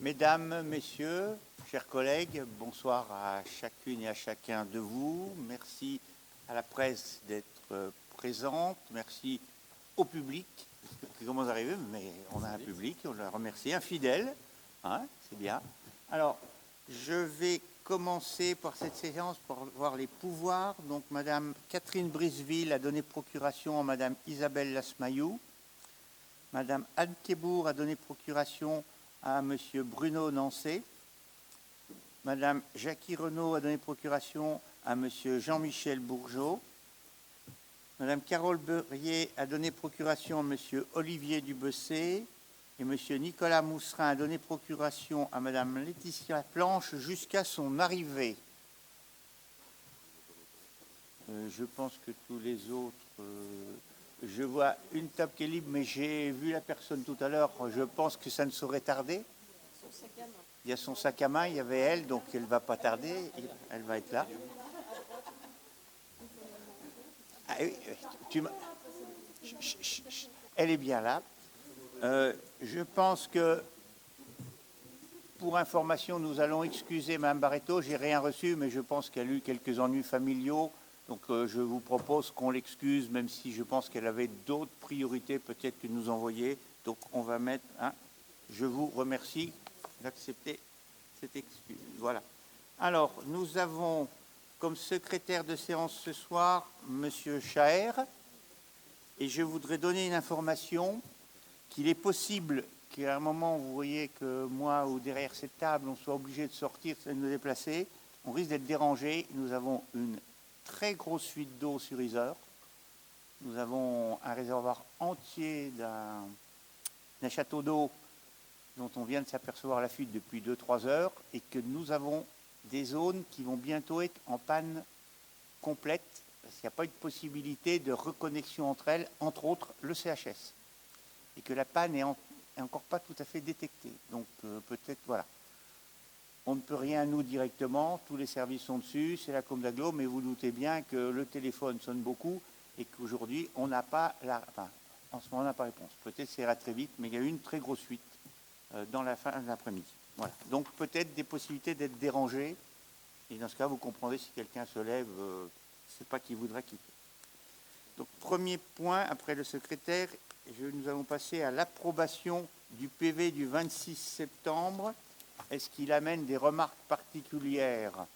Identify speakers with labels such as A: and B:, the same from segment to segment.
A: Mesdames, Messieurs, chers collègues, bonsoir à chacune et à chacun de vous. Merci à la presse d'être présente. Merci au public qui commence à arriver, mais on a un public, on le remercie, un fidèle, hein, c'est bien. Alors, je vais commencer par cette séance pour voir les pouvoirs. Donc, Madame Catherine Briseville a donné procuration à Madame Isabelle Lasmayou. Madame Anne Thébourg a donné procuration à Monsieur Bruno Nancé. Madame Jackie Renaud a donné procuration à Monsieur Jean-Michel Bourgeot. Madame Carole Beurier a donné procuration à Monsieur Olivier Dubessé. Et Monsieur Nicolas Mousserin a donné procuration à Madame Laetitia Planche jusqu'à son arrivée. Je pense que tous les autres... je vois une table qui est libre, mais j'ai vu la personne tout à l'heure. Je pense que ça ne saurait tarder. Il y a son sac à main, il y avait elle, donc elle ne va pas tarder. Elle va être là. Ah, oui, elle est bien là. Je pense que, pour information, nous allons excuser Mme Barreto. Je n'ai rien reçu, mais je pense qu'elle a eu quelques ennuis familiaux. Donc je vous propose qu'on l'excuse, même si je pense qu'elle avait d'autres priorités peut-être que nous envoyer. Donc on va mettre... je vous remercie d'accepter cette excuse. Voilà. Alors, nous avons comme secrétaire de séance ce soir M. Chaher. Et je voudrais donner une information qu'il est possible qu'à un moment, vous voyez que moi ou derrière cette table, on soit obligé de sortir, de nous déplacer. On risque d'être dérangé. Nous avons une très grosse fuite d'eau sur Yzeure. Nous avons un réservoir entier d'un château d'eau dont on vient de s'apercevoir la fuite depuis 2-3 heures et que nous avons des zones qui vont bientôt être en panne complète parce qu'il n'y a pas eu de possibilité de reconnexion entre elles, entre autres le CHS, et que la panne est encore pas tout à fait détectée. Donc peut-être, voilà. On ne peut rien, nous, directement. Tous les services sont dessus. C'est la com d'agglo, mais vous doutez bien que le téléphone sonne beaucoup et qu'aujourd'hui, on n'a pas en ce moment, on n'a pas réponse. Peut-être ça ira très vite, mais il y a eu une très grosse fuite dans la fin de l'après-midi. Voilà. Donc, peut-être des possibilités d'être dérangé. Et dans ce cas, vous comprendrez si quelqu'un se lève, c'est pas qu'il voudrait quitter. Donc, premier point, après le secrétaire, nous allons passer à l'approbation du PV du 26 septembre. Est-ce qu'il amène des remarques particulières?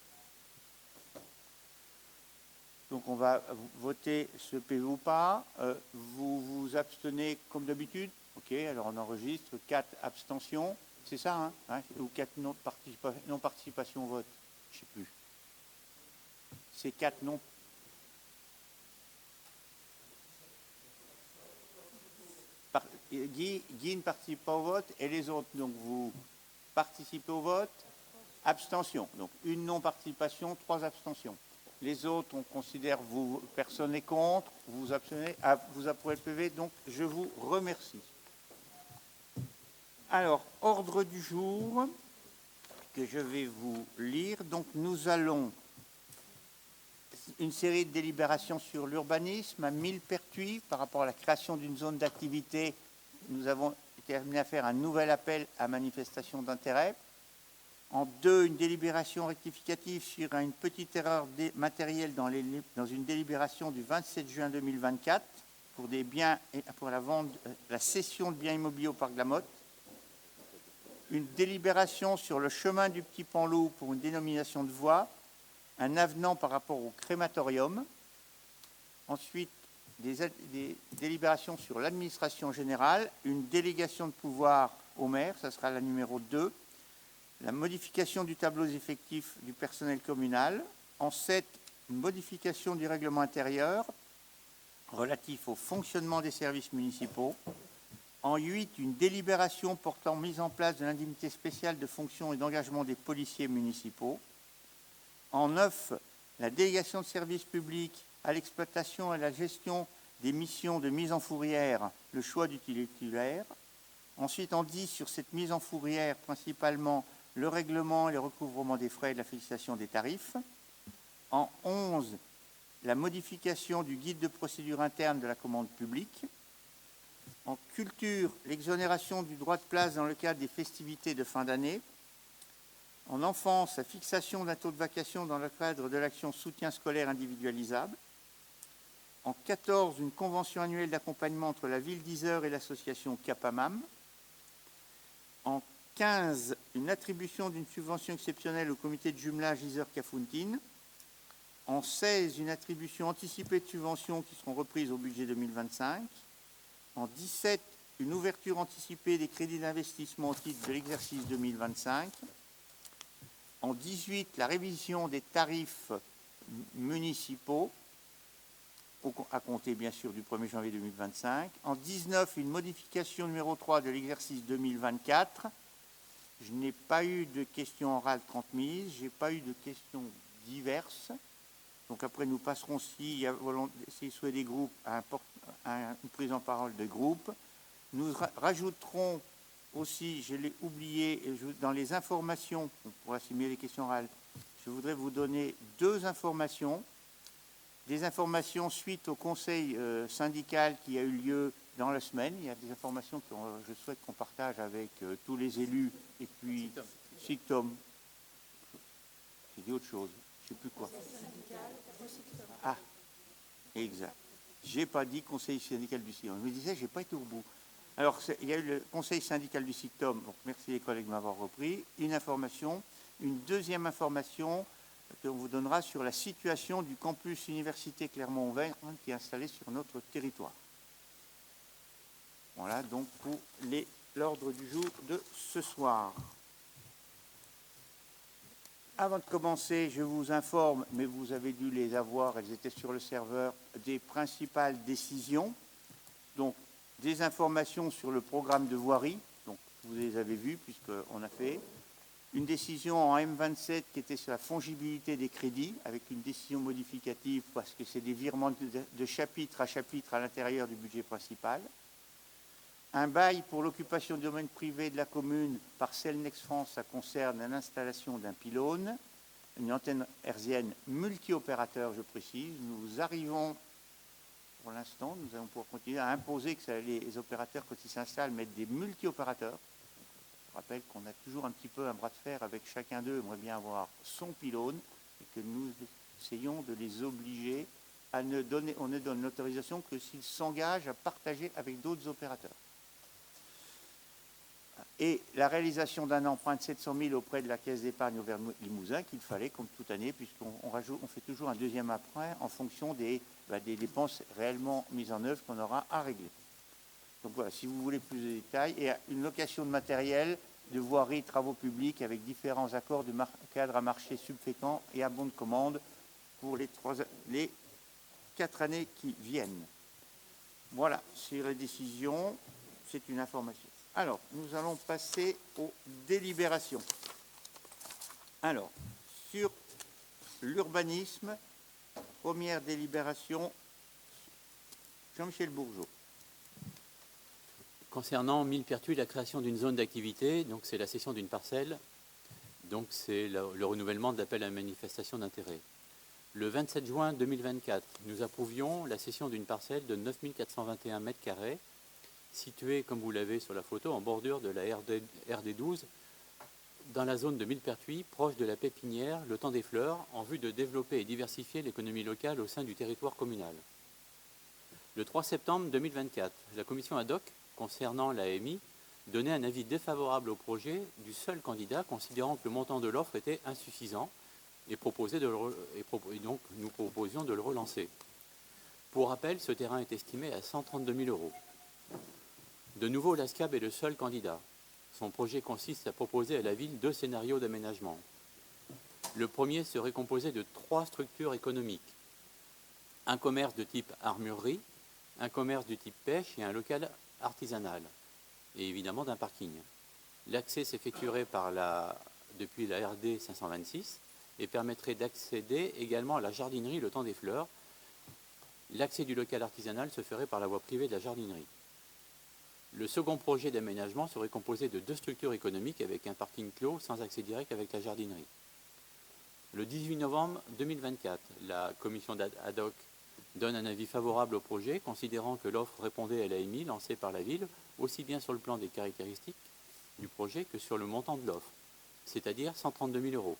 A: Donc on va voter ce PV ou pas. Vous vous abstenez comme d'habitude? Ok, alors on enregistre 4 abstentions. C'est ça, hein, ou 4 non-participation au vote? Je ne sais plus. C'est 4 non. Guy ne participe pas au vote et les autres, donc vous participez au vote. Abstention. Donc une non-participation, 3 abstentions. Les autres, on considère personne n'est contre, vous vous abstenez, vous approuvez le PV, donc je vous remercie. Alors, ordre du jour que je vais vous lire. Donc nous allons une série de délibérations sur l'urbanisme à Millepertuis par rapport à la création d'une zone d'activité. Nous avons été amenés à faire un nouvel appel à manifestation d'intérêt. En 2, une délibération rectificative sur une petite erreur matérielle dans une délibération du 27 juin 2024 pour des biens et pour la cession de biens immobiliers au Parc de la Motte. Une délibération sur le chemin du Petit Panloup pour une dénomination de voie. Un avenant par rapport au crématorium. Ensuite, des délibérations sur l'administration générale. Une délégation de pouvoir au maire, ça sera la numéro 2. La modification du tableau effectif du personnel communal. En 7, une modification du règlement intérieur relatif au fonctionnement des services municipaux. En 8, une délibération portant mise en place de l'indemnité spéciale de fonction et d'engagement des policiers municipaux. En 9, la délégation de services publics à l'exploitation et à la gestion des missions de mise en fourrière, le choix du titulaire. Ensuite, en 10, sur cette mise en fourrière, principalement le règlement et le recouvrement des frais et la fixation des tarifs. En 11, la modification du guide de procédure interne de la commande publique. En culture, l'exonération du droit de place dans le cadre des festivités de fin d'année. En enfance, la fixation d'un taux de vacation dans le cadre de l'action soutien scolaire individualisable. En 14, une convention annuelle d'accompagnement entre la ville d'Yzeure et l'association Capamam. En 15, une attribution d'une subvention exceptionnelle au comité de jumelage Yzeure-Kafountine. En 16, une attribution anticipée de subventions qui seront reprises au budget 2025. En 17, une ouverture anticipée des crédits d'investissement au titre de l'exercice 2025. En 18, la révision des tarifs municipaux, à compter bien sûr du 1er janvier 2025. En 19, une modification numéro 3 de l'exercice 2024. Je n'ai pas eu de questions orales transmises, je n'ai pas eu de questions diverses. Donc après, nous passerons, s'il y a souhait des groupes, à une prise en parole de groupe. Nous rajouterons aussi, je l'ai oublié, dans les informations, pour assimiler les questions orales, je voudrais vous donner 2 informations. Des informations suite au conseil syndical qui a eu lieu dans la semaine. Il y a des informations que je souhaite qu'on partage avec tous les élus. Et puis, SICTOM. J'ai dit autre chose. Je ne sais plus quoi. Ah, exact. Je n'ai pas dit conseil syndical du SICTOM. Je me disais, je n'ai pas été au bout. Alors, il y a eu le conseil syndical du SICTOM. Donc, merci les collègues de m'avoir repris. Une information. Une deuxième information qu'on vous donnera sur la situation du campus Université Clermont-Auvergne qui est installé sur notre territoire. Voilà donc pour l'ordre du jour de ce soir. Avant de commencer, je vous informe, mais vous avez dû les avoir, elles étaient sur le serveur, des principales décisions. Donc, des informations sur le programme de voirie, donc vous les avez vues puisqu'on a fait. Une décision en M27 qui était sur la fongibilité des crédits, avec une décision modificative parce que c'est des virements de chapitre à l'intérieur du budget principal. Un bail pour l'occupation du domaine privé de la commune par Cellnex France, ça concerne l'installation d'un pylône, une antenne hertzienne multi-opérateur, je précise. Nous arrivons, pour l'instant, nous allons pouvoir continuer à imposer que les opérateurs, quand ils s'installent, mettent des multi-opérateurs. Je rappelle qu'on a toujours un petit peu un bras de fer avec chacun d'eux, aimerait bien avoir son pylône, et que nous essayons de les obliger à ne donner, on ne donne l'autorisation que s'ils s'engagent à partager avec d'autres opérateurs. Et la réalisation d'un emprunt de 700 000 auprès de la Caisse d'épargne Auvergne-Limousin qu'il fallait, comme toute année, puisqu'on fait toujours un deuxième emprunt en fonction des dépenses réellement mises en œuvre qu'on aura à régler. Donc voilà, si vous voulez plus de détails, et une location de matériel, de voirie, travaux publics, avec différents accords de cadre à marché subséquent et à bon de commande pour les 4 années qui viennent. Voilà, c'est la décision, c'est une information. Alors, nous allons passer aux délibérations. Alors, sur l'urbanisme, première délibération, Jean-Michel Bourgeot.
B: Concernant Millepertuis, la création d'une zone d'activité, donc c'est la cession d'une parcelle, donc c'est le renouvellement de l'appel à manifestation d'intérêt. Le 27 juin 2024, nous approuvions la cession d'une parcelle de 9 421 m², située, comme vous l'avez sur la photo, en bordure de la RD12, dans la zone de Millepertuis, proche de la pépinière Le Temps des Fleurs, en vue de développer et diversifier l'économie locale au sein du territoire communal. Le 3 septembre 2024, la commission ad hoc concernant l'AMI donnait un avis défavorable au projet du seul candidat, considérant que le montant de l'offre était insuffisant et donc nous proposions de le relancer. Pour rappel, ce terrain est estimé à 132 000 €. De nouveau, l'ASCAB est le seul candidat. Son projet consiste à proposer à la ville 2 scénarios d'aménagement. Le premier serait composé de 3 structures économiques. Un commerce de type armurerie, un commerce du type pêche et un local artisanal, et évidemment d'un parking. L'accès s'effectuerait depuis la RD 526 et permettrait d'accéder également à la jardinerie Le Temps des Fleurs. L'accès du local artisanal se ferait par la voie privée de la jardinerie. Le second projet d'aménagement serait composé de 2 structures économiques avec un parking clos sans accès direct avec la jardinerie. Le 18 novembre 2024, la commission ad hoc donne un avis favorable au projet, considérant que l'offre répondait à l'AMI lancée par la ville, aussi bien sur le plan des caractéristiques du projet que sur le montant de l'offre, c'est-à-dire 132 000 euros.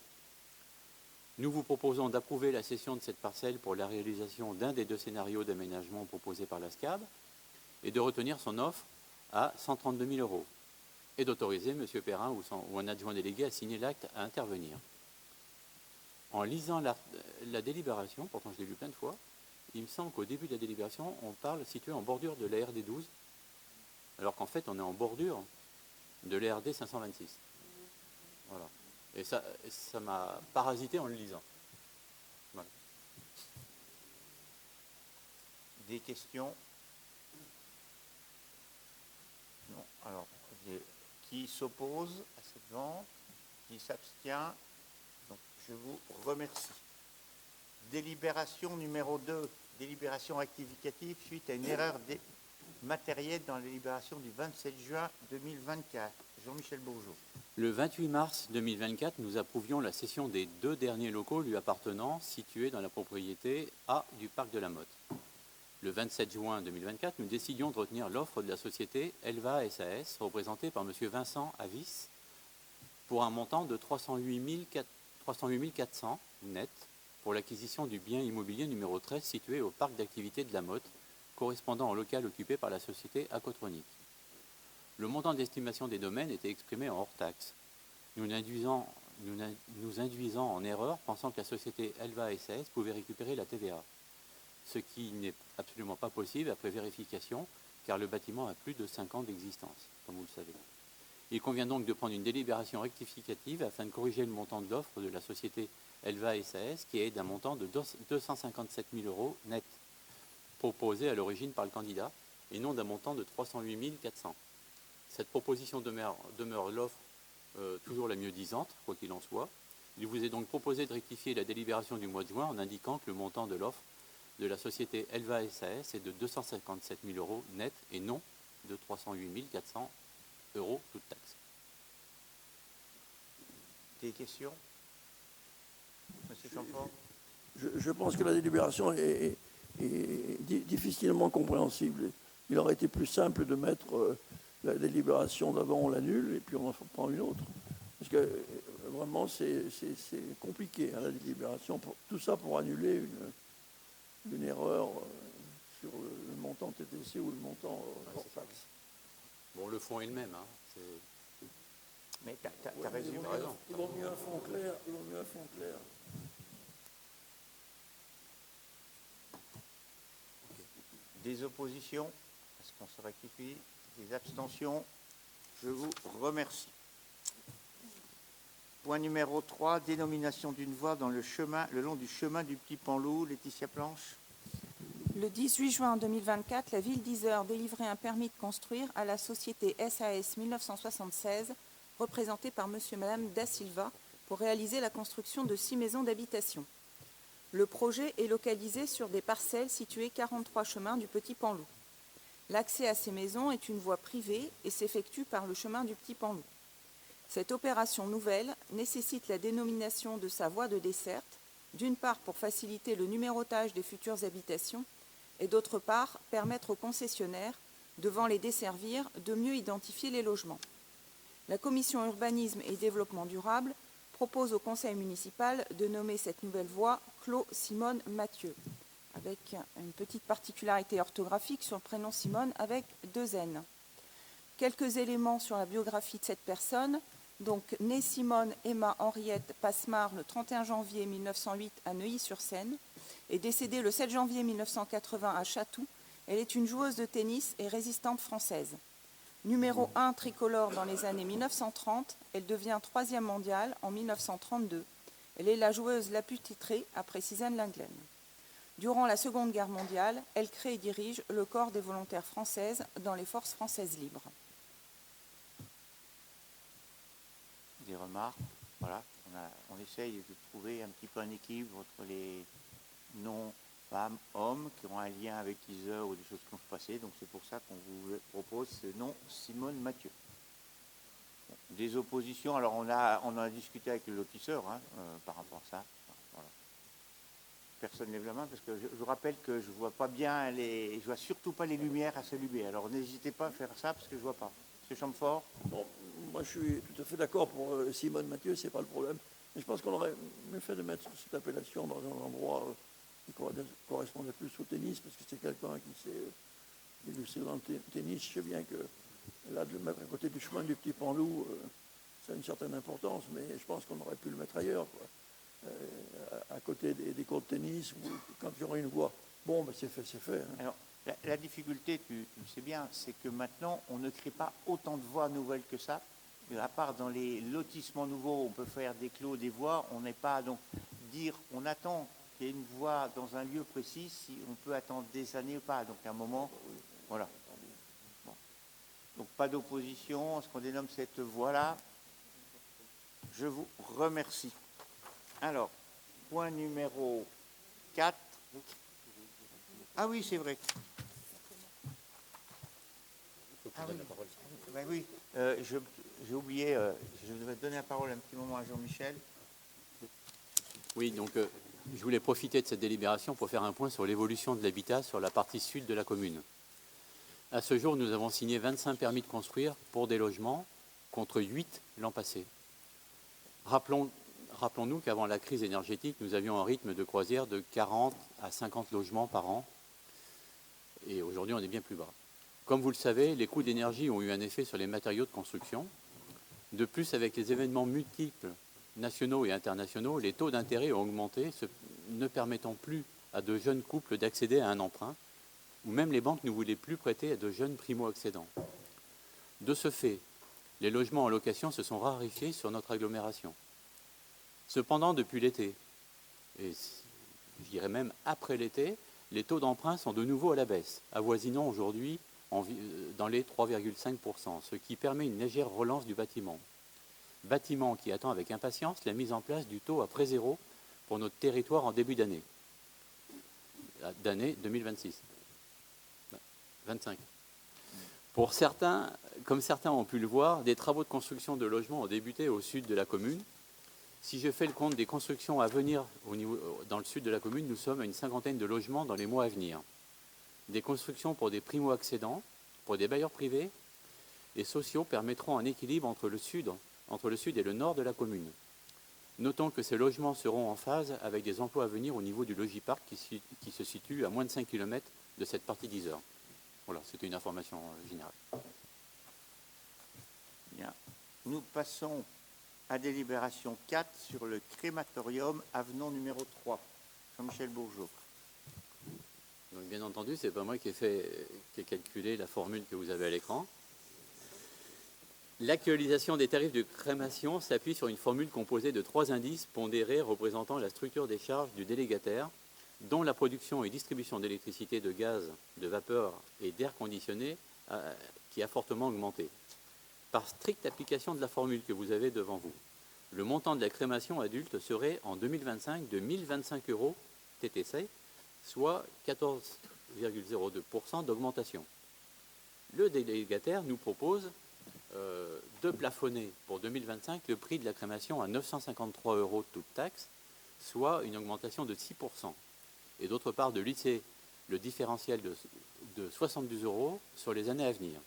B: Nous vous proposons d'approuver la cession de cette parcelle pour la réalisation d'un des deux scénarios d'aménagement proposés par la SCAB et de retenir son offre à 132 000 euros et d'autoriser M. Perrin ou un adjoint délégué à signer l'acte à intervenir. En lisant la délibération, pourtant je l'ai lu plein de fois, il me semble qu'au début de la délibération, on parle situé en bordure de la RD 12, alors qu'en fait on est en bordure de la RD 526. Voilà. Et ça m'a parasité en le lisant. Voilà.
A: Des questions? Non. Alors, qui s'oppose à cette vente? Qui s'abstient? Donc, je vous remercie. Délibération numéro 2, délibération rectificative suite à une erreur matérielle dans la délibération du 27 juin 2024. Jean-Michel Bourgeot.
B: Le 28 mars 2024, nous approuvions la cession des deux derniers locaux lui appartenant, situés dans la propriété A du Parc de la Motte. Le 27 juin 2024, nous décidions de retenir l'offre de la société Elva SAS, représentée par M. Vincent Avis, pour un montant de 308 400 net pour l'acquisition du bien immobilier numéro 13 situé au parc d'activité de la Motte, correspondant au local occupé par la société Acotronique. Le montant d'estimation des domaines était exprimé en hors taxe, nous induisant en erreur, pensant que la société Elva SAS pouvait récupérer la TVA, ce qui n'est absolument pas possible après vérification, car le bâtiment a plus de 5 ans d'existence, comme vous le savez. Il convient donc de prendre une délibération rectificative afin de corriger le montant de l'offre de la société Elva SAS, qui est d'un montant de 257 000 euros net, proposé à l'origine par le candidat, et non d'un montant de 308 400. Cette proposition demeure l'offre toujours la mieux disante, quoi qu'il en soit. Il vous est donc proposé de rectifier la délibération du mois de juin en indiquant que le montant de l'offre de la société Elva SAS est de 257 000 euros net et non de 308 400 euros toute taxe.
A: Des questions? Monsieur Chamfort?
C: Je pense que la délibération est difficilement compréhensible. Il aurait été plus simple de mettre la délibération d'avant, on l'annule, et puis on en prend une autre. Parce que vraiment, c'est compliqué, hein, la délibération. Tout ça pour annuler une erreur sur le montant TTC ou le montant hors taxe.
B: Bon, le fond est le même. Hein.
A: Mais tu as résumé.
C: Il vaut mieux un fond clair.
A: Des oppositions? Est-ce qu'on se rectifie? Des abstentions? Je vous remercie. Point numéro 3, dénomination d'une voie dans le long du chemin du Petit Panloup. Laetitia Planche.
D: Le 18 juin 2024, la ville d'Yzeure délivrait un permis de construire à la société SAS 1976, représentée par M. et Mme Da Silva, pour réaliser la construction de 6 maisons d'habitation. Le projet est localisé sur des parcelles situées 43 chemins du Petit Panloup. L'accès à ces maisons est une voie privée et s'effectue par le chemin du Petit Panloup. Cette opération nouvelle nécessite la dénomination de sa voie de desserte, d'une part pour faciliter le numérotage des futures habitations et d'autre part permettre aux concessionnaires, devant les desservir, de mieux identifier les logements. La commission urbanisme et développement durable propose au conseil municipal de nommer cette nouvelle voie Clos Simone Mathieu, avec une petite particularité orthographique sur le prénom Simone avec 2 N. Quelques éléments sur la biographie de cette personne. Donc, née Simone Emma Henriette Passemard le 31 janvier 1908 à Neuilly-sur-Seine et décédée le 7 janvier 1980 à Chatou, elle est une joueuse de tennis et résistante française. Numéro 1 tricolore dans les années 1930, elle devient 3e mondiale en 1932. Elle est la joueuse la plus titrée après Suzanne Lenglen. Durant la Seconde Guerre mondiale, elle crée et dirige le corps des volontaires françaises dans les forces françaises libres.
A: Des remarques? Voilà, on essaye de trouver un petit peu un équilibre entre les noms femmes, hommes qui ont un lien avec Yzeure ou des choses qui ont se passé. Donc c'est pour ça qu'on vous propose ce nom Simone Mathieu. Bon, des oppositions, alors on a discuté avec le lotisseur par rapport à ça. Voilà. personne lève la main, parce que je vous rappelle que je ne vois pas bien, je vois surtout pas les lumières à s'allumer. Alors n'hésitez pas à faire ça, parce que je ne vois pas. Monsieur Chamfort?
C: Bon, moi, je suis tout à fait d'accord pour Simone Mathieu, c'est pas le problème. Mais je pense qu'on aurait mieux fait de mettre cette appellation dans un endroit qui correspondait plus au tennis, parce que c'est quelqu'un qui s'est illustré dans le tennis. Je sais bien que là, de le mettre à côté du chemin du Petit Panlou, ça a une certaine importance, mais je pense qu'on aurait pu le mettre ailleurs, quoi. À côté des cours de tennis, ou quand il y aura une voie. Bon, ben c'est fait, c'est fait. Hein.
A: Alors, la difficulté, tu le sais bien, c'est que maintenant, on ne crée pas autant de voies nouvelles que ça. Et à part dans les lotissements nouveaux, on peut faire des clos, des voies. On n'est pas, donc, dire, on attend qu'il y ait une voie dans un lieu précis, si on peut attendre des années ou pas. Donc, à un moment, voilà. Bon. Donc, pas d'opposition à ce qu'on dénomme cette voie-là. Je vous remercie. Alors, point numéro 4. Ah oui, c'est vrai. Ah oui, ben oui. J'ai oublié, je devais donner la parole un petit moment à Jean-Michel.
B: Oui, donc je voulais profiter de cette délibération pour faire un point sur l'évolution de l'habitat sur la partie sud de la commune. À ce jour, nous avons signé 25 permis de construire pour des logements contre 8 l'an passé. Rappelons-nous qu'avant la crise énergétique, nous avions un rythme de croisière de 40 à 50 logements par an. Et aujourd'hui, on est bien plus bas. Comme vous le savez, les coûts d'énergie ont eu un effet sur les matériaux de construction. De plus, avec les événements multiples, nationaux et internationaux, les taux d'intérêt ont augmenté, ne permettant plus à de jeunes couples d'accéder à un emprunt, ou même les banques ne voulaient plus prêter à de jeunes primo-accédants. De ce fait, les logements en location se sont raréfiés sur notre agglomération. Cependant, depuis l'été, et je dirais même après l'été, les taux d'emprunt sont de nouveau à la baisse, avoisinant aujourd'hui dans les 3,5%, ce qui permet une légère relance du bâtiment. Bâtiment qui attend avec impatience la mise en place du taux à prêt zéro pour notre territoire en début d'année 2026. 25. Pour certains, comme certains ont pu le voir, des travaux de construction de logements ont débuté au sud de la commune. Si je fais le compte des constructions à venir dans le sud de la commune, nous sommes à une cinquantaine de logements dans les mois à venir. Des constructions pour des primo-accédants, pour des bailleurs privés et sociaux permettront un équilibre entre le sud et le nord de la commune. Notons que ces logements seront en phase avec des emplois à venir au niveau du Logipark qui se situe à moins de 5 km de cette partie d'Yzeure. Voilà, c'était une information générale.
A: Bien. Nous passons à délibération 4 sur le crématorium, avenant numéro 3. Jean-Michel Bourgeot.
B: Donc, bien entendu, ce n'est pas moi qui ai calculé la formule que vous avez à l'écran. L'actualisation des tarifs de crémation s'appuie sur une formule composée de 3 indices pondérés représentant la structure des charges du délégataire, dont la production et distribution d'électricité, de gaz, de vapeur et d'air conditionné qui a fortement augmenté. Par stricte application de la formule que vous avez devant vous, le montant de la crémation adulte serait en 2025 de 1025 € TTC, soit 14,02% d'augmentation. Le délégataire nous propose de plafonner pour 2025 le prix de la crémation à 953 € toute taxe, soit une augmentation de 6%. Et d'autre part, de lisser le différentiel de 72 € sur les années à venir.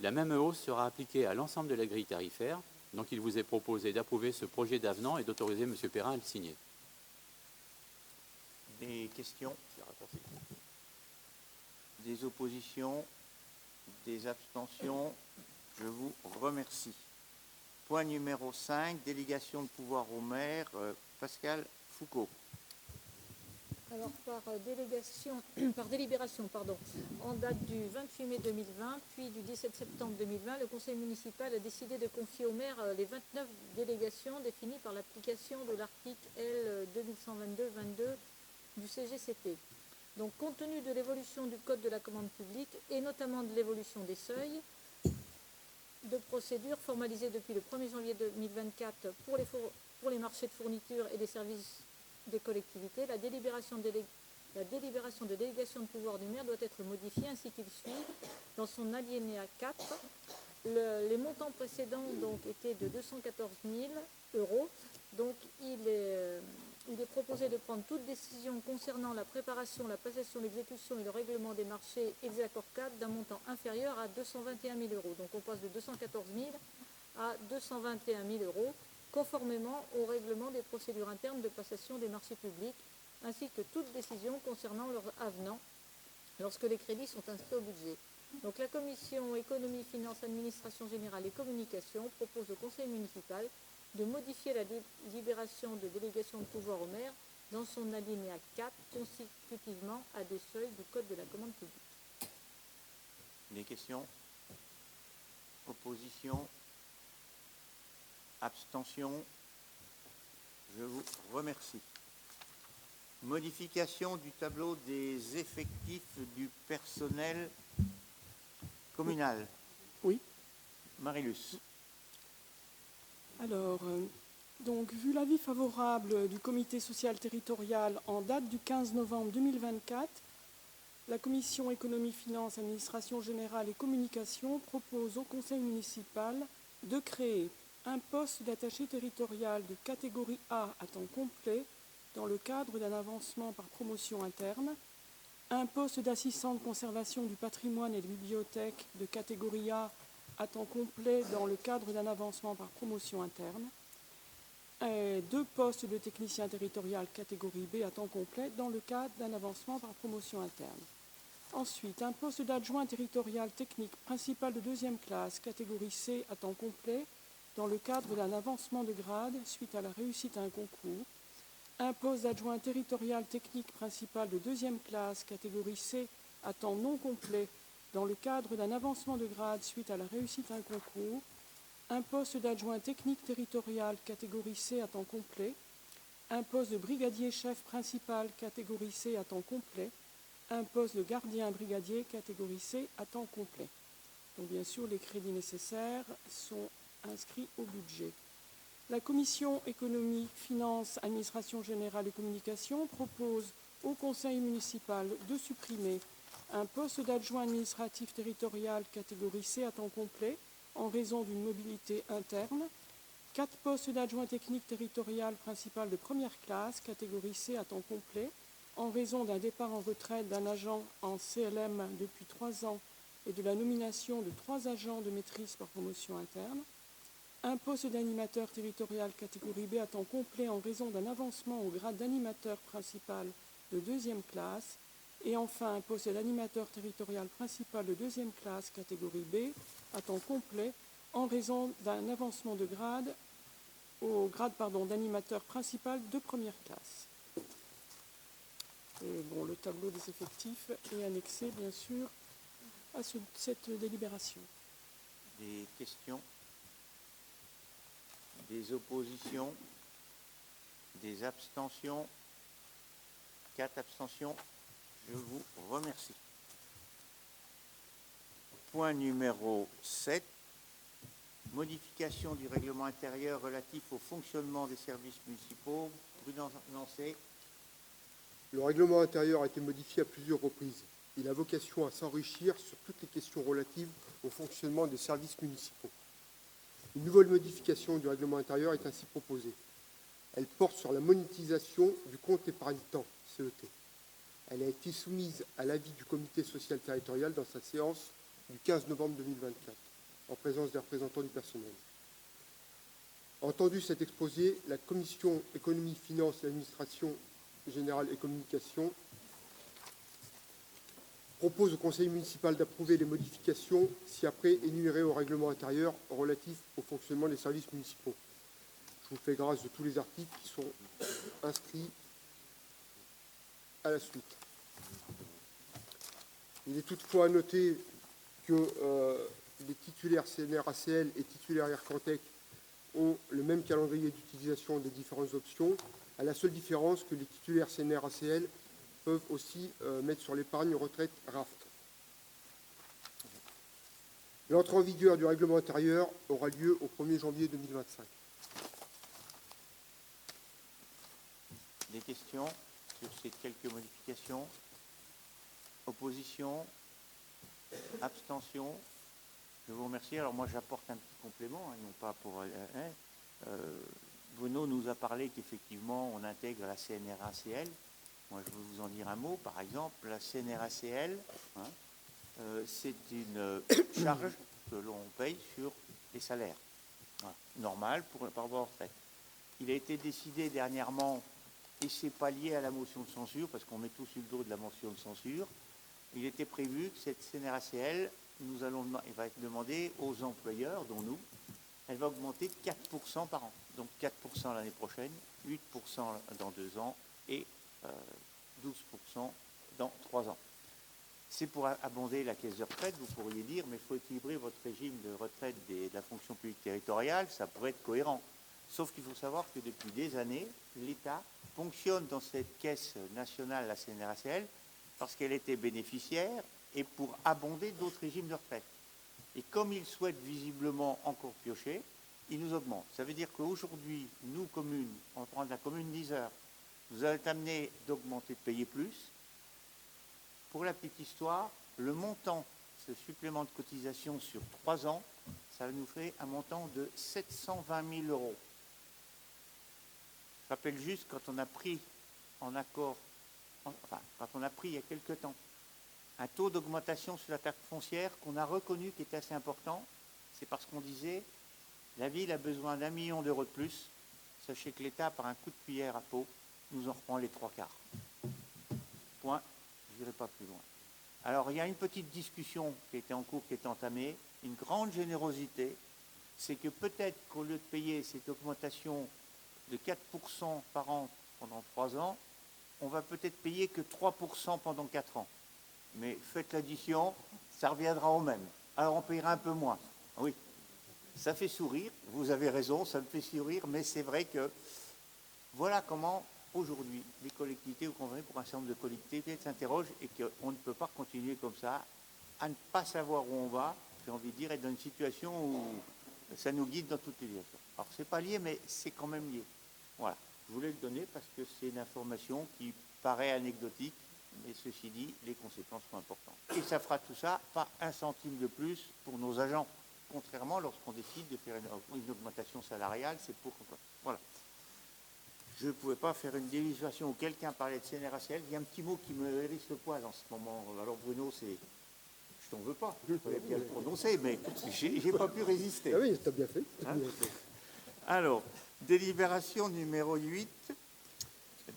B: La même hausse sera appliquée à l'ensemble de la grille tarifaire, donc il vous est proposé d'approuver ce projet d'avenant et d'autoriser M. Perrin à le signer.
A: Des questions? Des oppositions? Des abstentions? Je vous remercie. Point numéro 5, délégation de pouvoir au maire, Pascal Foucault.
E: Alors, par délibération, en date du 28 mai 2020, puis du 17 septembre 2020, le conseil municipal a décidé de confier au maire les 29 délégations définies par l'application de l'article L 2122-22 du CGCT. Donc, compte tenu de l'évolution du Code de la commande publique et notamment de l'évolution des seuils de procédure formalisés depuis le 1er janvier 2024 pour les marchés de fourniture et les services des collectivités, la délibération de délégation de pouvoir du maire doit être modifiée ainsi qu'il suit dans son alinéa 4. Les montants précédents donc, étaient de 214 000 €. Donc il il est proposé de prendre toute décision concernant la préparation, la passation, l'exécution et le règlement des marchés et des accords cadres d'un montant inférieur à 221 000 euros. Donc on passe de 214 000 à 221 000 euros, conformément au règlement des procédures internes de passation des marchés publics, ainsi que toute décision concernant leur avenant lorsque les crédits sont inscrits au budget. Donc la commission économie, finances, administration générale et communication propose au conseil municipal de modifier la délibération de délégation de pouvoir au maire dans son alinéa 4 consécutivement à des seuils du Code de la commande publique.
A: Des questions? Opposition? Abstention? Je vous remercie. Modification du tableau des effectifs du personnel communal.
F: Oui.
A: Marilus.
F: Alors, donc, vu l'avis favorable du comité social territorial en date du 15 novembre 2024, la commission économie, finances, administration générale et communication propose au conseil municipal de créer un poste d'attaché territorial de catégorie A à temps complet dans le cadre d'un avancement par promotion interne, un poste d'assistant de conservation du patrimoine et de bibliothèque de catégorie A à temps complet dans le cadre d'un avancement par promotion interne, et 2 postes de technicien territorial catégorie B à temps complet dans le cadre d'un avancement par promotion interne. Ensuite, un poste d'adjoint territorial technique principal de 2e classe catégorie C à temps complet dans le cadre d'un avancement de grade suite à la réussite à un concours, un poste d'adjoint territorial technique principal de 2e classe catégorie C à temps non complet dans le cadre d'un avancement de grade suite à la réussite à un concours, un poste d'adjoint technique territorial catégorie C à temps complet, un poste de brigadier chef principal catégorie C à temps complet, un poste de gardien brigadier catégorie C à temps complet. Donc bien sûr, les crédits nécessaires sont inscrits au budget. La commission économie, finances, administration générale et communication propose au conseil municipal de supprimer un poste d'adjoint administratif territorial catégorie C à temps complet en raison d'une mobilité interne, 4 postes d'adjoint technique territorial principal de 1re classe catégorie C à temps complet en raison d'un départ en retraite d'un agent en CLM depuis 3 ans et de la nomination de 3 agents de maîtrise par promotion interne, un poste d'animateur territorial catégorie B à temps complet en raison d'un avancement au grade d'animateur principal de 2e classe, et enfin un poste d'animateur territorial principal de 2e classe catégorie B à temps complet en raison d'un avancement de grade au grade d'animateur principal de 1re classe. Et bon, le tableau des effectifs est annexé bien sûr à cette délibération.
A: Des questions? Des oppositions? Des abstentions? 4 abstentions. Je vous remercie. Point numéro 7. Modification du règlement intérieur relatif au fonctionnement des services municipaux. Prudence lancée.
G: Le règlement intérieur a été modifié à plusieurs reprises. Il a vocation à s'enrichir sur toutes les questions relatives au fonctionnement des services municipaux. Une nouvelle modification du règlement intérieur est ainsi proposée. Elle porte sur la monétisation du compte épargne-temps, CET. Elle a été soumise à l'avis du comité social territorial dans sa séance du 15 novembre 2024, en présence des représentants du personnel. Entendu cet exposé, la commission économie, finances et administration générale et communication propose au conseil municipal d'approuver les modifications ci-après énumérées au règlement intérieur relatif au fonctionnement des services municipaux. Je vous fais grâce de tous les articles qui sont inscrits à la suite. Il est toutefois à noter que les titulaires CNRACL et titulaires Aircantec ont le même calendrier d'utilisation des différentes options, à la seule différence que les titulaires CNRACL peuvent aussi mettre sur l'épargne retraite RAFT. L'entrée en vigueur du règlement intérieur aura lieu au 1er janvier 2025.
A: Des questions sur ces quelques modifications? Opposition? Abstention? Je vous remercie. Alors moi j'apporte un petit complément, non pas pour... Bruno nous a parlé qu'effectivement, on intègre la CNRACL. Moi, je veux vous en dire un mot. Par exemple, la CNRACL, c'est une charge que l'on paye sur les salaires. Voilà. Normal par rapport aux retraites. Il a été décidé dernièrement, et ce n'est pas lié à la motion de censure, parce qu'on met tout sur le dos de la motion de censure, il était prévu que cette CNRACL, il va être demandé aux employeurs, dont nous, elle va augmenter de 4% par an. Donc 4% l'année prochaine, 8% dans 2 ans et 12% dans 3 ans. C'est pour abonder la caisse de retraite, vous pourriez dire, mais il faut équilibrer votre régime de retraite de la fonction publique territoriale, ça pourrait être cohérent. Sauf qu'il faut savoir que depuis des années, l'État fonctionne dans cette caisse nationale, la CNRACL, parce qu'elle était bénéficiaire et pour abonder d'autres régimes de retraite. Et comme il souhaite visiblement encore piocher, il nous augmente. Ça veut dire qu'aujourd'hui, nous, communes, on va prendre la commune d'Yzeure, vous allez être amené d'augmenter, de payer plus. Pour la petite histoire, le montant, ce supplément de cotisation sur 3 ans, ça nous fait un montant de 720 000 euros. Je rappelle juste, quand on a pris en accord, quand on a pris il y a quelque temps, un taux d'augmentation sur la taxe foncière qu'on a reconnu qui était assez important, c'est parce qu'on disait la ville a besoin d'1 million d'euros de plus. Sachez que l'État, par un coup de cuillère à peau, nous en reprend les 3/4. Point. Je n'irai pas plus loin. Alors, il y a une petite discussion qui était en cours, qui est entamée. Une grande générosité, c'est que peut-être qu'au lieu de payer cette augmentation de 4% par an pendant 3 ans, on va peut-être payer que 3% pendant 4 ans. Mais faites l'addition, ça reviendra au même. Alors on payera un peu moins. Oui, ça fait sourire, vous avez raison, ça me fait sourire, mais c'est vrai que voilà comment aujourd'hui les collectivités, vous comprenez, pour un certain nombre de collectivités s'interrogent et qu'on ne peut pas continuer comme ça, à ne pas savoir où on va, j'ai envie de dire, être dans une situation où ça nous guide dans toutes les directions. Alors c'est pas lié, mais c'est quand même lié. Voilà, je voulais le donner parce que c'est une information qui paraît anecdotique, mais ceci dit, les conséquences sont importantes. Et ça fera tout ça, pas 1 centime de plus pour nos agents. Contrairement, lorsqu'on décide de faire une augmentation salariale, c'est pour... Voilà. Je ne pouvais pas faire une démonstration où quelqu'un parlait de CNRACL. Il y a un petit mot qui me hérisse le poil en ce moment. Alors Bruno, c'est... Je t'en veux pas, je pourrais bien le prononcer, mais j'ai pas pu résister.
G: Ah oui, t'as bien fait.
A: Hein? Alors, délibération numéro 8.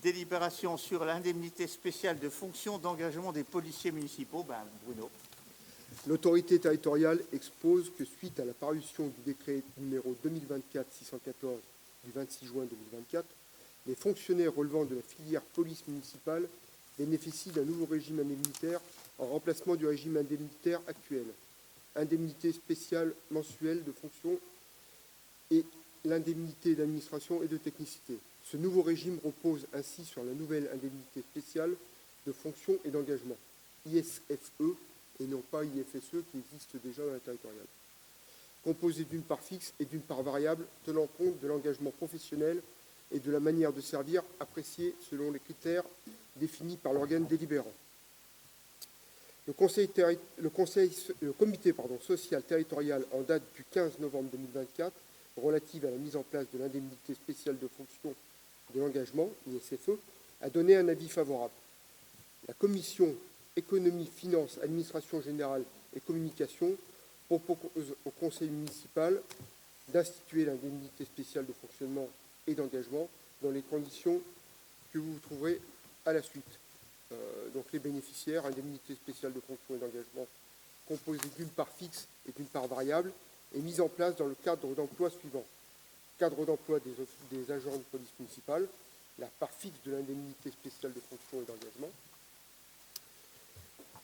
A: Délibération sur l'indemnité spéciale de fonction d'engagement des policiers municipaux. Bruno.
G: L'autorité territoriale expose que suite à la parution du décret numéro 2024-614 du 26 juin 2024, les fonctionnaires relevant de la filière police municipale bénéficient d'un nouveau régime indemnitaire en remplacement du régime indemnitaire actuel. Indemnité spéciale mensuelle de fonction et l'indemnité d'administration et de technicité. Ce nouveau régime repose ainsi sur la nouvelle indemnité spéciale de fonction et d'engagement, ISFE, et non pas IFSE qui existe déjà dans la territoriale, composée d'une part fixe et d'une part variable tenant compte de l'engagement professionnel et de la manière de servir appréciée selon les critères définis par l'organe délibérant. Le comité social territorial en date du 15 novembre 2024 relative à la mise en place de l'indemnité spéciale de fonction de l'engagement, ISFE, a donné un avis favorable. La commission économie, finances, administration générale et communication propose au conseil municipal d'instituer l'indemnité spéciale de fonctionnement et d'engagement dans les conditions que vous trouverez à la suite. Donc les bénéficiaires, indemnité spéciale de fonction et d'engagement composée d'une part fixe et d'une part variable, est mise en place dans le cadre d'emploi suivant. Cadre d'emploi des agents de police municipale, la part fixe de l'indemnité spéciale de fonction et d'engagement,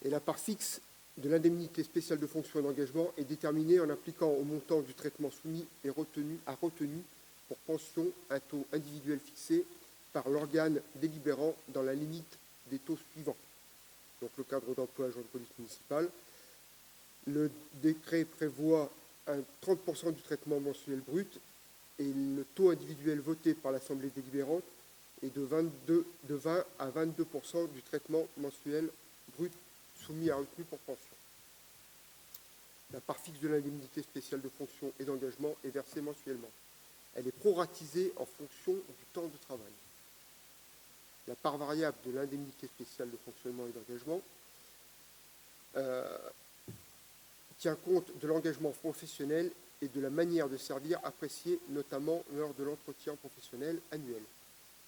G: et la part fixe de l'indemnité spéciale de fonction et d'engagement est déterminée en appliquant au montant du traitement soumis et retenu pour pension un taux individuel fixé par l'organe délibérant dans la limite des taux suivants. Donc le cadre d'emploi agent de police municipale. Le décret prévoit un 30% du traitement mensuel brut et le taux individuel voté par l'Assemblée délibérante est de 20 à 22% du traitement mensuel brut soumis à retenue pour pension. La part fixe de l'indemnité spéciale de fonction et d'engagement est versée mensuellement. Elle est proratisée en fonction du temps de travail. La part variable de l'indemnité spéciale de fonctionnement et d'engagement tient compte de l'engagement professionnel et de la manière de servir appréciée notamment lors de l'entretien professionnel annuel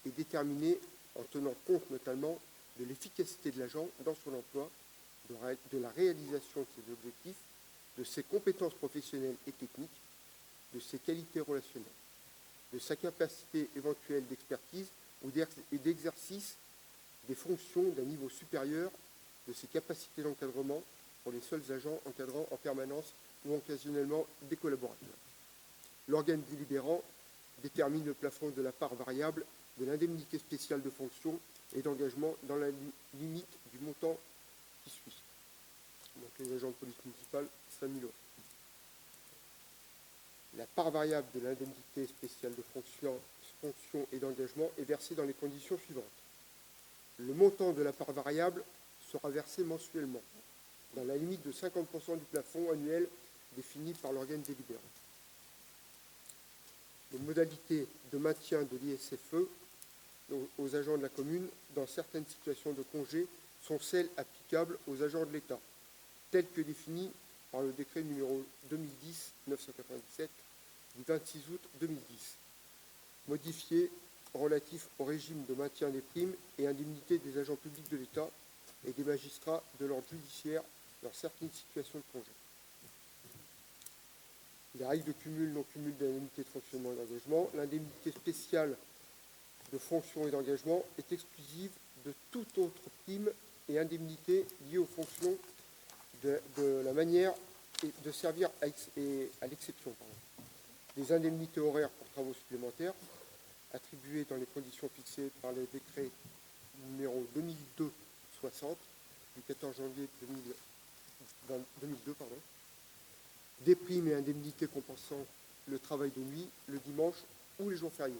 G: et déterminée en tenant compte notamment de l'efficacité de l'agent dans son emploi, de la réalisation de ses objectifs, de ses compétences professionnelles et techniques, de ses qualités relationnelles, de sa capacité éventuelle d'expertise ou d'exercice des fonctions d'un niveau supérieur, de ses capacités d'encadrement pour les seuls agents encadrant en permanence ou occasionnellement des collaborateurs. L'organe délibérant détermine le plafond de la part variable de l'indemnité spéciale de fonction et d'engagement dans la limite du montant qui suit. Donc les agents de police municipale, 5 000 €. La part variable de l'indemnité spéciale de fonction et d'engagement est versée dans les conditions suivantes. Le montant de la part variable sera versé mensuellement, dans la limite de 50% du plafond annuel défini par l'organe délibérant. Les modalités de maintien de l'ISFE aux agents de la commune dans certaines situations de congé sont celles applicables aux agents de l'État, telles que définies par le décret numéro 2010-997 du 26 août 2010, modifié relatif au régime de maintien des primes et indemnités des agents publics de l'État et des magistrats de l'ordre judiciaire dans certaines situations de congé. Les règles de cumul, non-cumul d'indemnités de fonctionnement et d'engagement. L'indemnité spéciale de fonction et d'engagement est exclusive de toute autre prime et indemnité liée aux fonctions de la manière de servir à l'exception des indemnités horaires pour travaux supplémentaires attribuées dans les conditions fixées par le décret numéro 2002-60 du 14 janvier 2002, des primes et indemnités compensant le travail de nuit, le dimanche ou les jours fériés,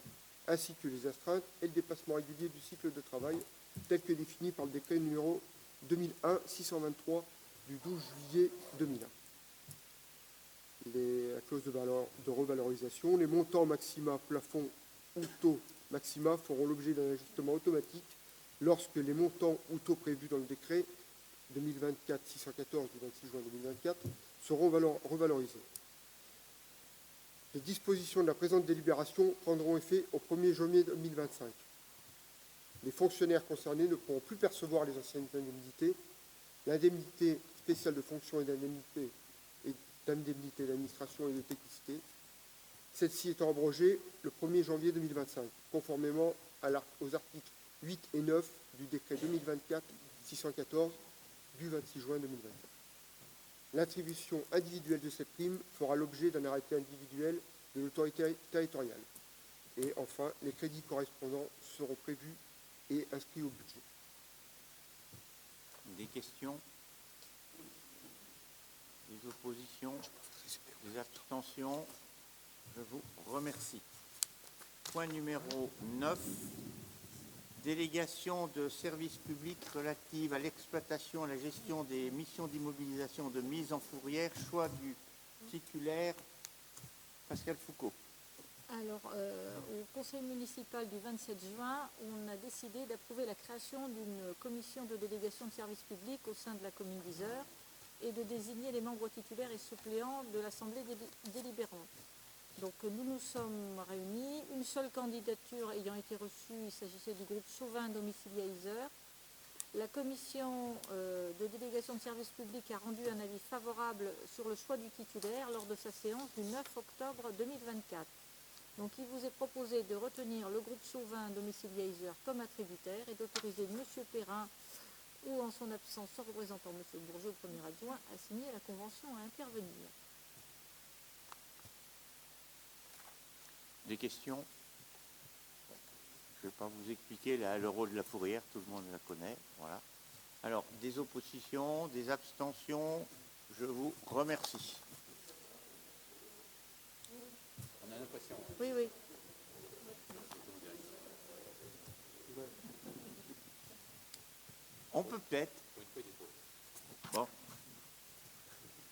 G: ainsi que les astreintes et le dépassement régulier du cycle de travail, tel que défini par le décret numéro 2001-623 du 12 juillet 2001. La clause de revalorisation, les montants maxima, plafonds ou taux maxima feront l'objet d'un ajustement automatique lorsque les montants ou taux prévus dans le décret 2024-614 du 26 juin 2024 seront revalorisés. Les dispositions de la présente délibération prendront effet au 1er janvier 2025. Les fonctionnaires concernés ne pourront plus percevoir les anciennes indemnités. L'indemnité spéciale de fonction et d'indemnité d'administration et de technicité, celle-ci étant abrogée le 1er janvier 2025, conformément aux articles 8 et 9 du décret 2024-614 du 26 juin 2024. L'attribution individuelle de cette prime fera l'objet d'un arrêté individuel de l'autorité territoriale. Et enfin, les crédits correspondants seront prévus et inscrits au budget.
A: Des questions? Des oppositions? Des abstentions? Je vous remercie. Point numéro 9. Délégation de services publics relative à l'exploitation et à la gestion des missions d'immobilisation de mise en fourrière. Choix du titulaire, Pascal Foucault.
E: Alors, au conseil municipal du 27 juin, on a décidé d'approuver la création d'une commission de délégation de services publics au sein de la commune d'Yzeure et de désigner les membres titulaires et suppléants de l'assemblée délibérante. Donc nous nous sommes réunis, une seule candidature ayant été reçue, il s'agissait du groupe Sauvin domicilié à Yzeure. La commission de délégation de services publics a rendu un avis favorable sur le choix du titulaire lors de sa séance du 9 octobre 2024. Donc il vous est proposé de retenir le groupe Sauvin domicilié à Yzeure comme attributaire et d'autoriser M. Perrin ou en son absence son représentant M. Bourgeot, premier adjoint, à signer la convention à intervenir.
A: Des questions? Je ne vais pas vous expliquer le rôle de la fourrière, tout le monde la connaît. Voilà. Alors, des oppositions, des abstentions, je vous remercie.
B: On a l'impression.
E: Oui, oui.
A: On peut peut-être. Bon.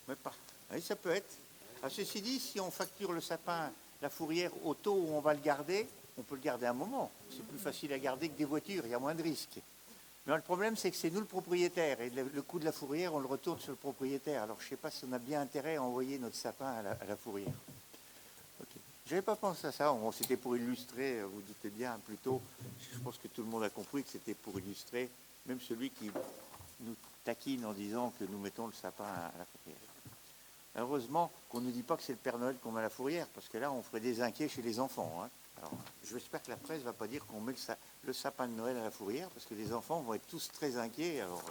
A: Mais pas. Oui, ça peut être. Ah, ceci dit, si on facture le sapin la fourrière auto où on va le garder, on peut le garder un moment. C'est plus facile à garder que des voitures, il y a moins de risques. Mais le problème, c'est que c'est nous le propriétaire. Et le coût de la fourrière, on le retourne sur le propriétaire. Alors, je ne sais pas si on a bien intérêt à envoyer notre sapin à la fourrière. Okay. Je n'avais pas pensé à ça. Bon, c'était pour illustrer, vous doutez bien, plutôt. Je pense que tout le monde a compris que c'était pour illustrer. Même celui qui nous taquine en disant que nous mettons le sapin à la fourrière. Heureusement qu'on ne nous dit pas que c'est le Père Noël qu'on met à la fourrière, parce que là, on ferait des inquiets chez les enfants. Hein. Alors, j'espère que la presse ne va pas dire qu'on met le sapin de Noël à la fourrière, parce que les enfants vont être tous très inquiets. Alors,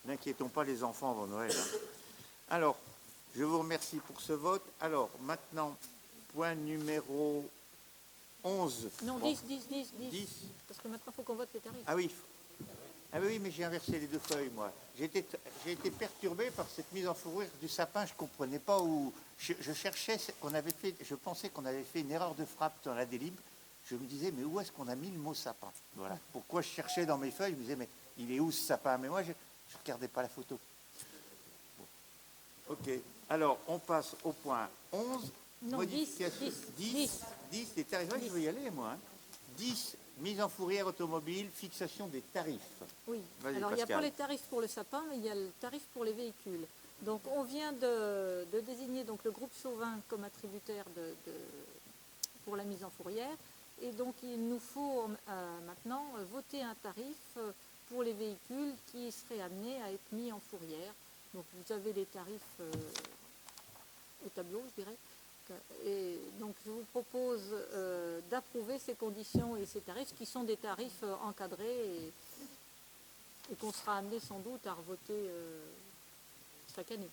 A: n'inquiétons pas les enfants avant Noël. Hein. Alors, je vous remercie pour ce vote. Alors, maintenant, point numéro 11.
E: Non,
A: Bon.
E: 10. Parce que maintenant, il faut qu'on vote les tarifs.
A: Ah oui. Ah oui, mais j'ai inversé les deux feuilles, moi. J'ai été perturbé par cette mise en fourrure du sapin. Je ne comprenais pas où... Je cherchais, je pensais qu'on avait fait une erreur de frappe dans la délib. Je me disais, mais où est-ce qu'on a mis le mot sapin? Voilà. Pourquoi je cherchais dans mes feuilles? Je me disais, mais il est où ce sapin? Mais moi, je ne regardais pas la photo. Bon. Ok. Alors, on passe au point 11.
E: Non,
A: Modification. 10 des tarifs. Ouais, je veux y aller, moi. Hein. 10. Mise en fourrière automobile, fixation des tarifs.
E: Oui,
A: Vas-y,
E: alors il n'y a
A: Pascal.
E: pas les tarifs pour le sapin, mais il y a le tarif pour les véhicules. Donc on vient de désigner donc, le groupe Chauvin comme attributaire pour la mise en fourrière. Et donc il nous faut maintenant voter un tarif pour les véhicules qui seraient amenés à être mis en fourrière. Donc vous avez les tarifs au tableau, je dirais. Et donc je vous propose d'approuver ces conditions et ces tarifs qui sont des tarifs encadrés et qu'on sera amené sans doute à revoter chaque année.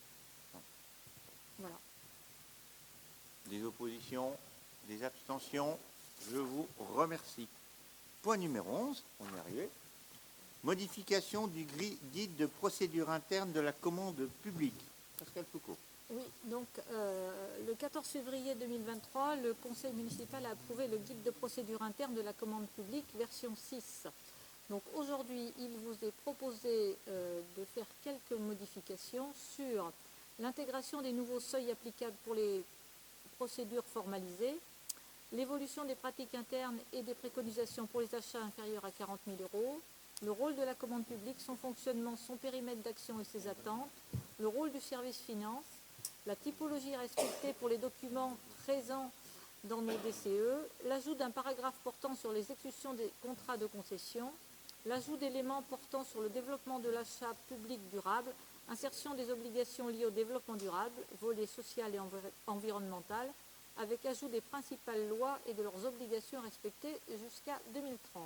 E: Voilà.
A: Des oppositions, des abstentions, je vous remercie. Point numéro 11, on y est arrivé. Modification du guide de procédure interne de la commande publique. Pascal Foucault.
E: Oui, donc le 14 février 2023, le Conseil municipal a approuvé le guide de procédure interne de la commande publique version 6. Donc aujourd'hui, il vous est proposé de faire quelques modifications sur l'intégration des nouveaux seuils applicables pour les procédures formalisées, l'évolution des pratiques internes et des préconisations pour les achats inférieurs à 40 000 €, le rôle de la commande publique, son fonctionnement, son périmètre d'action et ses attentes, le rôle du service finance, la typologie respectée pour les documents présents dans nos DCE, l'ajout d'un paragraphe portant sur les exécutions des contrats de concession, l'ajout d'éléments portant sur le développement de l'achat public durable, insertion des obligations liées au développement durable, volet social et environnemental, avec ajout des principales lois et de leurs obligations respectées jusqu'à 2030.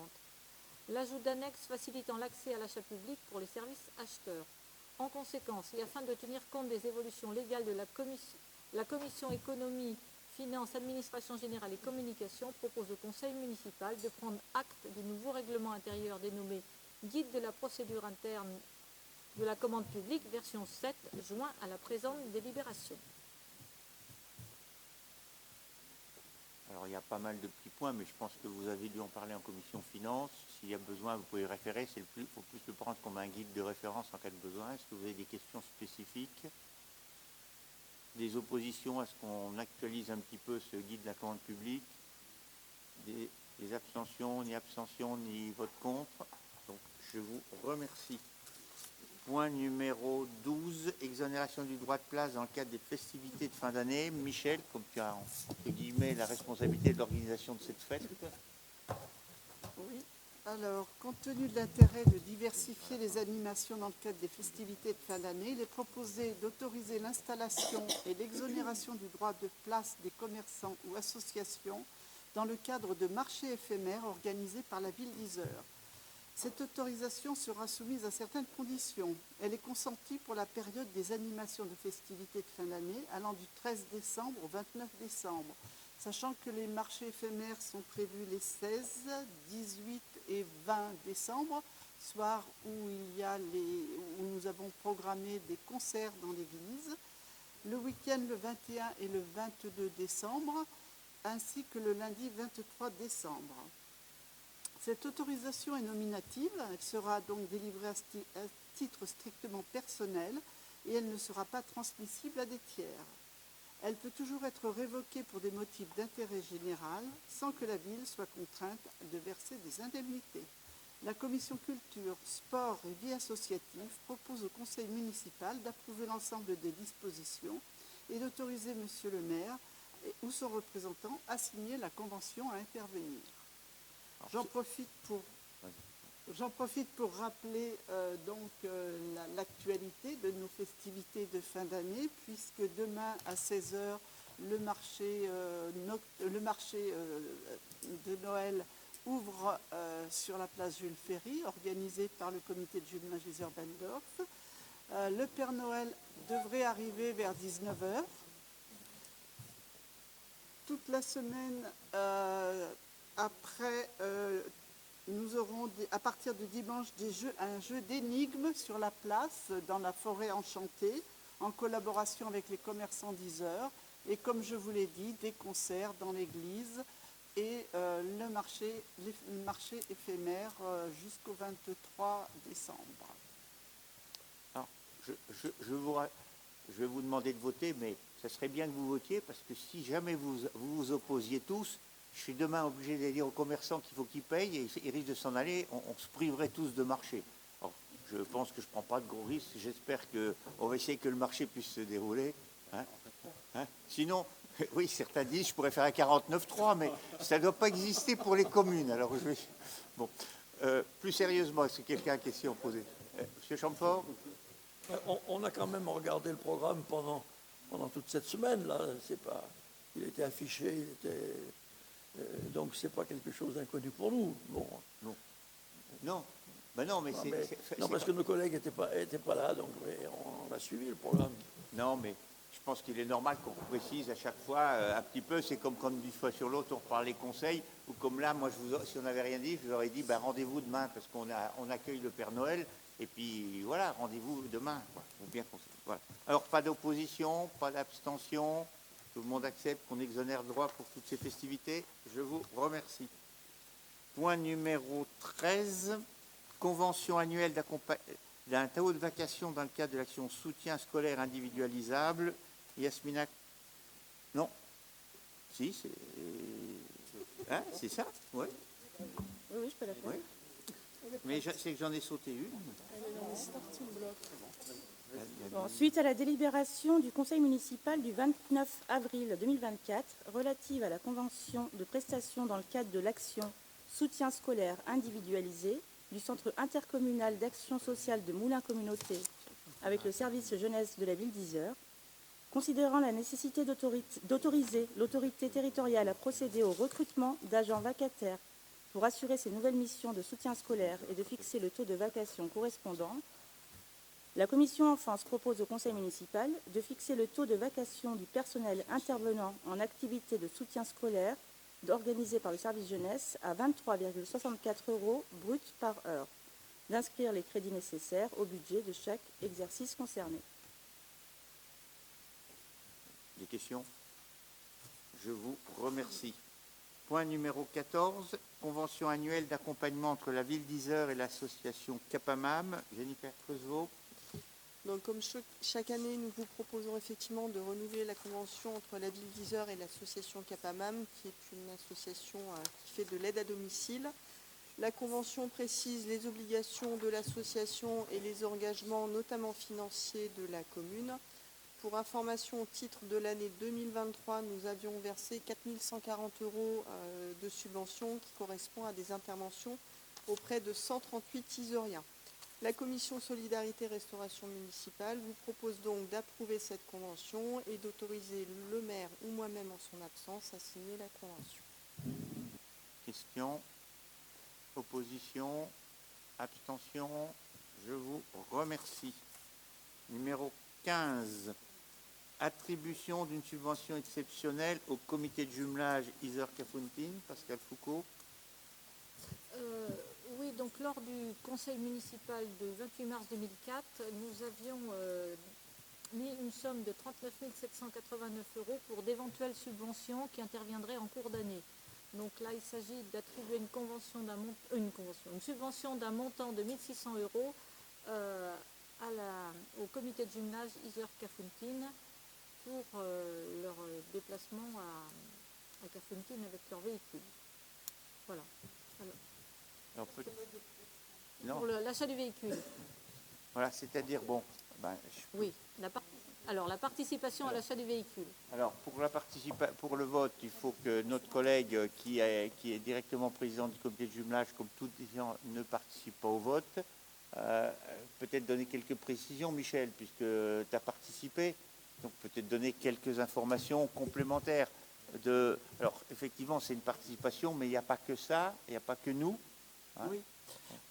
E: L'ajout d'annexes facilitant l'accès à l'achat public pour les services acheteurs. En conséquence, et afin de tenir compte des évolutions légales de la Commission économie, finances, administration générale et communication propose au Conseil municipal de prendre acte du nouveau règlement intérieur dénommé Guide de la procédure interne de la commande publique, version 7, joint à la présente délibération.
A: Alors, il y a pas mal de petits points, mais je pense que vous avez dû en parler en commission finance. S'il y a besoin, vous pouvez référer. Il faut plus le prendre comme un guide de référence en cas de besoin. Est-ce que vous avez des questions spécifiques? Des oppositions à ce qu'on actualise un petit peu ce guide de la commande publique? Des abstentions, ni abstentions, ni vote contre? Donc, je vous remercie. Point numéro 12, exonération du droit de place dans le cadre des festivités de fin d'année. Michel, comme tu as entre guillemets la responsabilité de l'organisation de cette fête.
H: Oui. Alors, compte tenu de l'intérêt de diversifier les animations dans le cadre des festivités de fin d'année, il est proposé d'autoriser l'installation et l'exonération du droit de place des commerçants ou associations dans le cadre de marchés éphémères organisés par la ville d'Yzeure. Cette autorisation sera soumise à certaines conditions. Elle est consentie pour la période des animations de festivités de fin d'année allant du 13 décembre au 29 décembre, sachant que les marchés éphémères sont prévus les 16, 18 et 20 décembre, soir où nous avons programmé des concerts dans l'église, le week-end le 21 et le 22 décembre, ainsi que le lundi 23 décembre. Cette autorisation est nominative, elle sera donc délivrée à titre strictement personnel et elle ne sera pas transmissible à des tiers. Elle peut toujours être révoquée pour des motifs d'intérêt général sans que la ville soit contrainte de verser des indemnités. La commission culture, sport et vie associative propose au conseil municipal d'approuver l'ensemble des dispositions et d'autoriser monsieur le maire ou son représentant à signer la convention à intervenir. J'en profite pour rappeler l'actualité de nos festivités de fin d'année, puisque demain à 16 h, le marché de Noël ouvre sur la place Jules Ferry, organisé par le comité de jumelage Iser-Bendorf. Le Père Noël devrait arriver vers 19 h. Toute la semaine après, nous aurons, à partir de dimanche, un jeu d'énigmes sur la place, dans la forêt enchantée, en collaboration avec les commerçants d'Yser. Et comme je vous l'ai dit, des concerts dans l'église et le marché éphémère jusqu'au 23 décembre.
A: Alors, je vais vous demander de voter, mais ça serait bien que vous votiez, parce que si jamais vous vous opposiez tous, je suis demain obligé de dire aux commerçants qu'il faut qu'ils payent et ils risquent de s'en aller, on se priverait tous de marché. Alors, je pense que je ne prends pas de gros risques, j'espère qu'on va essayer que le marché puisse se dérouler. Sinon, oui, certains disent je pourrais faire un 49.3, mais ça ne doit pas exister pour les communes. Alors, bon. Plus sérieusement, est-ce que quelqu'un a une question posée? Monsieur Chamfort?
C: On a quand même regardé le programme pendant toute cette semaine. Là, il était affiché, donc c'est pas quelque chose d'inconnu pour nous. Bon.
A: Non. Ben non, mais
C: non, parce que nos collègues n'étaient pas là, donc on a suivi le programme.
A: Non, mais je pense qu'il est normal qu'on précise à chaque fois un petit peu. C'est comme quand d'une fois sur l'autre, on reparle les conseils, ou comme là, moi, si on n'avait rien dit, je vous aurais dit, rendez-vous demain, parce qu'on accueille le Père Noël, et puis voilà, rendez-vous demain. Faut bien voilà. Alors, pas d'opposition, pas d'abstention, tout le monde accepte qu'on exonère droit pour toutes ces festivités. Je vous remercie. Point numéro 13, convention annuelle d'un taux de vacation dans le cadre de l'action soutien scolaire individualisable. Yasmina. Non. Si, c'est ça? Ouais.
D: Oui, je peux la faire.
A: Ouais. Mais c'est que j'en ai sauté une.
I: Bon, suite à la délibération du Conseil municipal du 29 avril 2024 relative à la convention de prestation dans le cadre de l'action soutien scolaire individualisé du Centre intercommunal d'action sociale de Moulins Communauté avec le service jeunesse de la ville d'Yser, considérant la nécessité d'autoriser l'autorité territoriale à procéder au recrutement d'agents vacataires pour assurer ces nouvelles missions de soutien scolaire et de fixer le taux de vacation correspondant, la commission enfance propose au conseil municipal de fixer le taux de vacation du personnel intervenant en activité de soutien scolaire organisé par le service jeunesse à 23,64 € brut par heure, d'inscrire les crédits nécessaires au budget de chaque exercice concerné.
A: Des questions? Je vous remercie. Point numéro 14, convention annuelle d'accompagnement entre la ville d'Yser et l'association Capamam. Jennifer Creusevaux.
J: Donc, comme chaque année, nous vous proposons effectivement de renouveler la convention entre la ville d'Yser et l'association Capamam, qui est une association qui fait de l'aide à domicile. La convention précise les obligations de l'association et les engagements, notamment financiers, de la commune. Pour information, au titre de l'année 2023, nous avions versé 4 140 € de subventions qui correspond à des interventions auprès de 138 Yseriens. La commission Solidarité Restauration municipale vous propose donc d'approuver cette convention et d'autoriser le maire ou moi-même en son absence à signer la convention.
A: Questions? Opposition? Abstention? Je vous remercie. Numéro 15. Attribution d'une subvention exceptionnelle au comité de jumelage Yser-Kafountine. Pascal Foucault.
E: Oui, donc lors du conseil municipal du 28 mars 2004, nous avions mis une somme de 39 789 € pour d'éventuelles subventions qui interviendraient en cours d'année. Donc là, il s'agit d'attribuer une subvention d'un montant de 1 600 € au comité de jumelage Yser-Kafountine pour leur déplacement à Cafontaine avec leur véhicule. Voilà.
A: Alors, non,
E: Pour l'achat du véhicule.
A: voilà, c'est-à-dire, bon, ben,
E: Oui. Alors, la participation à l'achat du véhicule.
A: alors pour le vote, il faut que notre collègue qui est directement président du comité de jumelage, comme tout les gens, ne participe pas au vote. Peut-être donner quelques précisions, Michel, puisque tu as participé, donc peut-être donner quelques informations complémentaires. Alors, effectivement, c'est une participation, mais il n'y a pas que ça, il n'y a pas que nous. Hein.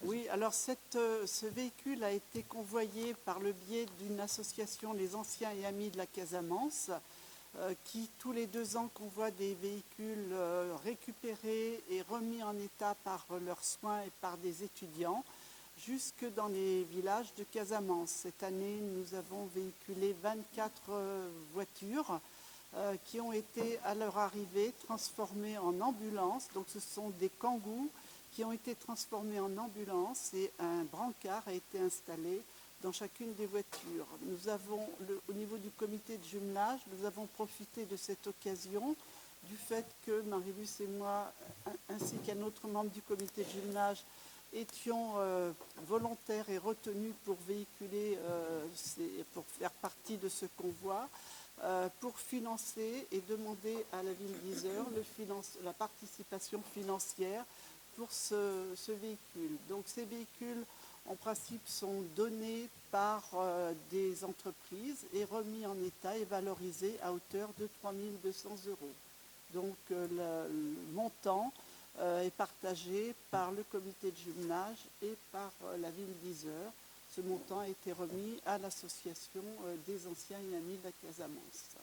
H: Oui, alors ce véhicule a été convoyé par le biais d'une association, les Anciens et Amis de la Casamance, qui tous les 2 ans convoie des véhicules récupérés et remis en état par leurs soins et par des étudiants, jusque dans les villages de Casamance. Cette année, nous avons véhiculé 24 voitures qui ont été à leur arrivée transformées en ambulances. Donc ce sont des kangous qui ont été transformés en ambulance et un brancard a été installé dans chacune des voitures. Nous avons, au niveau du comité de jumelage, nous avons profité de cette occasion du fait que Marie-Luce et moi, ainsi qu'un autre membre du comité de jumelage, étions volontaires et retenus pour véhiculer, pour faire partie de ce convoi, pour financer et demander à la ville d'Yzeure la participation financière pour ce véhicule. Donc ces véhicules, en principe, sont donnés par des entreprises et remis en état et valorisés à hauteur de 3 200 €. Donc le montant est partagé par le comité de jumelage et par la ville d'Yzeure. Ce montant a été remis à l'association des Anciens et Amis de la Casamance.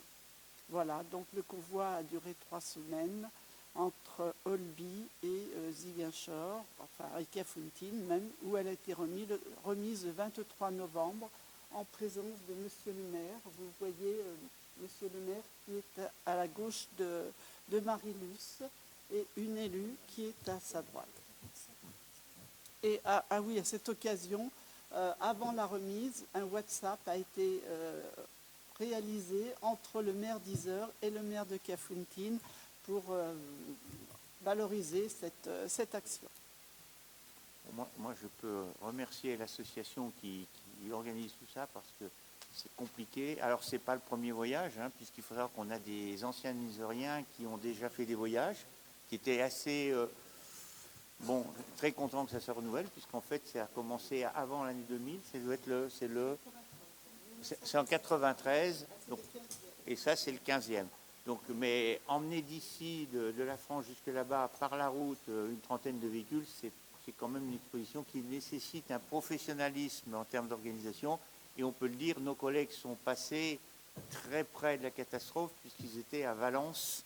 H: Voilà, donc le convoi a duré 3 semaines entre Olby et Ziguinchor, enfin à Cafontaine même, où elle a été remise le 23 novembre en présence de Monsieur le maire. Vous voyez Monsieur le maire qui est à la gauche de Marie-Luce et une élue qui est à sa droite. Et oui, à cette occasion, avant la remise, un WhatsApp a été réalisé entre le maire d'Yzeure et le maire de Cafontaine pour valoriser cette action.
A: Moi, je peux remercier l'association qui organise tout ça parce que c'est compliqué. Alors, ce n'est pas le premier voyage, hein, puisqu'il faut savoir qu'on a des anciens Yzeuriens qui ont déjà fait des voyages, qui étaient assez très contents que ça se renouvelle, puisqu'en fait, ça a commencé avant l'année 2000. C'est en 93, donc, et ça, c'est le 15e. Donc, mais emmener d'ici, de la France jusque là-bas, par la route, une trentaine de véhicules, c'est quand même une exposition qui nécessite un professionnalisme en termes d'organisation. Et on peut le dire, nos collègues sont passés très près de la catastrophe, puisqu'ils étaient à Valence,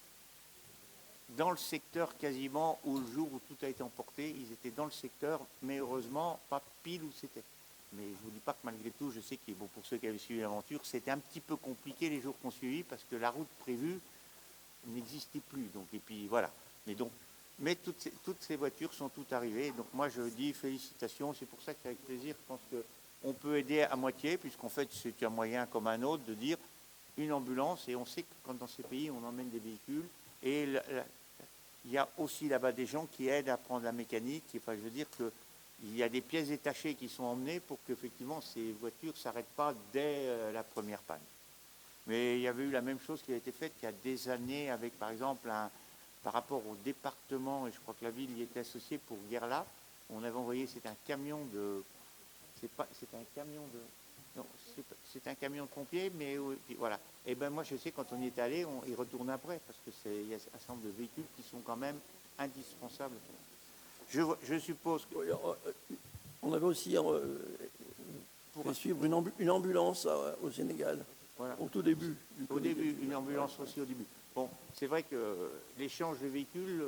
A: dans le secteur quasiment où le jour où tout a été emporté, ils étaient dans le secteur, mais heureusement, pas pile où c'était. Mais je ne vous dis pas que malgré tout, je sais que pour ceux qui avaient suivi l'aventure, c'était un petit peu compliqué les jours qu'on suivit parce que la route prévue n'existait plus. Donc, et puis voilà. Mais toutes ces voitures sont toutes arrivées. Donc moi, je dis félicitations. C'est pour ça qu'avec plaisir, je pense qu'on peut aider à moitié, puisqu'en fait, c'est un moyen comme un autre de dire une ambulance. Et on sait que quand dans ces pays, on emmène des véhicules. Et il y a aussi là-bas des gens qui aident à prendre la mécanique. Enfin, je veux dire que il y a des pièces détachées qui sont emmenées pour qu'effectivement ces voitures ne s'arrêtent pas dès la première panne. Mais il y avait eu la même chose qui a été faite il y a des années avec, par exemple, par rapport au département, et je crois que la ville y était associée pour Guerlain, on avait envoyé, c'est un camion de... C'est un camion de pompiers, mais voilà. Et ben moi, je sais, quand on y est allé, on y retourne après, parce qu'il y a un certain nombre de véhicules qui sont quand même indispensables. Je suppose que...
C: On avait aussi fait suivre une ambulance au Sénégal, voilà. Au tout début.
A: Au début, une ambulance aussi au début. Bon, c'est vrai que l'échange de véhicules,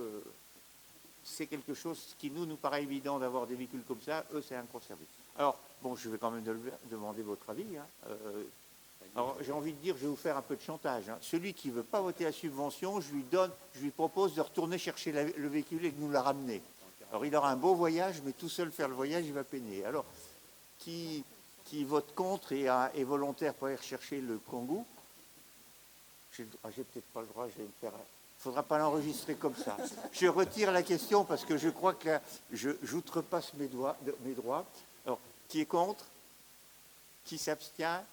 A: c'est quelque chose qui nous paraît évident d'avoir des véhicules comme ça. Eux, c'est un gros service. Alors, bon, je vais quand même demander votre avis. Hein. Alors, j'ai envie de dire, je vais vous faire un peu de chantage. Hein. Celui qui ne veut pas voter la subvention, je lui propose de retourner chercher le véhicule et de nous la ramener. Alors, il aura un beau voyage, mais tout seul faire le voyage, il va peiner. Alors, qui vote contre et est volontaire pour aller rechercher le Kangoo? J'ai peut-être pas le droit, je vais me faire... Il ne faudra pas l'enregistrer comme ça. Je retire la question parce que je crois que j'outrepasse mes droits. Alors, qui est contre? Qui s'abstient?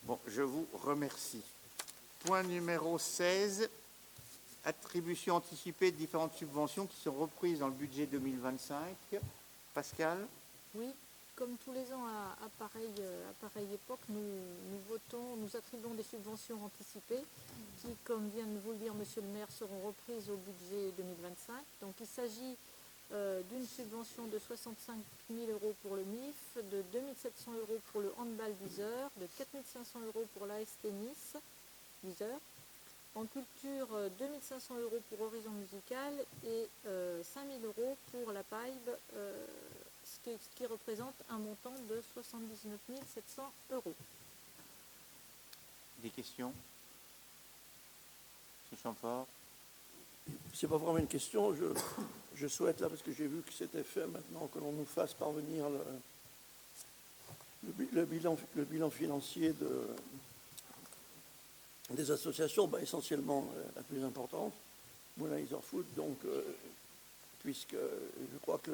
A: Bon, je vous remercie. Point numéro 16, attribution anticipée de différentes subventions qui sont reprises dans le budget 2025. Pascal?
E: Oui, comme tous les ans à pareille époque, nous attribuons des subventions anticipées qui, comme vient de vous le dire Monsieur le maire, seront reprises au budget 2025. Donc il s'agit d'une subvention de 65 000 € pour le MIF, de 2 700 € pour le handball d'Isère, de 4 500 € pour l'AS Tennis d'Isère. En culture, 2 500 € pour Horizon Musical et 5 000 € pour la PAIB, ce qui représente un montant de 79 700 €.
A: Des questions? M. Chamfort?
C: C'est pas vraiment une question. Je souhaite, là, parce que j'ai vu que c'était fait maintenant, que l'on nous fasse parvenir le bilan financier des associations, essentiellement la plus importante, Moulin Isorfoot, donc, puisque je crois que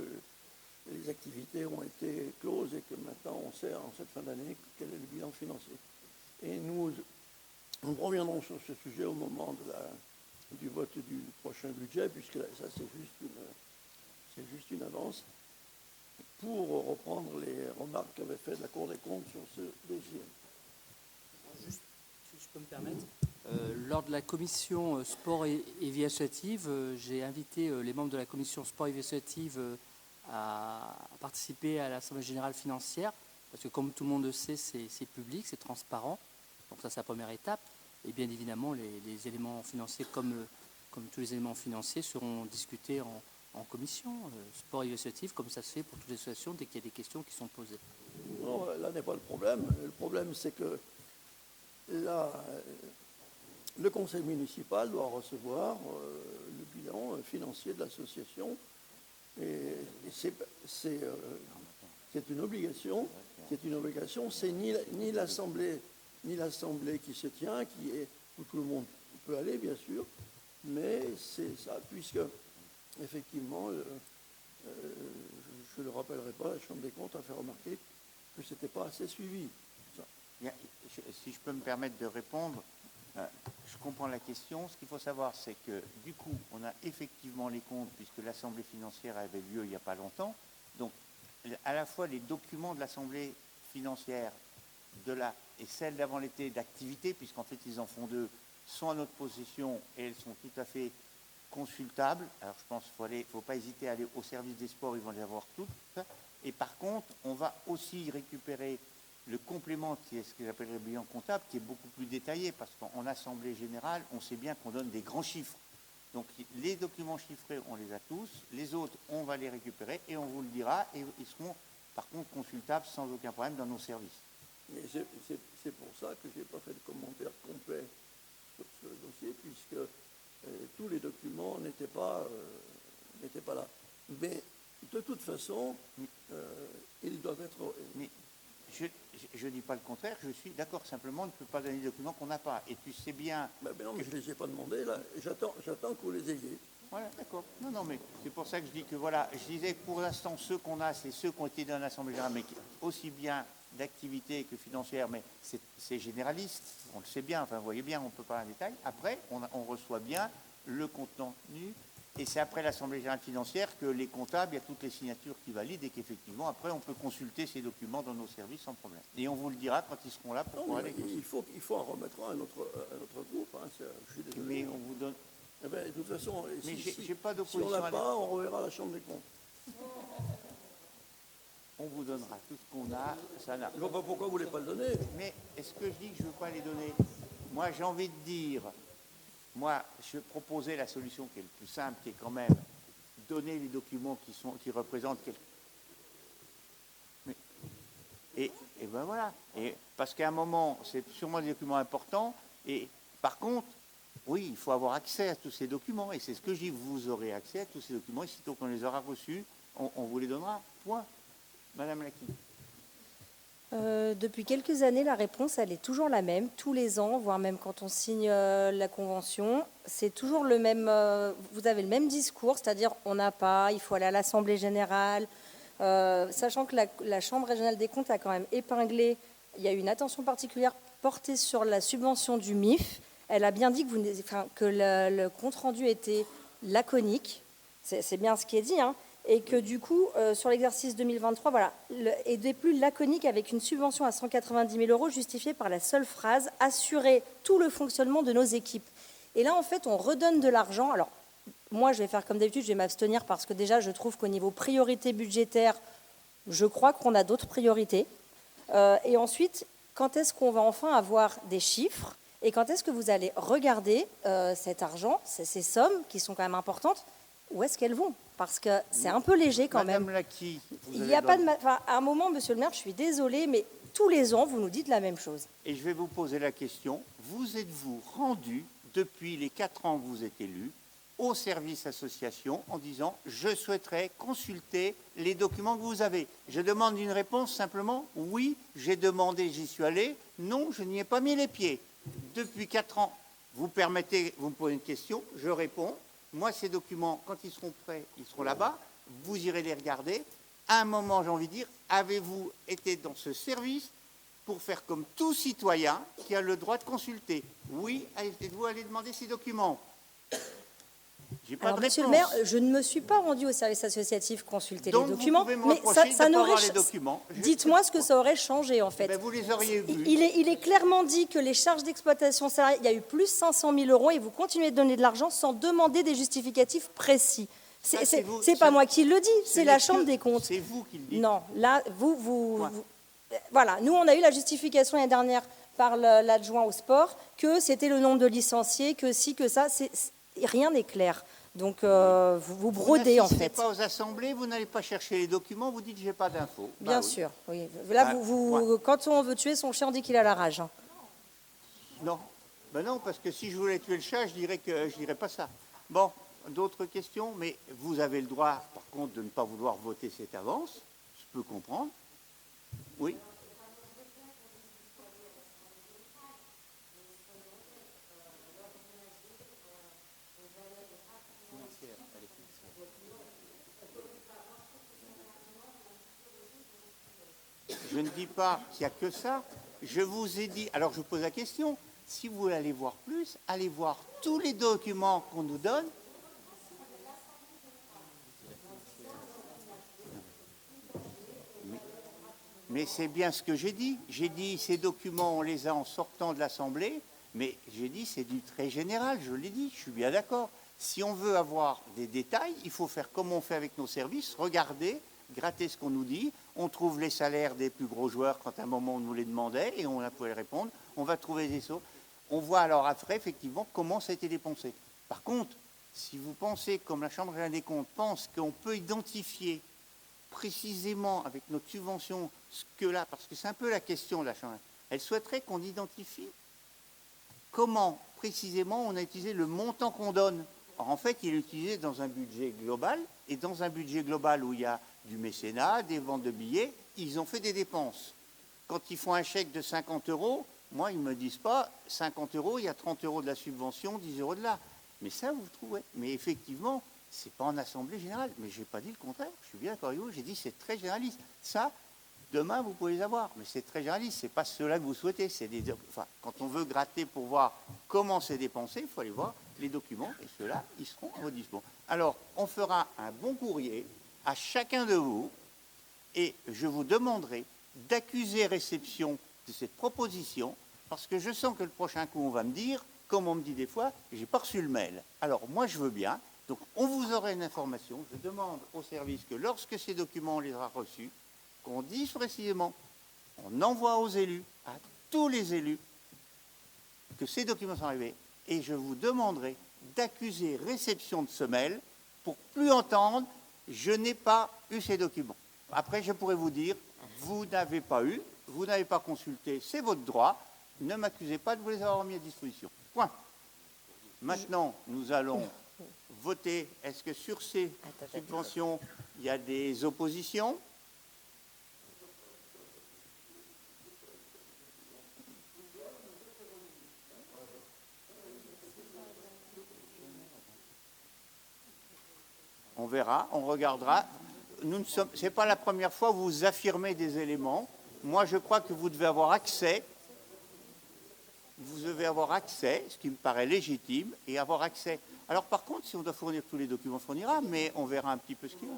C: les activités ont été closes et que maintenant on sait en cette fin d'année quel est le bilan financier. Et nous reviendrons sur ce sujet au moment du vote du prochain budget, puisque ça c'est juste une avance, pour reprendre les remarques qu'avait fait la Cour des comptes sur ce dossier.
K: Juste, si je peux me permettre, lors de la commission sport et vie associative, j'ai invité les membres de la commission sport et vie associative à participer à l'Assemblée générale financière, parce que comme tout le monde le sait, c'est public, c'est transparent, donc ça c'est la première étape. Et bien évidemment, les éléments financiers, comme tous les éléments financiers, seront discutés en commission sport et vie associative, comme ça se fait pour toutes les associations dès qu'il y a des questions qui sont posées.
C: Non, là n'est pas le problème. Le problème, c'est que là, le conseil municipal doit recevoir le bilan financier de l'association. Et c'est une obligation. C'est une obligation. C'est ni l'Assemblée qui se tient, où tout le monde peut aller, bien sûr, mais c'est ça, puisque, effectivement, je ne le rappellerai pas, la Chambre des comptes a fait remarquer que ce n'était pas assez suivi. Ça.
A: Si je peux me permettre de répondre, je comprends la question. Ce qu'il faut savoir, c'est que, du coup, on a effectivement les comptes, puisque l'Assemblée financière avait lieu il n'y a pas longtemps. Donc, à la fois les documents de l'Assemblée financière et celles d'avant l'été d'activité, puisqu'en fait ils en font deux, sont à notre possession et elles sont tout à fait consultables. Alors je pense qu'il ne faut pas hésiter à aller au service des sports, ils vont les avoir toutes. Et par contre, on va aussi récupérer le complément qui est ce que j'appellerais le bilan comptable, qui est beaucoup plus détaillé, parce qu'en assemblée générale, on sait bien qu'on donne des grands chiffres. Donc les documents chiffrés, on les a tous, les autres, on va les récupérer et on vous le dira, et ils seront par contre consultables sans aucun problème dans nos services.
C: Mais c'est pour ça que je n'ai pas fait de commentaire complet sur ce dossier, puisque tous les documents n'étaient pas là. Mais de toute façon, ils doivent être...
A: Mais je ne dis pas le contraire, je suis d'accord, simplement on ne peut pas donner des documents qu'on n'a pas. Et tu sais bien...
C: Mais non, mais je ne les ai pas demandés, là. J'attends que vous les ayez.
A: Voilà, d'accord. Non, mais c'est pour ça que je dis que voilà, je disais que pour l'instant, ceux qu'on a, c'est ceux qui ont été dans l'Assemblée générale, mais aussi bien d'activité que financière, mais c'est généraliste, on le sait bien, enfin vous voyez bien, on peut pas en détail. Après, on reçoit bien le contenu, et c'est après l'Assemblée générale financière que les comptables, il y a toutes les signatures qui valident, et qu'effectivement, après, on peut consulter ces documents dans nos services sans problème. Et on vous le dira quand ils seront là pour pouvoir les
C: il faut en remettre un à notre groupe, hein, je suis désolé.
A: Mais on vous donne...
C: Eh bien, de toute façon,
A: mais
C: si
A: pas
C: on n'a pas, on reverra à la Chambre des comptes.
A: On vous donnera tout ce qu'on a, ça n'a.
C: Je ne vois pas pourquoi vous ne voulez pas le donner.
A: Mais est-ce que je dis que je ne veux pas les donner? Moi, j'ai envie de dire, je proposais la solution qui est le plus simple, qui est quand même donner les documents qui représentent quelque... Et ben voilà. Et parce qu'à un moment, c'est sûrement des documents importants. Et par contre, oui, il faut avoir accès à tous ces documents. Et c'est ce que je dis, vous aurez accès à tous ces documents. Et sitôt qu'on les aura reçus, on vous les donnera. Point. Madame Laki.
L: Depuis quelques années, la réponse, elle est toujours la même. Tous les ans, voire même quand on signe la convention, c'est toujours le même. Vous avez le même discours, c'est-à-dire on n'a pas, il faut aller à l'Assemblée générale. Sachant que la Chambre régionale des comptes a quand même épinglé, il y a eu une attention particulière portée sur la subvention du MIF. Elle a bien dit que le compte-rendu était laconique. C'est bien ce qui est dit, hein. Et que du coup, sur l'exercice 2023, voilà, est plus laconique avec une subvention à 190 000 € justifiée par la seule phrase « assurer tout le fonctionnement de nos équipes ». Et là, en fait, on redonne de l'argent. Alors, moi, je vais faire comme d'habitude, je vais m'abstenir parce que déjà, je trouve qu'au niveau priorité budgétaire, je crois qu'on a d'autres priorités. Et ensuite, quand est-ce qu'on va enfin avoir des chiffres et quand est-ce que vous allez regarder cet argent, ces sommes qui sont quand même importantes, où est-ce qu'elles vont? Parce que c'est un peu léger quand même.
A: Madame Lacqui,
L: Il n'y a pas de... à un moment, monsieur le maire, je suis désolée, mais tous les ans, vous nous dites la même chose.
A: Et je vais vous poser la question. Vous êtes-vous rendu, depuis les 4 ans que vous êtes élu, au service association en disant « je souhaiterais consulter les documents que vous avez ». Je demande une réponse simplement « oui, j'ai demandé, j'y suis allé ». Non, je n'y ai pas mis les pieds. Depuis 4 ans, vous permettez, vous me posez une question, je réponds. Moi, ces documents, quand ils seront prêts, ils seront là-bas. Vous irez les regarder. À un moment, j'ai envie de dire, avez-vous été dans ce service pour faire comme tout citoyen qui a le droit de consulter? Oui, êtes-vous allé demander ces documents? J'ai pas de
L: Monsieur le
A: réponse.
L: maire, je ne me suis pas rendu au service associatif consulter
A: Donc,
L: les documents,
A: vous pouvez me
L: mais
A: reprocher
L: ça
A: de pas
L: n'aurait.
A: avoir les documents.
L: Dites-moi ce que ça aurait changé en fait.
A: Ben, vous les auriez vus.
L: Il est clairement dit que les charges d'exploitation salariale, il y a eu plus 500 000 € et vous continuez de donner de l'argent sans demander des justificatifs précis. C'est pas moi qui le dis, c'est la Chambre des comptes.
A: C'est vous qui le dites.
L: Non, là, voilà, nous on a eu la justification l'année dernière par l'adjoint au sport que c'était le nombre de licenciés, que si, que ça, rien n'est clair. Donc vous brodez en fait.
A: Vous n'assistez pas aux assemblées, vous n'allez pas chercher les documents, vous dites j'ai pas d'infos.
L: Bien sûr, oui. Là, quand on veut tuer son chien, on dit qu'il a la rage. Hein.
A: Non, ben non, parce que si je voulais tuer le chat, je dirais pas ça. Bon, d'autres questions, mais vous avez le droit, par contre, de ne pas vouloir voter cette avance. Je peux comprendre. Oui. Je ne dis pas qu'il n'y a que ça. Je vous ai dit, alors je vous pose la question, si vous voulez aller voir plus, allez voir tous les documents qu'on nous donne. Mais c'est bien ce que j'ai dit. J'ai dit, ces documents, on les a en sortant de l'Assemblée, mais j'ai dit, c'est du très général, je l'ai dit, je suis bien d'accord. Si on veut avoir des détails, il faut faire comme on fait avec nos services, regarder, gratter ce qu'on nous dit. On trouve les salaires des plus gros joueurs quand à un moment on nous les demandait et on pouvait répondre. On va trouver des sauts. On voit alors après, effectivement, comment ça a été dépensé. Par contre, si vous pensez, comme la Chambre régionale des comptes pense, qu'on peut identifier précisément avec notre subvention ce que là, parce que c'est un peu la question de la Chambre, elle souhaiterait qu'on identifie comment précisément on a utilisé le montant qu'on donne. Alors, en fait, il est utilisé dans un budget global, et dans un budget global où il y a du mécénat, des ventes de billets, ils ont fait des dépenses. Quand ils font un chèque de 50 €, moi, ils ne me disent pas 50 €, il y a 30 € de la subvention, 10 € de là. Mais ça, vous trouvez. Mais effectivement, ce n'est pas en assemblée générale. Mais je n'ai pas dit le contraire. Je suis bien d'accord avec vous. J'ai dit c'est très généraliste. Ça, demain, vous pouvez les avoir. Mais c'est très généraliste. Ce n'est pas cela que vous souhaitez. Enfin, quand on veut gratter pour voir comment c'est dépensé, il faut aller voir les documents. Et ceux-là, ils seront à votre disposition. Alors, on fera un bon courrier à chacun de vous. Et je vous demanderai d'accuser réception de cette proposition. Parce que je sens que le prochain coup, on va me dire, comme on me dit des fois, j'ai pas reçu le mail. Alors, moi, je veux bien. Donc, on vous aura une information. Je demande au service que lorsque ces documents, on les aura reçus, qu'on dise précisément, on envoie aux élus, à tous les élus, que ces documents sont arrivés. Et je vous demanderai d'accuser réception de ce mail pour plus entendre, je n'ai pas eu ces documents. Après, je pourrais vous dire, vous n'avez pas eu, vous n'avez pas consulté, c'est votre droit, ne m'accusez pas de vous les avoir mis à disposition. Point. Maintenant, nous allons voter. Est-ce que sur ces subventions, il y a des oppositions? verra, on regardera. Ce n'est pas la première fois que vous affirmez des éléments. Moi, je crois que vous devez avoir accès. Vous devez avoir accès, ce qui me paraît légitime, et avoir accès. Alors, par contre, si on doit fournir tous les documents, on fournira, mais on verra un petit peu ce qu'il y a.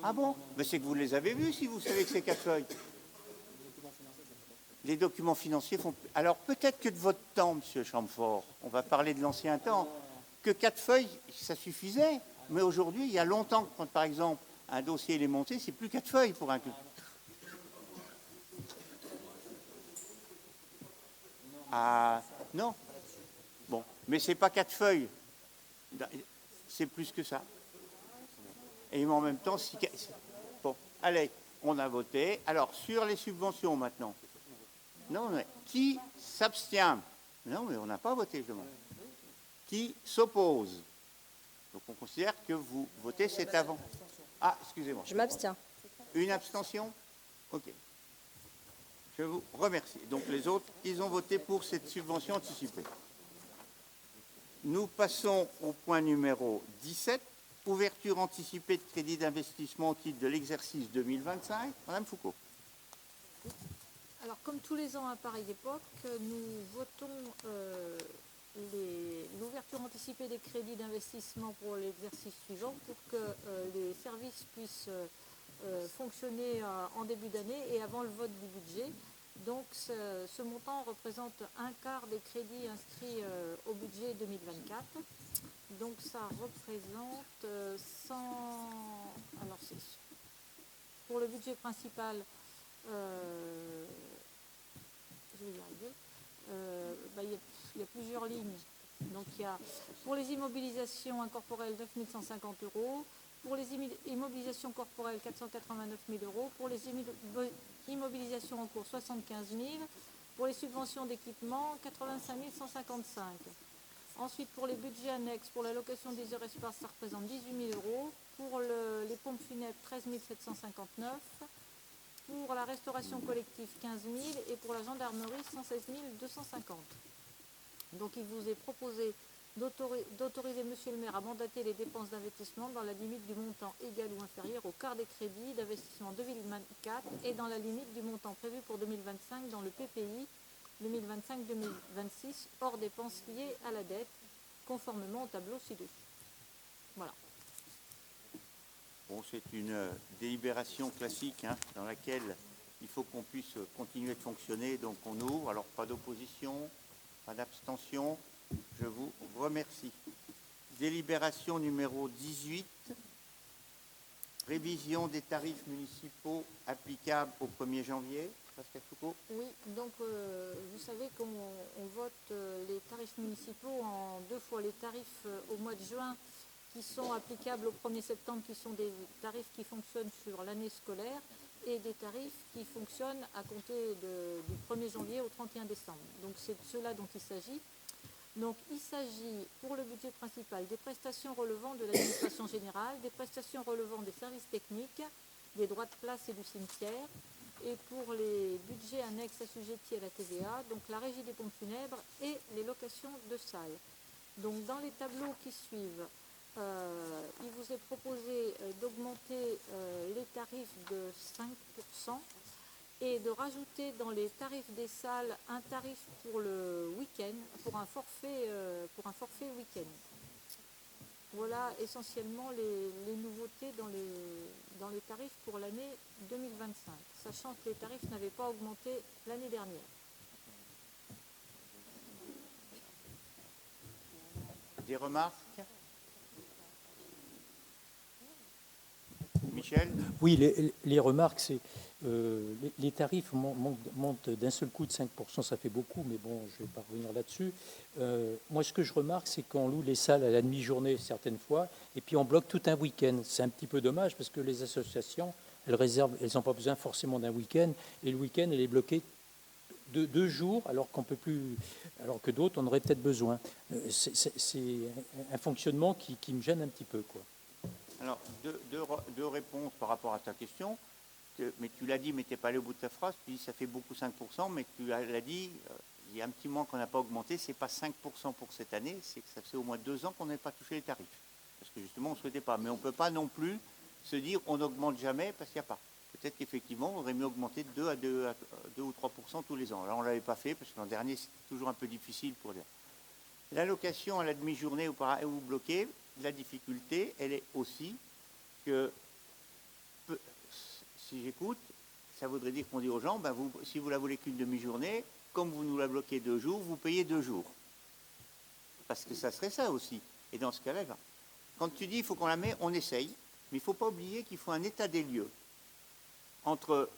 A: Ah bon? Mais c'est que vous les avez vus, si vous savez que c'est 4 feuilles. Les documents financiers font... Alors, peut-être que de votre temps, Monsieur Chamfort, on va parler de l'ancien temps, que 4 feuilles, ça suffisait. Mais aujourd'hui, il y a longtemps que, quand, par exemple, un dossier il est monté, c'est plus 4 feuilles pour un... Ah, non. Bon, mais c'est pas 4 feuilles. C'est plus que ça. Et en même temps, si... Bon, allez, on a voté. Alors, sur les subventions maintenant. Non, mais qui s'abstient? Non, mais on n'a pas voté, je demande. Qui s'oppose? Donc, on considère que vous votez, c'est avant. Ah, excusez-moi.
L: Je m'abstiens.
A: Une abstention? Ok. Je vous remercie. Donc, les autres, ils ont voté pour cette subvention anticipée. Nous passons au point numéro 17. Ouverture anticipée de crédit d'investissement au titre de l'exercice 2025. Madame Foucault.
E: Alors, comme tous les ans à pareille époque, nous votons l'ouverture anticipée des crédits d'investissement pour l'exercice suivant pour que les services puissent fonctionner en début d'année et avant le vote du budget. Donc, ce montant représente un quart des crédits inscrits au budget 2024. Donc, ça représente 100... Alors, c'est pour le budget principal... je vais y arriver. Il y a plusieurs lignes. Donc, il y a pour les immobilisations incorporelles 9 150 €, pour les immobilisations corporelles 489 000 €, pour les immobilisations en cours 75 000 €, pour les subventions d'équipement 85 155 €. Ensuite, pour les budgets annexes, pour la location des heures espaces, ça représente 18 000 €. Pour les pompes funèbres, 13 759 €. Pour la restauration collective, 15 000 € et pour la gendarmerie, 116 250 €. Donc, il vous est proposé d'autoriser Monsieur le maire à mandater les dépenses d'investissement dans la limite du montant égal ou inférieur au quart des crédits d'investissement 2024 et dans la limite du montant prévu pour 2025 dans le PPI 2025-2026 hors dépenses liées à la dette, conformément au tableau ci-dessus. Voilà.
A: Bon, c'est une délibération classique dans laquelle il faut qu'on puisse continuer de fonctionner. Donc on ouvre. Alors pas d'opposition, pas d'abstention. Je vous remercie. Délibération numéro 18. Révision des tarifs municipaux applicables au 1er janvier. Pascal Foucault.
E: Oui, donc vous savez qu'on vote les tarifs municipaux en 2 fois. Les tarifs au mois de juin qui sont applicables au 1er septembre, qui sont des tarifs qui fonctionnent sur l'année scolaire, et des tarifs qui fonctionnent à compter du 1er janvier au 31 décembre. Donc c'est de cela dont il s'agit. Donc il s'agit pour le budget principal des prestations relevant de l'administration générale, des prestations relevant des services techniques, des droits de place et du cimetière, et pour les budgets annexes assujettis à la TVA, donc la régie des pompes funèbres et les locations de salles. Donc dans les tableaux qui suivent, il vous est proposé d'augmenter les tarifs de 5% et de rajouter dans les tarifs des salles un tarif pour le week-end, pour un forfait week-end. Voilà essentiellement les nouveautés dans les tarifs pour l'année 2025, sachant que les tarifs n'avaient pas augmenté l'année dernière.
A: Des remarques? Michel?
M: Oui, les remarques, c'est les tarifs montent d'un seul coup de 5%, ça fait beaucoup, mais bon, je ne vais pas revenir là-dessus. Moi, ce que je remarque, c'est qu'on loue les salles à la demi-journée certaines fois, et puis on bloque tout un week-end. C'est un petit peu dommage parce que les associations, elles n'ont pas besoin forcément d'un week-end, et le week-end, elle est bloquée 2 jours, alors qu'on peut plus, alors que d'autres, on aurait peut-être besoin. C'est un fonctionnement qui me gêne un petit peu, quoi.
A: Alors, deux réponses par rapport à ta question. Mais tu l'as dit, mais tu n'es pas allé au bout de ta phrase. Tu dis ça fait beaucoup 5%, mais tu l'as dit, il y a un petit mois qu'on n'a pas augmenté. Ce n'est pas 5% pour cette année, c'est que ça fait au moins 2 ans qu'on n'a pas touché les tarifs. parce que justement, on ne souhaitait pas. Mais on ne peut pas non plus se dire on n'augmente jamais parce qu'il n'y a pas. Peut-être qu'effectivement, on aurait mieux augmenter de 2 ou 3% tous les ans. Là, on ne l'avait pas fait parce que l'an dernier, c'était toujours un peu difficile pour dire. L'allocation à la demi-journée ou bloquée, la difficulté, elle est aussi que, si j'écoute, ça voudrait dire qu'on dit aux gens, ben si vous la voulez qu'une demi-journée, comme vous nous la bloquez 2 jours, vous payez 2 jours. Parce que ça serait ça aussi. Et dans ce cas-là, quand tu dis il faut qu'on la mette, on essaye, mais il ne faut pas oublier qu'il faut un état des lieux entre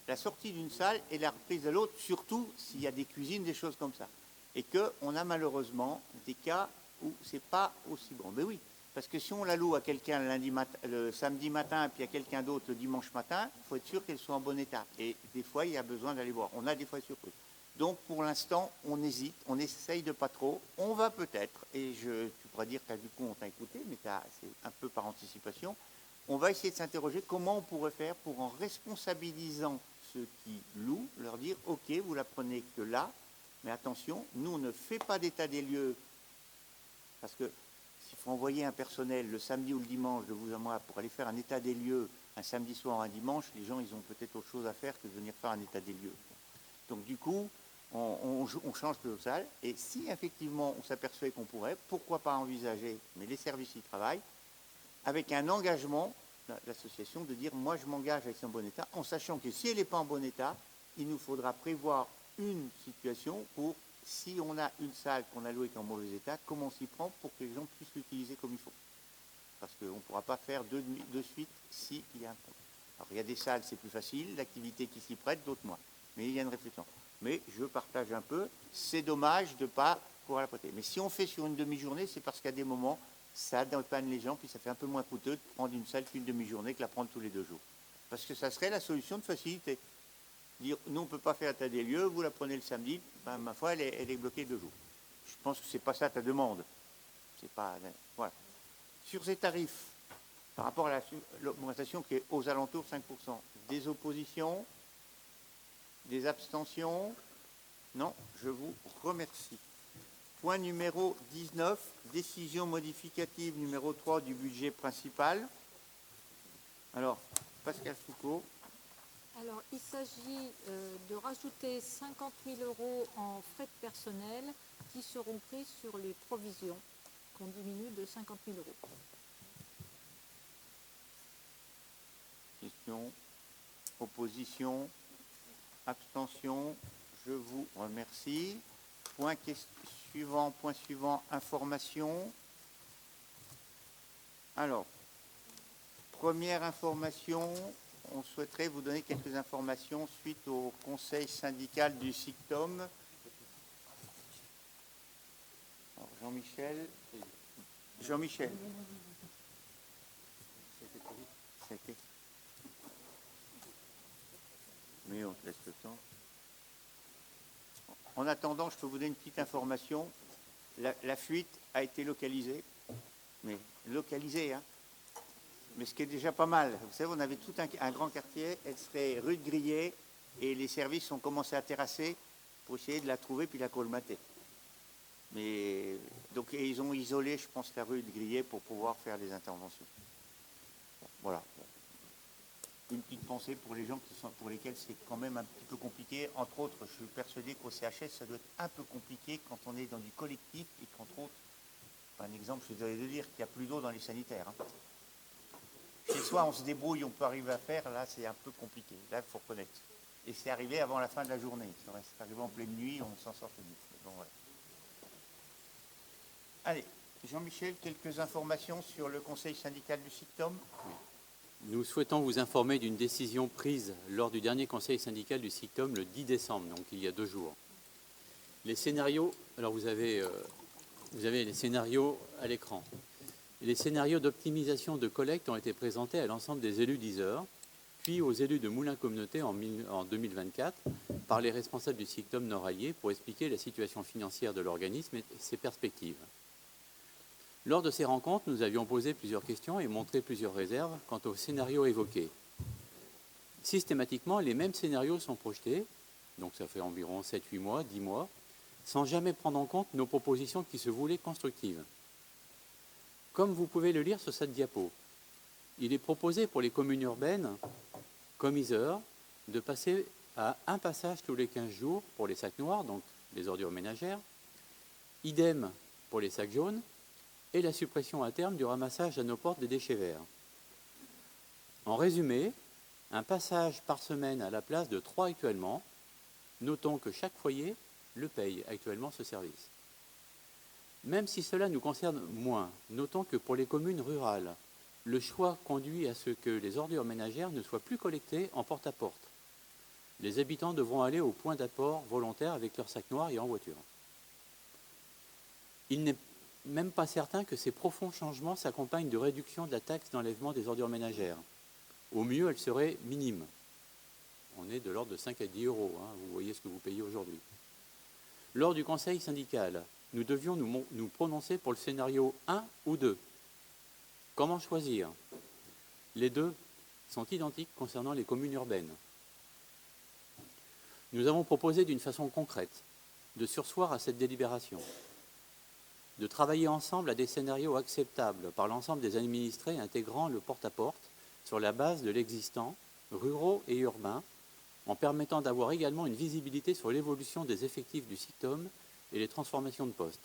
A: la sortie d'une salle et la reprise de l'autre, surtout s'il y a des cuisines, des choses comme ça. Et qu'on a malheureusement des cas où ce n'est pas aussi bon. Mais oui, parce que si on la loue à quelqu'un le samedi matin et puis à quelqu'un d'autre le dimanche matin, il faut être sûr qu'elle soit en bon état. Et des fois, il y a besoin d'aller voir. On a des fois surprise. Donc, pour l'instant, on hésite, on essaye de pas trop. On va peut-être, et tu pourras dire que du coup, on t'a écouté, mais c'est un peu par anticipation, on va essayer de s'interroger comment on pourrait faire pour, en responsabilisant ceux qui louent, leur dire, OK, vous la prenez que là, mais attention, nous, on ne fait pas d'état des lieux, parce que s'il faut envoyer un personnel le samedi ou le dimanche de vous à moi pour aller faire un état des lieux un samedi soir ou un dimanche, les gens, ils ont peut-être autre chose à faire que de venir faire un état des lieux. Donc du coup, on change de salle, et si effectivement on s'aperçoit qu'on pourrait, pourquoi pas envisager, mais les services y travaillent, avec un engagement de l'association de dire, moi je m'engage avec son bon état, en sachant que si elle n'est pas en bon état, il nous faudra prévoir une situation pour, si on a une salle qu'on a louée qui est en mauvais état, comment on s'y prend pour que les gens puissent l'utiliser comme il faut. Parce qu'on ne pourra pas faire deux de suite s'il y a un problème. Alors il y a des salles, c'est plus facile, l'activité qui s'y prête, d'autres moins. Mais il y a une réflexion. Mais je partage un peu, c'est dommage de ne pas pouvoir la prêter. Mais si on fait sur une demi-journée, c'est parce qu'à des moments, ça dépanne les gens, puis ça fait un peu moins coûteux de prendre une salle qu'une demi-journée que la prendre tous les 2 jours. Parce que ça serait la solution de facilité. Dire, nous, on ne peut pas faire état des lieux, vous la prenez le samedi, ben, ma foi, elle est bloquée 2 jours. Je pense que ce n'est pas ça ta demande. C'est pas, voilà. Sur ces tarifs, par rapport à l'augmentation qui est aux alentours de 5%, des oppositions, des abstentions? Non, je vous remercie. Point numéro 19, décision modificative numéro 3 du budget principal. Alors, Pascal Foucault.
E: Alors, il s'agit de rajouter 50 000 € en frais de personnel qui seront pris sur les provisions, qu'on diminue de 50 000 €.
A: Question, opposition, abstention, je vous remercie. Point suivant, information. Alors, première information, on souhaiterait vous donner quelques informations suite au conseil syndical du SICTOM. Alors, Jean-Michel. C'était. Mais on te laisse le temps. En attendant, je peux vous donner une petite information. La fuite a été localisée. Mais localisée, hein. Mais ce qui est déjà pas mal. Vous savez, on avait tout un grand quartier, elle serait rue de Grillet, et les services ont commencé à terrasser pour essayer de la trouver puis la colmater. Mais donc ils ont isolé, je pense, la rue de Grillet pour pouvoir faire les interventions. Bon, voilà. Une petite pensée pour les gens pour lesquels c'est quand même un petit peu compliqué. Entre autres, je suis persuadé qu'au CHS, ça doit être un peu compliqué quand on est dans du collectif et qu'entre autres, un exemple, je voudrais dire qu'il n'y a plus d'eau dans les sanitaires. Hein. Chez soi, on se débrouille, on peut arriver à faire. Là, c'est un peu compliqué. Là, il faut reconnaître. Et c'est arrivé avant la fin de la journée. C'est arrivé en pleine nuit, on s'en sort mieux. Bon, voilà. Allez, Jean-Michel, quelques informations sur le conseil syndical du SICTOM.
B: Oui. Nous souhaitons vous informer d'une décision prise lors du dernier conseil syndical du SICTOM le 10 décembre, donc il y a 2 jours. Les scénarios, alors vous avez les scénarios à l'écran. Les scénarios d'optimisation de collecte ont été présentés à l'ensemble des élus d'Yzeure, puis aux élus de Moulins Communauté en 2024 par les responsables du SICTOM Nord-Allier pour expliquer la situation financière de l'organisme et ses perspectives. Lors de ces rencontres, nous avions posé plusieurs questions et montré plusieurs réserves quant aux scénarios évoqués. Systématiquement, les mêmes scénarios sont projetés, donc ça fait environ 7-8 mois, 10 mois, sans jamais prendre en compte nos propositions qui se voulaient constructives. Comme vous pouvez le lire sur cette diapo, il est proposé pour les communes urbaines, comme Yzeure, de passer à un passage tous les 15 jours pour les sacs noirs, donc les ordures ménagères, idem pour les sacs jaunes, et la suppression à terme du ramassage à nos portes des déchets verts. En résumé, un passage par semaine à la place de 3 actuellement. Notons que chaque foyer le paye actuellement ce service. Même si cela nous concerne moins, notons que pour les communes rurales, le choix conduit à ce que les ordures ménagères ne soient plus collectées en porte-à-porte. Les habitants devront aller au point d'apport volontaire avec leurs sacs noirs et en voiture. Il n'est même pas certain que ces profonds changements s'accompagnent de réduction de la taxe d'enlèvement des ordures ménagères. Au mieux, elle serait minime. On est de l'ordre de 5 à 10 euros, hein, vous voyez ce que vous payez aujourd'hui. Lors du conseil syndical, nous devions nous prononcer pour le scénario 1 ou 2. Comment choisir? Les deux sont identiques concernant les communes urbaines. Nous avons proposé d'une façon concrète de surseoir à cette délibération, de travailler ensemble à des scénarios acceptables par l'ensemble des administrés intégrant le porte-à-porte sur la base de l'existant, ruraux et urbains, en permettant d'avoir également une visibilité sur l'évolution des effectifs du SICTOM et les transformations de postes,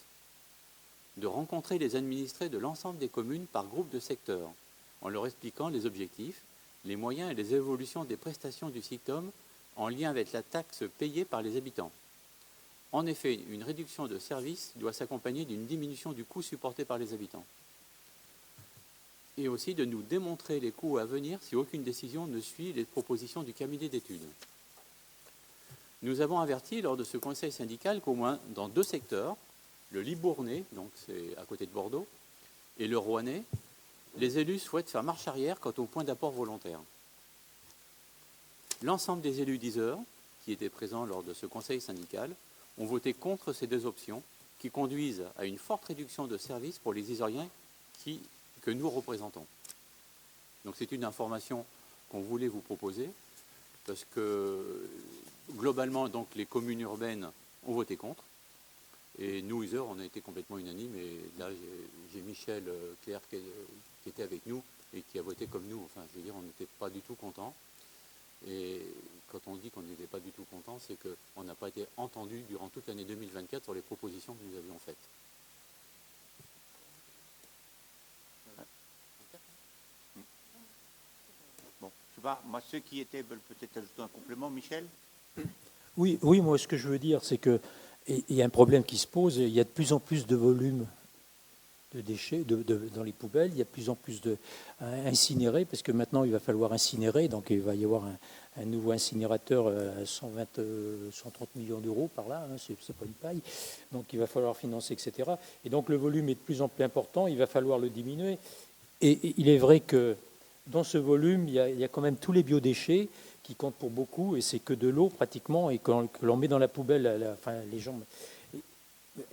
B: de rencontrer les administrés de l'ensemble des communes par groupe de secteurs, en leur expliquant les objectifs, les moyens et les évolutions des prestations du SICTOM en lien avec la taxe payée par les habitants. En effet, une réduction de services doit s'accompagner d'une diminution du coût supporté par les habitants. Et aussi de nous démontrer les coûts à venir si aucune décision ne suit les propositions du cabinet d'études. Nous avons averti lors de ce conseil syndical qu'au moins dans 2 secteurs, le Libournais, donc c'est à côté de Bordeaux, et le Rouennais, les élus souhaitent faire marche arrière quant au point d'apport volontaire. L'ensemble des élus d'Yzeure, qui étaient présents lors de ce conseil syndical, ont voté contre ces 2 options qui conduisent à une forte réduction de services pour les Yzeuriens que nous représentons. Donc c'est une information qu'on voulait vous proposer, parce que globalement, donc, les communes urbaines ont voté contre, et nous, Yzeure, on a été complètement unanimes, et là j'ai Michel Clerc qui était avec nous et qui a voté comme nous. Enfin, je veux dire, on n'était pas du tout contents. Et quand on dit qu'on n'était pas du tout content, c'est qu'on n'a pas été entendu durant toute l'année 2024 sur les propositions que nous avions faites.
A: Bon, je sais pas, moi, ceux qui étaient veulent peut-être ajouter un complément. Michel?
M: Oui, moi, ce que je veux dire, c'est qu'il y a un problème qui se pose. Il y a de plus en plus de volume de déchets dans les poubelles. Il y a de plus en plus d'incinérés, parce que maintenant, il va falloir incinérer. Donc, il va y avoir un nouveau incinérateur à 130 millions d'euros par là. Hein, c'est pas une paille. Donc, il va falloir financer, etc. Et donc, le volume est de plus en plus important. Il va falloir le diminuer. Et il est vrai que dans ce volume, il y a quand même tous les biodéchets qui comptent pour beaucoup, et c'est que de l'eau pratiquement, et que l'on met dans la poubelle, les gens.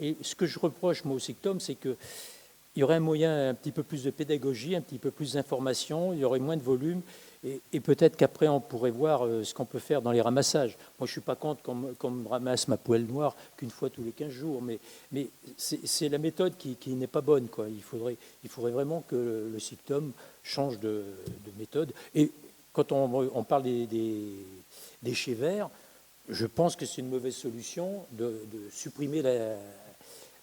M: Et ce que je reproche, moi, au SICTOM, c'est qu'il y aurait un moyen un petit peu plus de pédagogie, un petit peu plus d'information, il y aurait moins de volume, et peut-être qu'après, on pourrait voir ce qu'on peut faire dans les ramassages. Moi, je ne suis pas contre qu'on me ramasse ma poêle noire qu'une fois tous les 15 jours, mais c'est la méthode qui n'est pas bonne, quoi. Il faudrait vraiment que le SICTOM change de méthode. Et quand on parle des déchets verts, je pense que c'est une mauvaise solution de supprimer la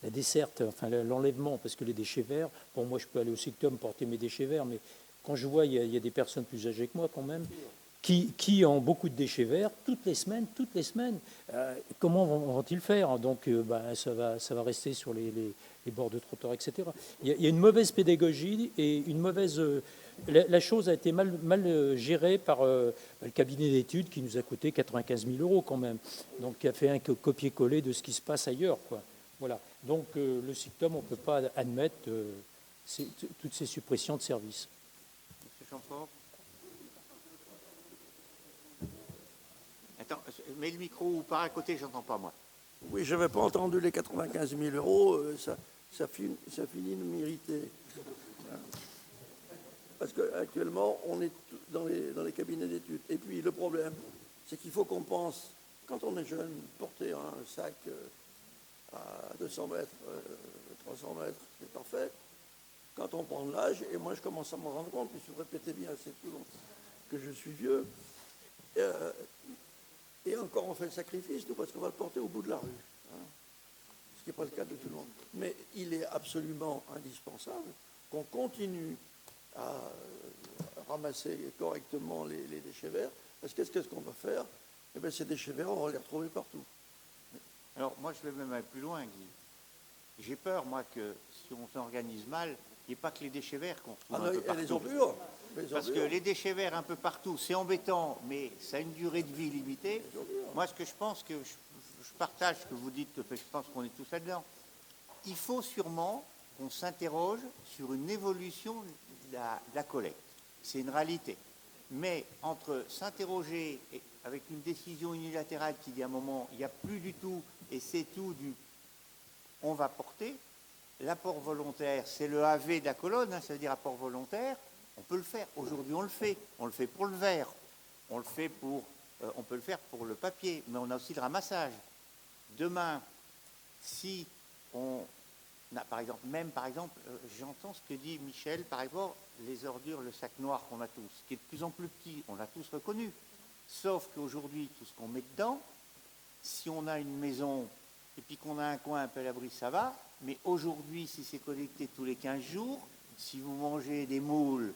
M: desserte, enfin l'enlèvement, parce que les déchets verts, bon, moi je peux aller au SICTOM porter mes déchets verts, mais quand je vois, il y a des personnes plus âgées que moi quand même, qui ont beaucoup de déchets verts toutes les semaines, comment vont-ils faire? Donc ça va rester sur les bords de trottoirs, etc. Il y a une mauvaise pédagogie et une mauvaise... La chose a été mal gérée par le cabinet d'études qui nous a coûté 95 000 euros quand même, donc qui a fait un copier-coller de ce qui se passe ailleurs, quoi. Voilà. Donc le SICTOM, on ne peut pas admettre toutes ces suppressions de services.
A: Monsieur Chamfort. Attends, mets le micro ou par à côté, j'entends pas moi.
C: Oui, je n'avais pas entendu les 95 000 euros, ça finit de m'irriter. Parce qu'actuellement, on est dans les cabinets d'études. Et puis le problème, c'est qu'il faut qu'on pense, quand on est jeune, porter un sac à 200 mètres, 300 mètres, c'est parfait. quand on prend de l'âge, et moi je commence à m'en rendre compte, puis si vous répétez bien assez souvent que je suis vieux, et encore on fait le sacrifice, nous, parce qu'on va le porter au bout de la rue. Hein, ce qui n'est pas le cas de tout le monde. Mais il est absolument indispensable qu'on continue à ramasser correctement les déchets verts, parce que qu'est-ce qu'on va faire? Eh bien, ces déchets verts, on va les retrouver partout.
A: Alors, moi, je vais même aller plus loin, Guy. J'ai peur, moi, que si on s'organise mal, il n'y ait pas que les déchets verts qu'on retrouve un peu partout.
C: Les ordures.
A: Parce que les déchets verts un peu partout, c'est embêtant, mais ça a une durée de vie limitée. Moi, ce que je pense, que je partage ce que vous dites, je pense qu'on est tous là-dedans. Il faut sûrement qu'on s'interroge sur une évolution de la collecte. C'est une réalité. Mais entre s'interroger avec une décision unilatérale qui dit à un moment, il n'y a plus du tout, et c'est tout du on va porter, l'apport volontaire, c'est le AV de la colonne, hein, ça veut dire apport volontaire, on peut le faire. Aujourd'hui, on le fait. On le fait pour le verre, on le fait pour, on peut le faire pour le papier, mais on a aussi le ramassage. Demain, si on a, par exemple, j'entends ce que dit Michel, par exemple, les ordures, le sac noir qu'on a tous, qui est de plus en plus petit, on l'a tous reconnu. Sauf qu'aujourd'hui, tout ce qu'on met dedans, si on a une maison et puis qu'on a un coin un peu à l'abri, ça va. Mais aujourd'hui, si c'est collecté tous les 15 jours, si vous mangez des moules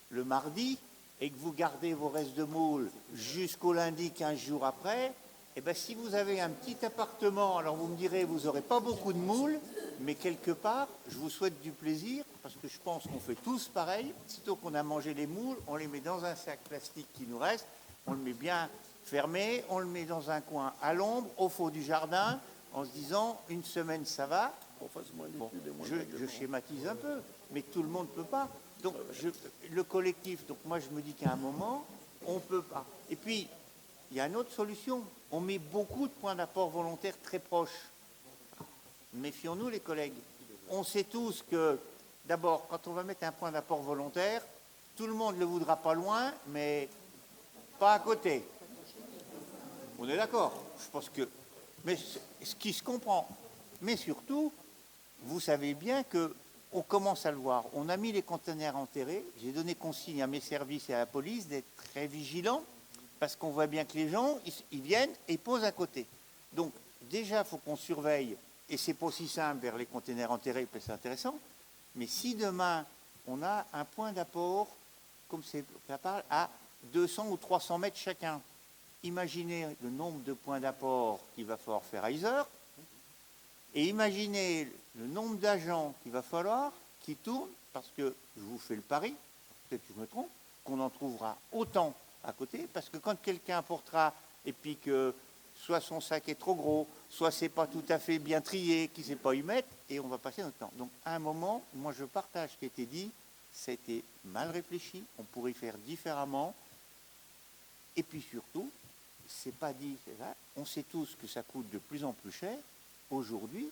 A: le mardi et que vous gardez vos restes de moules jusqu'au lundi 15 jours après, eh bien, si vous avez un petit appartement, alors vous me direz, vous n'aurez pas beaucoup de moules, mais quelque part, je vous souhaite du plaisir, parce que je pense qu'on fait tous pareil. Sitôt qu'on a mangé les moules, on les met dans un sac plastique qui nous reste, on le met bien fermé, on le met dans un coin à l'ombre, au fond du jardin, en se disant, une semaine, ça va. Bon, je schématise un peu, mais tout le monde ne peut pas. Donc, le collectif, donc moi, je me dis qu'à un moment, on ne peut pas. Et puis, il y a une autre solution. On met beaucoup de points d'apport volontaires très proches. Méfions-nous, les collègues. On sait tous que, d'abord, quand on va mettre un point d'apport volontaire, tout le monde ne le voudra pas loin, mais pas à côté. On est d'accord. Je pense que... Mais ce qui se comprend. Mais surtout, vous savez bien qu'on commence à le voir. On a mis les conteneurs enterrés. J'ai donné consigne à mes services et à la police d'être très vigilants, parce qu'on voit bien que les gens, ils viennent et posent à côté. Donc, déjà, il faut qu'on surveille, et c'est pas aussi simple vers les conteneurs enterrés, parce que c'est intéressant, mais si demain, on a un point d'apport, comme ça parle, à 200 ou 300 mètres chacun, imaginez le nombre de points d'apport qu'il va falloir faire à Isère, et imaginez le nombre d'agents qu'il va falloir qui tournent, parce que je vous fais le pari, peut-être que je me trompe, qu'on en trouvera autant à côté, parce que quand quelqu'un apportera, et puis que soit son sac est trop gros, soit c'est pas tout à fait bien trié, qu'il ne sait pas y mettre, et on va passer notre temps. Donc à un moment, moi je partage ce qui a été dit, c'était mal réfléchi, on pourrait faire différemment, et puis surtout, c'est pas dit, on sait tous que ça coûte de plus en plus cher. Aujourd'hui,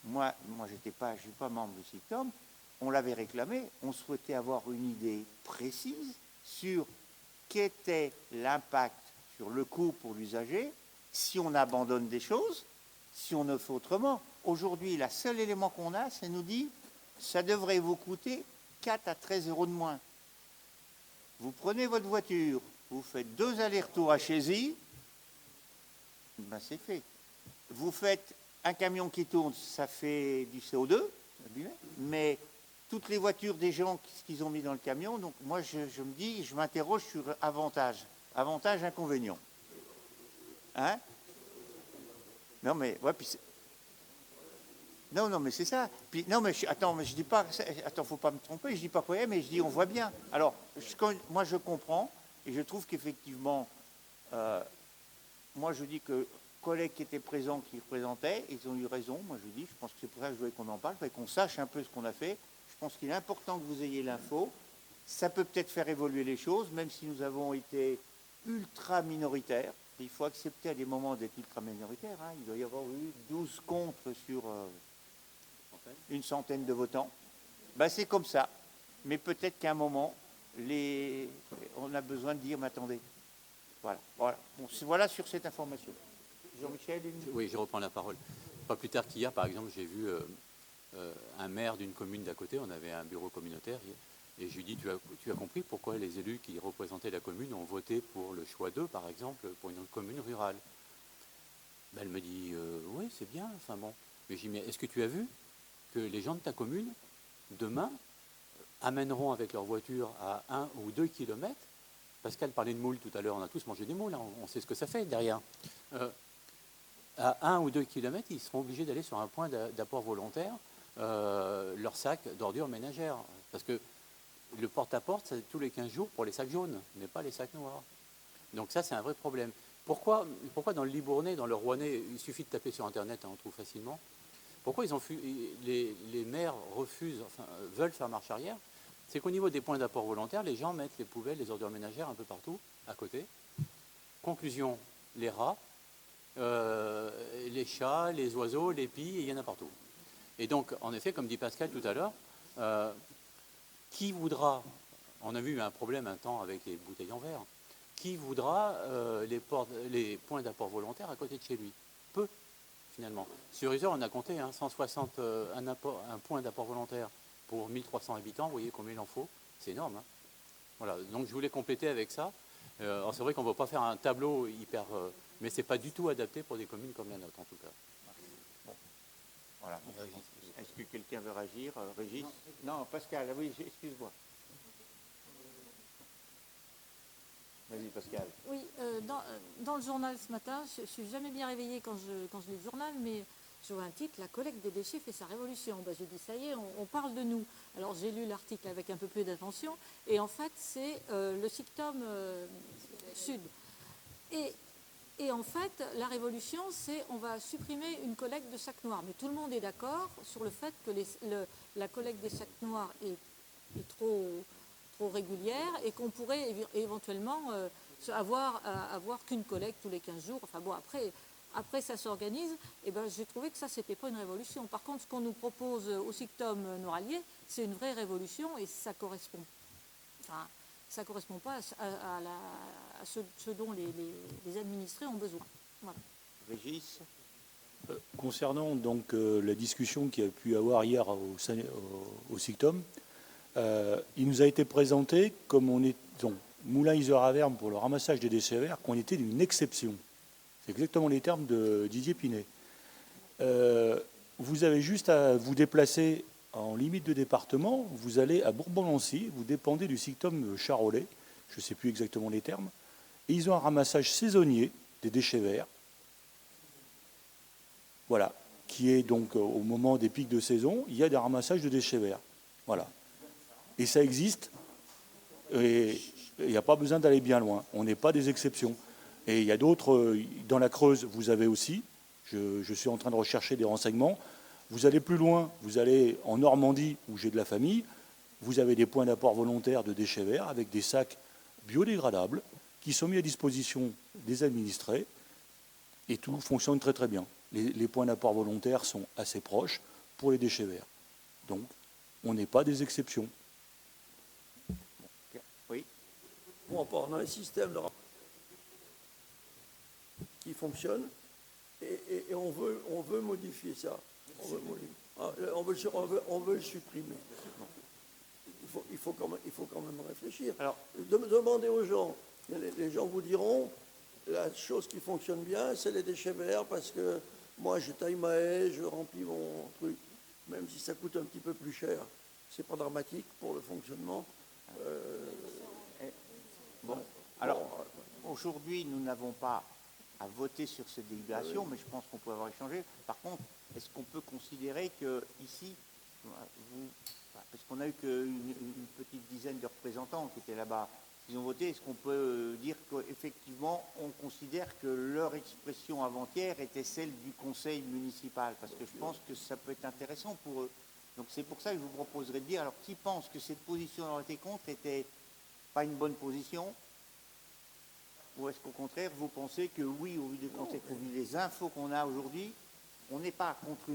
A: moi je ne suis pas membre du CICTOM, on l'avait réclamé, on souhaitait avoir une idée précise sur qu'était l'impact sur le coût pour l'usager si on abandonne des choses, si on ne fait autrement. Aujourd'hui, le seul élément qu'on a, c'est nous dit, ça devrait vous coûter 4 à 13 euros de moins. Vous prenez votre voiture, vous faites 2 allers-retours à Chézy, ben c'est fait. Vous faites un camion qui tourne, ça fait du CO2, mais toutes les voitures des gens, ce qu'ils ont mis dans le camion, donc moi je me dis, je m'interroge sur avantage, inconvénient. Hein? Non mais, ouais, puis non mais c'est ça. Puis non mais mais je dis pas, faut pas me tromper, je dis pas quoi, mais je dis on voit bien. Alors moi je comprends et je trouve qu'effectivement, moi je dis que collègues qui étaient présents, qui représentaient, ils ont eu raison. Moi je dis, je pense que c'est pour ça que je voulais qu'on en parle, qu'on sache un peu ce qu'on a fait. Je pense qu'il est important que vous ayez l'info. Ça peut peut-être faire évoluer les choses, même si nous avons été ultra minoritaires. Il faut accepter à des moments d'être ultra minoritaires. Hein. Il doit y avoir eu 12 contre sur une centaine de votants. Ben, c'est comme ça. Mais peut-être qu'à un moment, on a besoin de dire, mais attendez. Voilà. Bon, voilà sur cette information. Jean-Michel,
B: Oui, je reprends la parole. Pas plus tard qu'hier, par exemple, j'ai vu un maire d'une commune d'à côté, on avait un bureau communautaire, et je lui dis, tu as compris pourquoi les élus qui représentaient la commune ont voté pour le choix d'eux, par exemple, pour une commune rurale? Ben, elle me dit, oui, c'est bien, enfin bon. Mais je dis, mais est-ce que tu as vu que les gens de ta commune, demain, amèneront avec leur voiture à 1 ou 2 kilomètres, Pascal parlait de moules tout à l'heure, on a tous mangé des moules, hein, on sait ce que ça fait derrière. À 1 ou 2 kilomètres, ils seront obligés d'aller sur un point d'apport volontaire, leur sac d'ordures ménagères. Parce que le porte-à-porte, c'est tous les 15 jours pour les sacs jaunes, mais pas les sacs noirs. Donc ça, c'est un vrai problème. Pourquoi dans le Libournais, dans le Rouennais, il suffit de taper sur Internet, hein, on trouve facilement. Pourquoi les maires refusent, enfin, veulent faire marche arrière? C'est qu'au niveau des points d'apport volontaire, les gens mettent les poubelles, les ordures ménagères un peu partout, à côté. Conclusion, les rats, les chats, les oiseaux, les pies, il y en a partout. Et donc, en effet, comme dit Pascal tout à l'heure, qui voudra, on a vu un problème un temps avec les bouteilles en verre, qui voudra les points d'apport volontaire à côté de chez lui? Peu, finalement. Sur Isère, on a compté 160, un point d'apport volontaire pour 1300 habitants, vous voyez combien il en faut, c'est énorme. Hein. Voilà, donc je voulais compléter avec ça. Alors c'est vrai qu'on ne va pas faire un tableau hyper... mais ce n'est pas du tout adapté pour des communes comme la nôtre, en tout cas.
A: Bon. Voilà. Est-ce que quelqu'un veut réagir? Régis? Non, Pascal, oui, excuse-moi. Vas-y, Pascal.
E: Oui, dans le journal ce matin, je ne suis jamais bien réveillée quand je lis le journal, mais je vois un titre, la collecte des déchets fait sa révolution. Ben, j'ai dit, ça y est, on parle de nous. Alors j'ai lu l'article avec un peu plus d'attention, et en fait, c'est le SICTOM Sud. Et en fait, la révolution, c'est on va supprimer une collecte de sacs noirs. Mais tout le monde est d'accord sur le fait que la collecte des sacs noirs est trop régulière et qu'on pourrait éventuellement avoir qu'une collecte tous les 15 jours. Enfin bon, après ça s'organise. Et ben, j'ai trouvé que ça, c'était pas une révolution. Par contre, ce qu'on nous propose au SICTOM Noiralier, c'est une vraie révolution et ça correspond. Enfin, ça ne correspond pas à ce dont les administrés ont besoin. Voilà.
A: Régis?
M: Concernant donc la discussion qu'il y a pu avoir hier au SICTOM, il nous a été présenté comme on est donc Moulins-Isère-Averne pour le ramassage des déchets verts, qu'on était d'une exception. C'est exactement les termes de Didier Pinet. Vous avez juste à vous déplacer en limite de département, vous allez à Bourbon-Lancy, vous dépendez du SICTOM Charolais, je ne sais plus exactement les termes, et ils ont un ramassage saisonnier des déchets verts, voilà, qui est donc au moment des pics de saison, il y a des ramassages de déchets verts, voilà. Et ça existe, et il n'y a pas besoin d'aller bien loin, on n'est pas des exceptions. Et il y a d'autres, dans la Creuse, vous avez aussi, je suis en train de rechercher des renseignements. Vous allez plus loin, vous allez en Normandie, où j'ai de la famille, vous avez des points d'apport volontaires de déchets verts avec des sacs biodégradables qui sont mis à disposition des administrés et tout fonctionne très très bien. Les points d'apport volontaires sont assez proches pour les déchets verts. Donc, on n'est pas des exceptions.
A: Oui.
C: Bon, on a un système qui fonctionne et on veut modifier ça. On veut le supprimer. Il faut quand même réfléchir. Alors, demandez aux gens. Les gens vous diront, la chose qui fonctionne bien, c'est les déchets verts, parce que moi, je taille ma haie, je remplis mon truc, même si ça coûte un petit peu plus cher. C'est pas dramatique pour le fonctionnement.
A: Bon, alors, aujourd'hui, nous n'avons pas à voter sur cette délibération, mais je pense qu'on peut avoir échangé. Par contre, est-ce qu'on peut considérer que ici, parce qu'on a eu qu'une petite dizaine de représentants qui étaient là-bas, qui ont voté, est-ce qu'on peut dire qu'effectivement, on considère que leur expression avant-hier était celle du conseil municipal? Parce que je pense que ça peut être intéressant pour eux. Donc c'est pour ça que je vous proposerais de dire, alors qui pense que cette position dont on était contre n'était pas une bonne position? Ou est-ce qu'au contraire, vous pensez que oui, au vu des contextes, au vu des infos qu'on a aujourd'hui, on n'est pas contre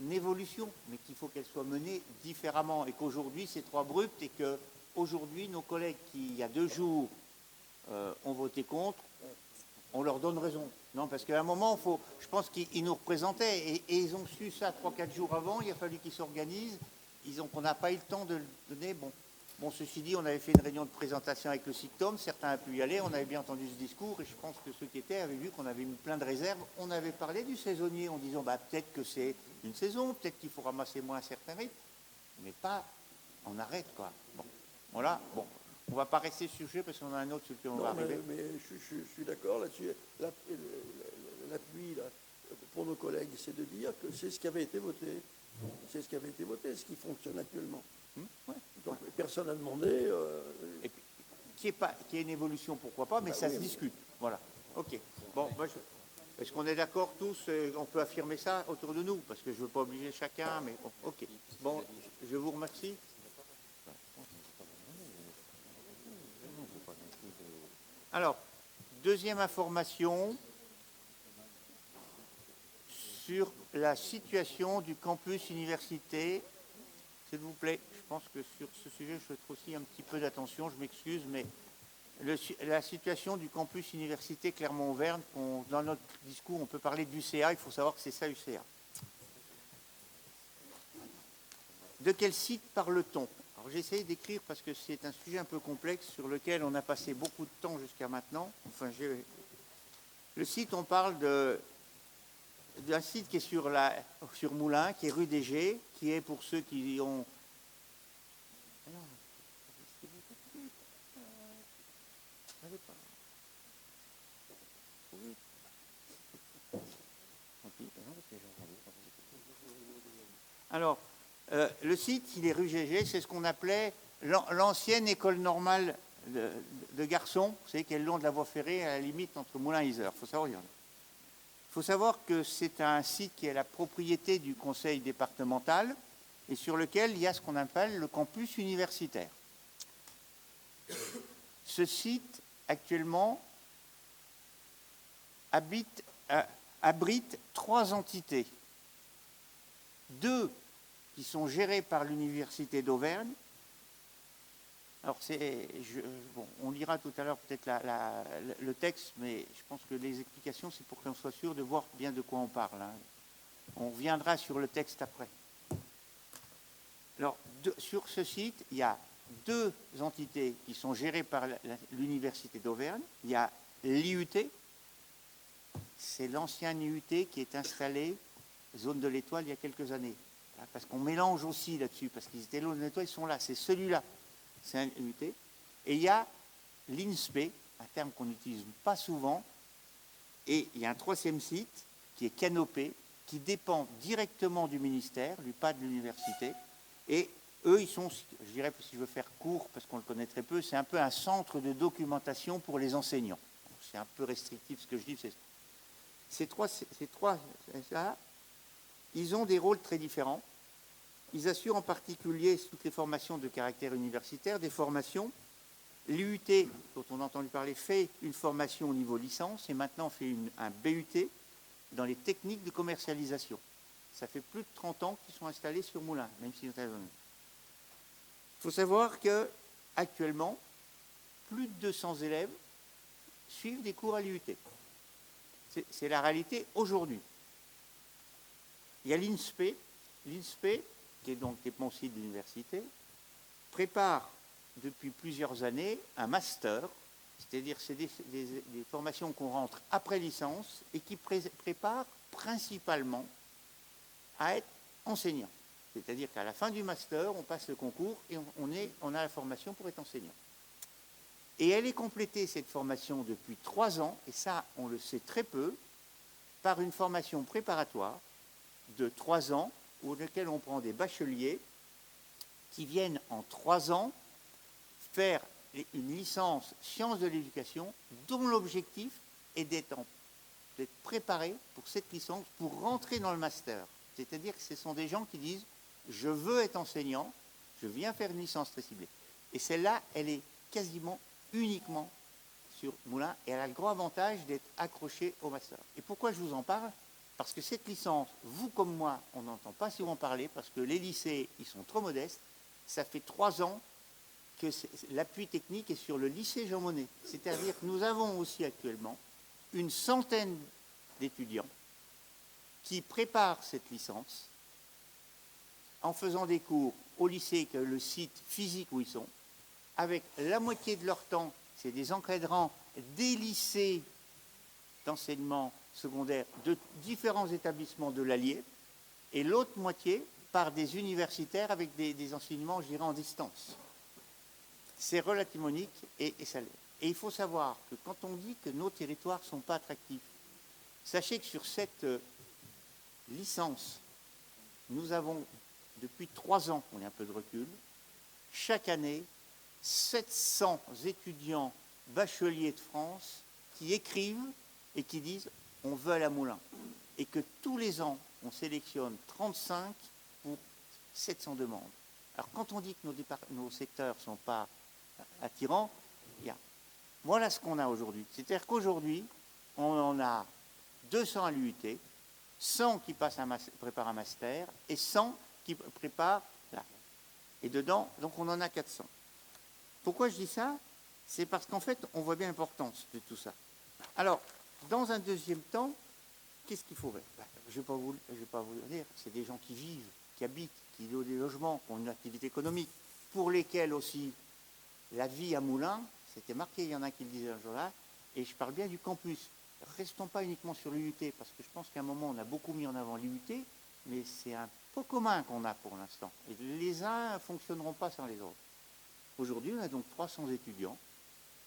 A: une évolution, mais qu'il faut qu'elle soit menée différemment et qu'aujourd'hui, c'est trop abrupt et qu'aujourd'hui, nos collègues qui, il y a 2 jours, ont voté contre, on leur donne raison. Non, parce qu'à un moment, je pense qu'ils nous représentaient et ils ont su ça 3-4 jours avant. Il a fallu qu'ils s'organisent. On n'a pas eu le temps de le donner. Bon, ceci dit, on avait fait une réunion de présentation avec le SICTOM. Certains ont pu y aller. On avait bien entendu ce discours et je pense que ceux qui étaient avaient vu qu'on avait mis plein de réserves. On avait parlé du saisonnier en disant peut-être que c'est une saison, peut-être qu'il faut ramasser moins à certains rythmes, mais pas on arrête quoi. Bon, voilà. Bon. On ne va pas rester sur le sujet parce qu'on a un autre sur lequel on va arriver.
C: Mais je suis d'accord là-dessus. L'appui pour nos collègues, c'est de dire que c'est ce qui avait été voté. C'est ce qui avait été voté, ce qui fonctionne actuellement.
A: Ouais.
C: Donc personne n'a demandé.
A: Et puis, qu'il y ait une évolution, pourquoi pas, mais ça se discute. Voilà. OK. Bon, est-ce qu'on est d'accord tous? On peut affirmer ça autour de nous, parce que je ne veux pas obliger chacun, mais bon, OK. Bon, je vous remercie. Alors, deuxième information sur la situation du campus université. S'il vous plaît, je pense que sur ce sujet, je souhaite aussi un petit peu d'attention, je m'excuse, mais la situation du campus université Clermont-Auvergne, dans notre discours, on peut parler d'UCA, il faut savoir que c'est ça UCA. De quel site parle-t-on? Alors j'ai essayé d'écrire parce que c'est un sujet un peu complexe sur lequel on a passé beaucoup de temps jusqu'à maintenant. Enfin, le site, on parle d'un site qui est sur Moulins, qui est rue des Gets, qui est pour ceux qui ont... Alors, le site, il est rue Gégé, c'est ce qu'on appelait l'ancienne école normale de garçons, vous savez, qui est le long de la voie ferrée, à la limite entre Moulins et Yzeure. Il faut savoir que c'est un site qui est la propriété du conseil départemental et sur lequel il y a ce qu'on appelle le campus universitaire. Ce site, actuellement, abrite 3 entités. 2 qui sont gérées par l'Université d'Auvergne. Alors, on lira tout à l'heure peut-être le texte, mais je pense que les explications, c'est pour qu'on soit sûr de voir bien de quoi on parle. Hein. On reviendra sur le texte après. Alors, sur ce site, il y a 2 entités qui sont gérées par l'Université d'Auvergne. Il y a l'IUT, c'est l'ancien IUT qui est installé zone de l'Étoile il y a quelques années. Parce qu'on mélange aussi là-dessus, parce qu'ils étaient là, zone de l'Étoile, ils sont là, c'est celui-là. C'est un UT. Et il y a l'INSPE, un terme qu'on n'utilise pas souvent, et il y a un 3e site qui est Canopé, qui dépend directement du ministère, pas de l'université, et eux, ils sont, je dirais, si je veux faire court, parce qu'on le connaît très peu, c'est un peu un centre de documentation pour les enseignants. C'est un peu restrictif ce que je dis, ces trois là, ils ont des rôles très différents. Ils assurent en particulier toutes les formations de caractère universitaire, des formations. L'IUT, dont on a entendu parler, fait une formation au niveau licence et maintenant fait un BUT dans les techniques de commercialisation. Ça fait plus de 30 ans qu'ils sont installés sur Moulins, même s'ils sont à Zone. Il faut savoir qu'actuellement, plus de 200 élèves suivent des cours à l'IUT. C'est la réalité aujourd'hui. Il y a l'INSPE, qui est donc dépend aussi de l'université, prépare depuis plusieurs années un master, c'est-à-dire c'est des formations qu'on rentre après licence et qui préparent principalement à être enseignant. C'est-à-dire qu'à la fin du master, on passe le concours et on a la formation pour être enseignant. Et elle est complétée, cette formation, depuis 3 ans, et ça, on le sait très peu, par une formation préparatoire de 3 ans, au lequel on prend des bacheliers qui viennent en 3 ans faire une licence sciences de l'éducation dont l'objectif est d'être préparés pour cette licence pour rentrer dans le master. C'est-à-dire que ce sont des gens qui disent « je veux être enseignant, je viens faire une licence très ciblée ». Et celle-là, elle est quasiment uniquement sur Moulins et elle a le grand avantage d'être accrochée au master. Et pourquoi je vous en parle ? Parce que cette licence, vous comme moi, on n'entend pas souvent parler parce que les lycées, ils sont trop modestes. Ça fait 3 ans que l'appui technique est sur le lycée Jean Monnet. C'est-à-dire que nous avons aussi actuellement une centaine d'étudiants qui préparent cette licence en faisant des cours au lycée, que le site physique où ils sont, avec la moitié de leur temps, c'est des encadrants des lycées d'enseignement secondaire de différents établissements de l'Allier, et l'autre moitié par des universitaires avec des enseignements, je dirais, en distance. C'est relativement unique et ça l'est. Et il faut savoir que quand on dit que nos territoires ne sont pas attractifs, sachez que sur cette licence, nous avons, depuis 3 ans, on a un peu de recul, chaque année, 700 étudiants bacheliers de France qui écrivent et qui disent « on veut aller à Moulins ». Et que tous les ans, on sélectionne 35 pour 700 demandes. Alors quand on dit que nos secteurs ne sont pas attirants, voilà ce qu'on a aujourd'hui. C'est-à-dire qu'aujourd'hui, on en a 200 à l'UIT, 100 qui préparent un master et 100 qui préparent là. Et dedans, donc on en a 400. Pourquoi je dis ça? C'est parce qu'en fait, on voit bien l'importance de tout ça. Alors, dans un deuxième temps, qu'est-ce qu'il faut faire? Je ne vais pas vous le dire, c'est des gens qui vivent, qui habitent, qui ont des logements, qui ont une activité économique, pour lesquels aussi la vie à Moulins, c'était marqué, il y en a qui le disaient un jour-là, et je parle bien du campus. Restons pas uniquement sur l'UT, parce que je pense qu'à un moment, on a beaucoup mis en avant l'UT, mais c'est un pot commun qu'on a pour l'instant. Et les uns ne fonctionneront pas sans les autres. Aujourd'hui, on a donc 300 étudiants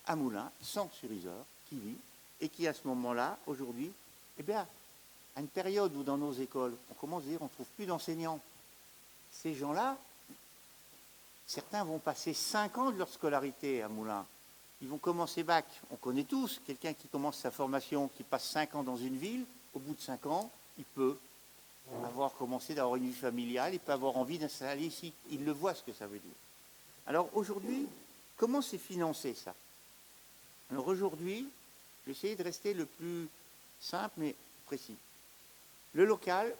A: à Moulins, 100 sur Isère, qui vivent, et qui, à ce moment-là, aujourd'hui, eh bien, à une période où dans nos écoles, on commence à dire on ne trouve plus d'enseignants. Ces gens-là, certains vont passer 5 ans de leur scolarité à Moulins. Ils vont commencer bac. On connaît tous quelqu'un qui commence sa formation, qui passe 5 ans dans une ville. Au bout de 5 ans, il peut avoir commencé d'avoir une vie familiale, il peut avoir envie d'installer ici. Il le voit ce que ça veut dire. Alors aujourd'hui, comment c'est financé ça? Alors aujourd'hui, j'ai essayé de rester le plus simple mais précis. Le local,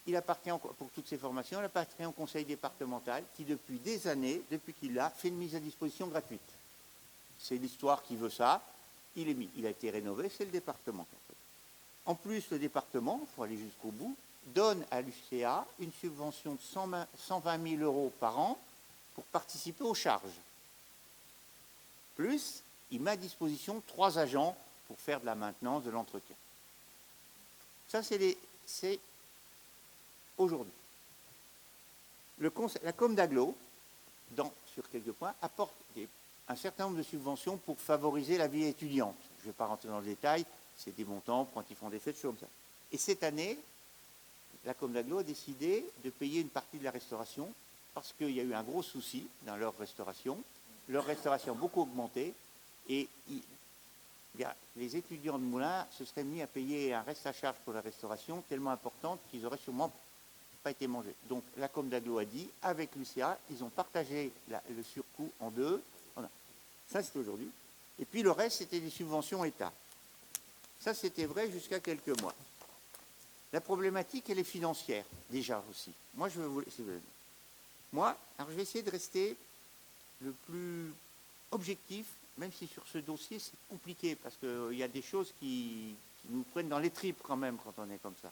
A: il appartient, pour toutes ces formations, il appartient au conseil départemental qui, depuis des années, depuis qu'il l'a, fait une mise à disposition gratuite. C'est l'histoire qui veut ça. Il est mis, il a été rénové, c'est le département. En plus, le département, il faut aller jusqu'au bout, donne à l'UCA une subvention de 120 000 € par an pour participer aux charges. Plus, il met à disposition 3 agents pour faire de la maintenance, de l'entretien. Ça, c'est aujourd'hui. La com d'agglo, sur quelques points, apporte un certain nombre de subventions pour favoriser la vie étudiante. Je ne vais pas rentrer dans le détail, c'est des montants quand ils font des fêtes, choses comme ça. Et cette année, la com d'agglo a décidé de payer une partie de la restauration parce qu'il y a eu un gros souci dans leur restauration. Leur restauration a beaucoup augmenté et les étudiants de Moulins se seraient mis à payer un reste à charge pour la restauration tellement importante qu'ils n'auraient sûrement pas été mangés. Donc la com d'agglo a dit, avec l'UCA, ils ont partagé le surcoût en deux. Voilà. Ça, c'est aujourd'hui. Et puis le reste, c'était des subventions État. Ça, c'était vrai jusqu'à quelques mois. La problématique, elle est financière, déjà aussi. Moi, je vais essayer de rester le plus objectif, même si sur ce dossier, c'est compliqué, parce qu'il y a des choses qui nous prennent dans les tripes quand même quand on est comme ça.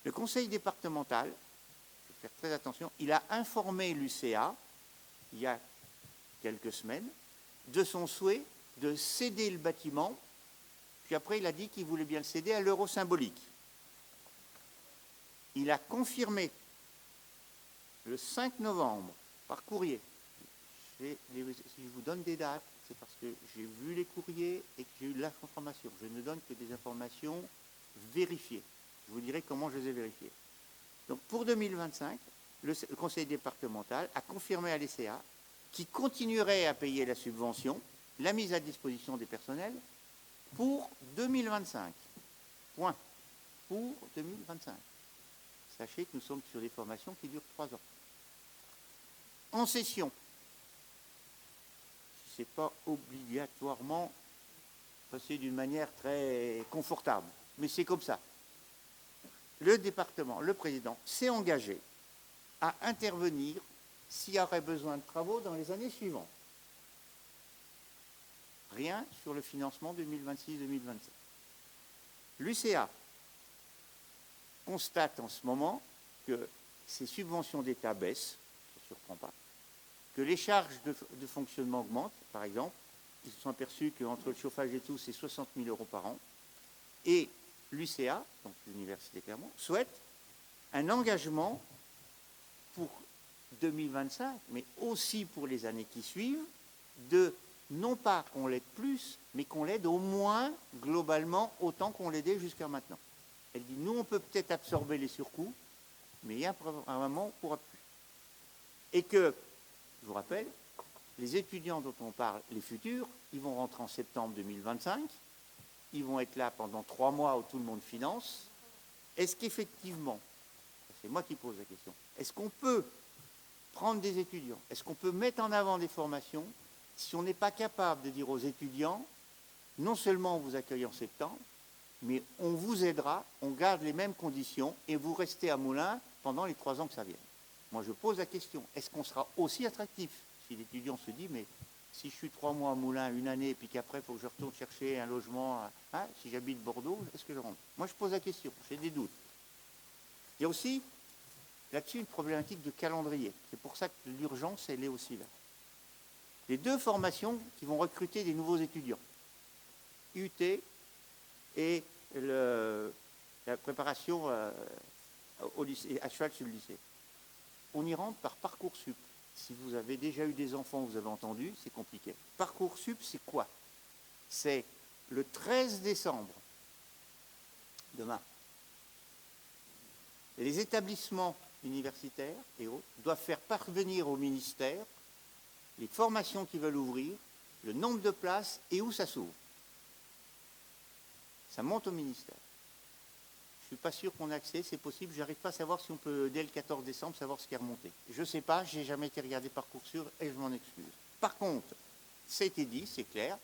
A: Le conseil départemental, je vais faire très attention, il a informé l'UCA, il y a quelques semaines, de son souhait de céder le bâtiment, puis après il a dit qu'il voulait bien le céder à l'euro symbolique. Il a confirmé le 5 novembre par courrier. Si je vous donne des dates, c'est parce que j'ai vu les courriers et que j'ai eu la confirmation. Je ne donne que des informations vérifiées. Je vous dirai comment je les ai vérifiées. Donc pour 2025, le conseil départemental a confirmé à l'ECA qui continuerait à payer la subvention, la mise à disposition des personnels pour 2025. Point. Pour 2025. Sachez que nous sommes sur des formations qui durent 3 ans. En session, ce n'est pas obligatoirement passé d'une manière très confortable, mais c'est comme ça. Le département, le président, s'est engagé à intervenir s'il y aurait besoin de travaux dans les années suivantes. Rien sur le financement 2026-2027. L'UCA constate en ce moment que ces subventions d'État baissent, ça ne surprend pas, que les charges de fonctionnement augmentent, par exemple. Ils se sont aperçus qu'entre le chauffage et tout, c'est 60 000 € par an. Et l'UCA, donc l'Université Clermont, souhaite un engagement pour 2025, mais aussi pour les années qui suivent, de non pas qu'on l'aide plus, mais qu'on l'aide au moins globalement autant qu'on l'aidait jusqu'à maintenant. Elle dit, nous, on peut peut-être absorber les surcoûts, mais il y a un moment, on ne pourra plus. Et que, je vous rappelle, les étudiants dont on parle, les futurs, ils vont rentrer en septembre 2025, ils vont être là pendant 3 mois où tout le monde finance. Est-ce qu'effectivement, c'est moi qui pose la question, est-ce qu'on peut prendre des étudiants, est-ce qu'on peut mettre en avant des formations si on n'est pas capable de dire aux étudiants, non seulement on vous accueille en septembre, mais on vous aidera, on garde les mêmes conditions et vous restez à Moulins pendant les 3 ans que ça vienne. Moi, je pose la question, est-ce qu'on sera aussi attractif si l'étudiant se dit, mais si je suis 3 mois à Moulins, 1 année, et puis qu'après, il faut que je retourne chercher un logement, hein, si j'habite Bordeaux, est-ce que je rentre? Moi, je pose la question, j'ai des doutes. Il y a aussi, là-dessus, une problématique de calendrier. C'est pour ça que l'urgence, elle est aussi là. Les 2 formations qui vont recruter des nouveaux étudiants, UT et la préparation au lycée, à cheval sur le lycée. On y rentre par Parcoursup. Si vous avez déjà eu des enfants, vous avez entendu, c'est compliqué. Parcoursup, c'est quoi? C'est le 13 décembre, demain. Et les établissements universitaires et autres doivent faire parvenir au ministère les formations qu'ils veulent ouvrir, le nombre de places et où ça s'ouvre. Ça monte au ministère. Je ne suis pas sûr qu'on ait accès, c'est possible. Je n'arrive pas à savoir si on peut, dès le 14 décembre, savoir ce qui est remonté. Je ne sais pas, je n'ai jamais été regardé Parcoursup et je m'en excuse. Par contre, ça a été dit, c'est clair,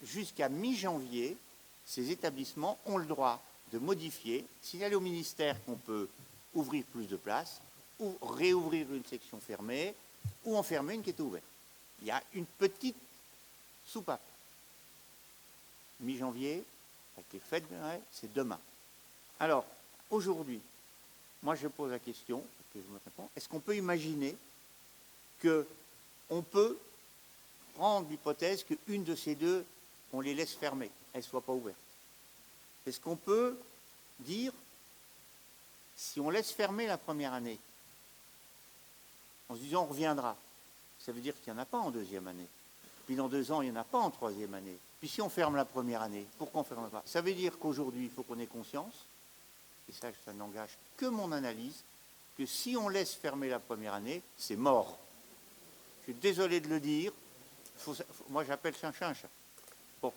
A: jusqu'à mi-janvier, ces établissements ont le droit de modifier, signaler au ministère qu'on peut ouvrir plus de places, ou réouvrir une section fermée, ou en fermer une qui était ouverte. Il y a une petite soupape. Mi-janvier, avec les fêtes de Noël, c'est demain. Alors, aujourd'hui, moi je pose la question, que je me réponds, est-ce qu'on peut imaginer qu'on peut prendre l'hypothèse qu'une de ces 2, on les laisse fermer, elles ne soient pas ouvertes? Est-ce qu'on peut dire, si on laisse fermer la première année, en se disant on reviendra, ça veut dire qu'il n'y en a pas en 2e année. Puis dans 2 ans, il n'y en a pas en 3e année. Puis si on ferme la première année, pourquoi on ne ferme pas? Ça veut dire qu'aujourd'hui, il faut qu'on ait conscience, et ça n'engage que mon analyse, que si on laisse fermer la première année, c'est mort. Je suis désolé de le dire, moi j'appelle ça un chat. Bon.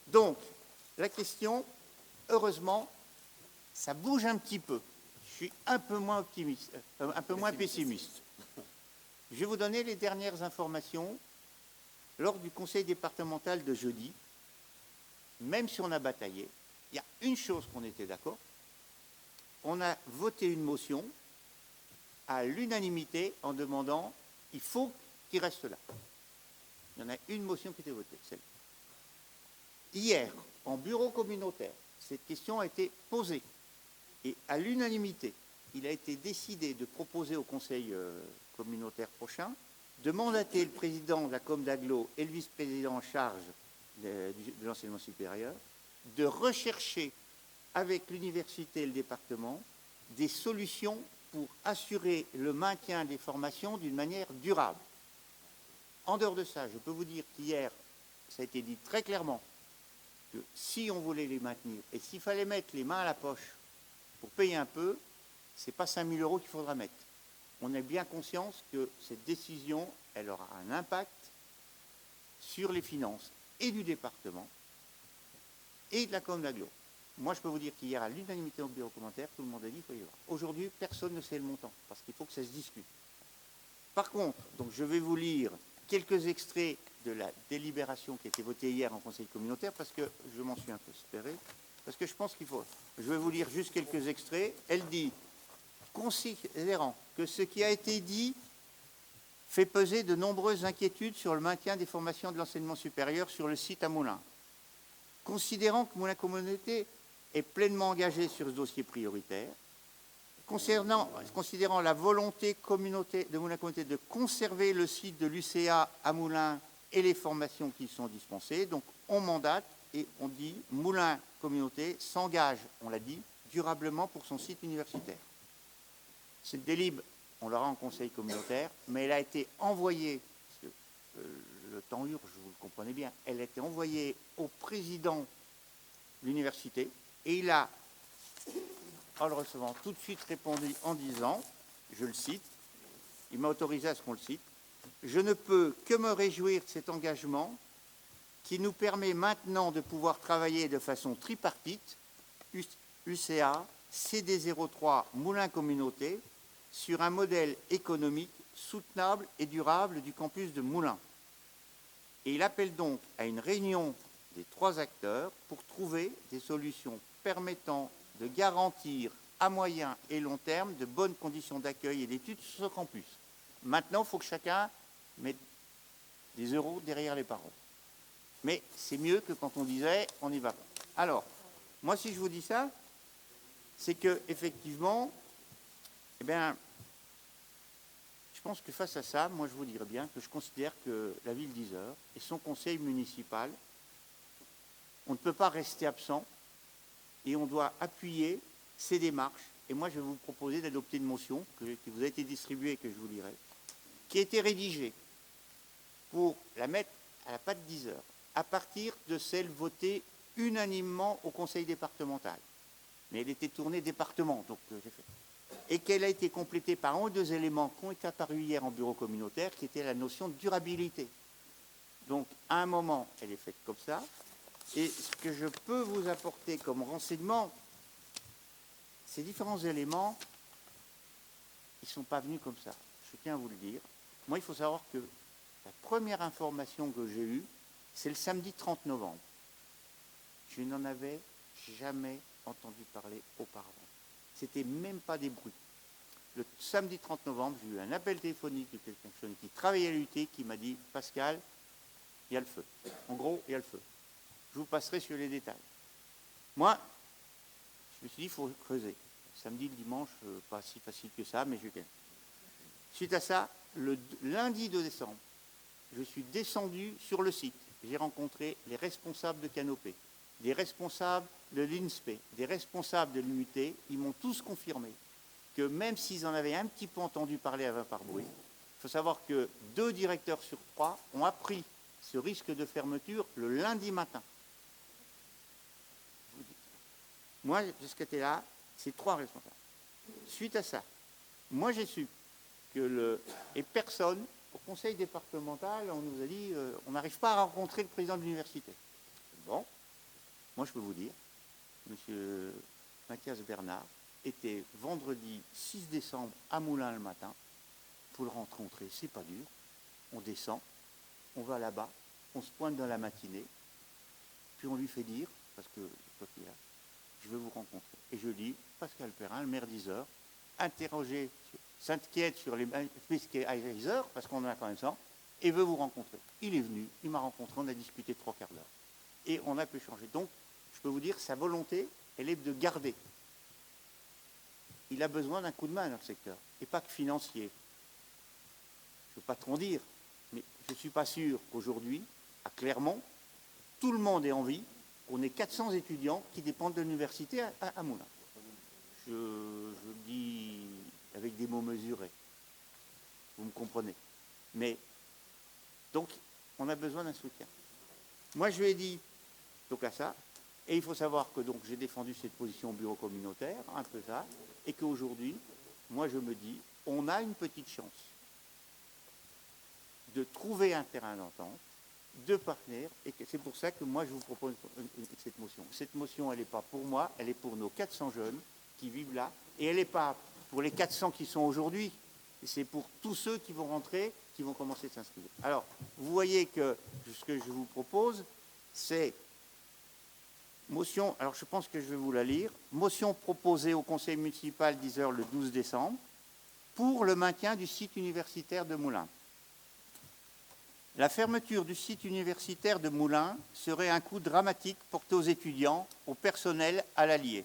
A: Donc, la question, heureusement, ça bouge un petit peu. Je suis un peu moins optimiste, un peu moins pessimiste. Je vais vous donner les dernières informations. Lors du conseil départemental de jeudi, même si on a bataillé, il y a une chose qu'on était d'accord, on a voté une motion à l'unanimité en demandant il faut qu'il reste là. Il y en a une motion qui était votée, celle-là. Hier, en bureau communautaire, cette question a été posée et à l'unanimité, il a été décidé de proposer au conseil communautaire prochain de mandater le président de la Com d'Aglo et le vice-président en charge de l'enseignement supérieur de rechercher avec l'université et le département des solutions pour assurer le maintien des formations d'une manière durable. En dehors de ça, je peux vous dire qu'hier, ça a été dit très clairement que si on voulait les maintenir et s'il fallait mettre les mains à la poche pour payer un peu, ce n'est pas 5 000 € qu'il faudra mettre. On a bien conscience que cette décision, elle aura un impact sur les finances et du département et de la Com d'Aglo. Moi, je peux vous dire qu'hier, à l'unanimité au bureau commentaire, tout le monde a dit qu'il faut y avoir. Aujourd'hui, personne ne sait le montant, parce qu'il faut que ça se discute. Par contre, donc, je vais vous lire quelques extraits de la délibération qui a été votée hier en conseil communautaire, parce que je m'en suis un peu espéré, parce que je pense qu'il faut... Je vais vous lire juste quelques extraits. Elle dit, considérant que ce qui a été dit fait peser de nombreuses inquiétudes sur le maintien des formations de l'enseignement supérieur sur le site à Moulins. Considérant que Moulins Communauté est pleinement engagé sur ce dossier prioritaire. Considérant la volonté de Moulins Communauté de conserver le site de l'UCA à Moulins et les formations qui y sont dispensées, donc on mandate et on dit Moulins Communauté s'engage, on l'a dit, durablement pour son site universitaire. Cette délib, on l'aura en conseil communautaire, mais elle a été envoyée, parce que le temps urge, vous le comprenez bien, elle a été envoyée au président de l'université et il a, en le recevant, tout de suite répondu en disant, je le cite, il m'a autorisé à ce qu'on le cite, « Je ne peux que me réjouir de cet engagement qui nous permet maintenant de pouvoir travailler de façon tripartite, UCA, CD03, Moulins Communauté, sur un modèle économique soutenable et durable du campus de Moulins. » Et il appelle donc à une réunion des 3 acteurs pour trouver des solutions permettant de garantir à moyen et long terme de bonnes conditions d'accueil et d'études sur ce campus. Maintenant, il faut que chacun mette des euros derrière les paroles. Mais c'est mieux que quand on disait on n'y va pas. Alors, moi, si je vous dis ça, c'est que effectivement, eh bien, je pense que face à ça, moi, je vous dirais bien que je considère que la ville d'Yzeure et son conseil municipal, on ne peut pas rester absent et on doit appuyer ces démarches. Et moi, je vais vous proposer d'adopter une motion qui vous a été distribuée et que je vous lirai, qui a été rédigée pour la mettre à la patte d'Yzeure, à partir de celle votée unanimement au conseil départemental. Mais elle était tournée département, donc j'ai fait. Et qu'elle a été complétée par 1 ou 2 éléments qui ont été apparus hier en bureau communautaire, qui était la notion de durabilité. Donc, à un moment, elle est faite comme ça. Et ce que je peux vous apporter comme renseignement, ces différents éléments, ils ne sont pas venus comme ça. Je tiens à vous le dire. Moi, il faut savoir que la première information que j'ai eue, c'est le samedi 30 novembre. Je n'en avais jamais entendu parler auparavant. C'était même pas des bruits. Le samedi 30 novembre, j'ai eu un appel téléphonique de quelqu'un qui travaillait à l'UT qui m'a dit « Pascal, il y a le feu. En gros, il y a le feu. Je vous passerai sur les détails. » Moi, je me suis dit « Il faut creuser. » Samedi, le dimanche, pas si facile que ça, mais je gagne. Suite à ça, le lundi 2 décembre, je suis descendu sur le site. J'ai rencontré les responsables de Canopée, des responsables de l'INSPE, des responsables de l'UT. Ils m'ont tous confirmé que même s'ils en avaient un petit peu entendu parler avant par bruit, il faut savoir que 2 directeurs sur 3 ont appris ce risque de fermeture le lundi matin. Moi, jusqu'à là, c'est 3 responsables. Suite à ça, moi j'ai su que et personne, au conseil départemental, on nous a dit on n'arrive pas à rencontrer le président de l'université. Bon, moi je peux vous dire, M. Mathias Bernard était vendredi 6 décembre à Moulins le matin pour le rencontrer. C'est pas dur. On descend, on va là-bas, on se pointe dans la matinée, puis on lui fait dire, parce que je veux vous rencontrer. Et je dis, Pascal Perrin, le maire d'Yzeure, interrogé, s'inquiète sur les à Yzeure, parce qu'on en a quand même 100, et veut vous rencontrer. Il est venu, il m'a rencontré, on a discuté 3 quarts d'heure. Et on a pu changer. Donc, je peux vous dire, sa volonté, elle est de garder. Il a besoin d'un coup de main dans le secteur, et pas que financier. Je ne veux pas trop dire, mais je ne suis pas sûr qu'aujourd'hui, à Clermont, tout le monde ait envie qu'on ait 400 étudiants qui dépendent de l'université à Moulins. Je le dis avec des mots mesurés. Vous me comprenez. Mais, donc, on a besoin d'un soutien. Moi, je lui ai dit, donc à ça, et il faut savoir que donc j'ai défendu cette position au bureau communautaire, un peu ça, et qu'aujourd'hui, moi je me dis, on a une petite chance de trouver un terrain d'entente, de partenaires, et que c'est pour ça que moi je vous propose cette motion. Cette motion, elle n'est pas pour moi, elle est pour nos 400 jeunes qui vivent là, et elle n'est pas pour les 400 qui sont aujourd'hui, c'est pour tous ceux qui vont rentrer, qui vont commencer de s'inscrire. Alors, vous voyez que ce que je vous propose, c'est motion, alors je pense que je vais vous la lire, motion proposée au conseil municipal d'Yzeure le 12 décembre pour le maintien du site universitaire de Moulins. La fermeture du site universitaire de Moulins serait un coup dramatique porté aux étudiants, au personnel, à l'allié.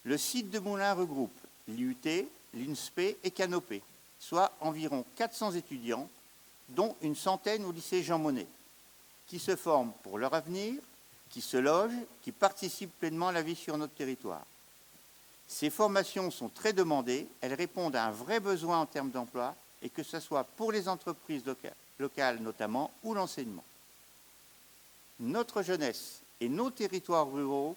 A: Le site de Moulins regroupe l'IUT, l'INSPE et Canopé, soit environ 400 étudiants, dont une centaine au lycée Jean Monnet, qui se forment pour leur avenir, qui se logent, qui participent pleinement à la vie sur notre territoire. Ces formations sont très demandées, elles répondent à un vrai besoin en termes d'emploi, et que ce soit pour les entreprises locales notamment, ou l'enseignement. Notre jeunesse et nos territoires ruraux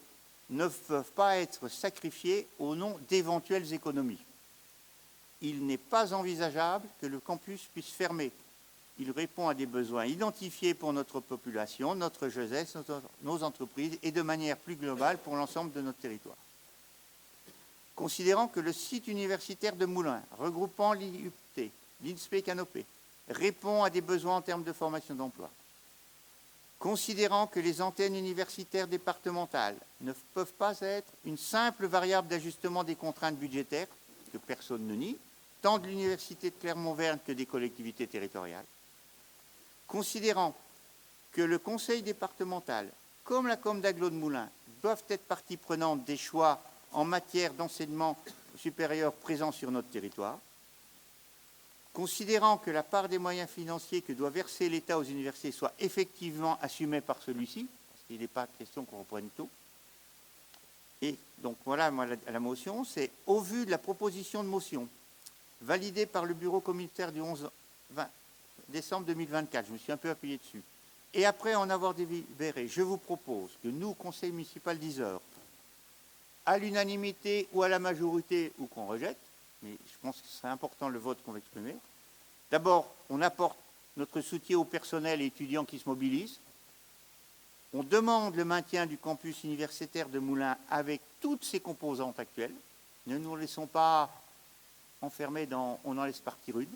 A: ne peuvent pas être sacrifiés au nom d'éventuelles économies. Il n'est pas envisageable que le campus puisse fermer. Il répond à des besoins identifiés pour notre population, notre jeunesse, nos entreprises et de manière plus globale pour l'ensemble de notre territoire. Considérant que le site universitaire de Moulins, regroupant l'IUT, l'INSPE Canopé, répond à des besoins en termes de formation d'emploi. Considérant que les antennes universitaires départementales ne peuvent pas être une simple variable d'ajustement des contraintes budgétaires, que personne ne nie, tant de l'université de Clermont-Verne que des collectivités territoriales. Considérant que le conseil départemental, comme la Com d'Aglo de Moulins, doivent être partie prenante des choix en matière d'enseignement supérieur présents sur notre territoire, considérant que la part des moyens financiers que doit verser l'État aux universités soit effectivement assumée par celui-ci, parce qu'il n'est pas question qu'on reprenne tout. Et donc voilà, moi, la motion, c'est au vu de la proposition de motion validée par le bureau communautaire du 11 décembre 2024, je me suis un peu appuyé dessus, et après en avoir délibéré, je vous propose que nous, conseil municipal d'Yzeure, à l'unanimité ou à la majorité, ou qu'on rejette, mais je pense que c'est important le vote qu'on va exprimer. D'abord, on apporte notre soutien au personnel et étudiants qui se mobilisent. On demande le maintien du campus universitaire de Moulins avec toutes ses composantes actuelles. Ne nous laissons pas enfermer dans « on en laisse partie rude ».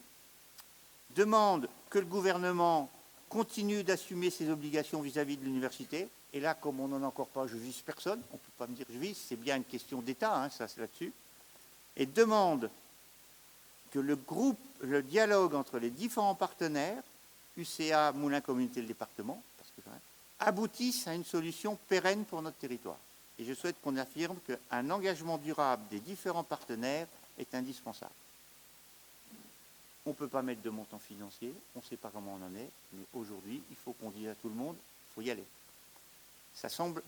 A: Demande que le gouvernement continue d'assumer ses obligations vis-à-vis de l'université. Et là, comme on n'en a encore pas, je vise personne. On ne peut pas me dire je vise, c'est bien une question d'État, hein, ça c'est là-dessus. Et demande que le dialogue entre les différents partenaires, UCA, Moulins Communauté, le département, parce que, aboutisse à une solution pérenne pour notre territoire. Et je souhaite qu'on affirme qu'un engagement durable des différents partenaires est indispensable. On ne peut pas mettre de montant financier, on ne sait pas comment on en est, mais aujourd'hui, il faut qu'on dise à tout le monde, il faut y aller. Ça semble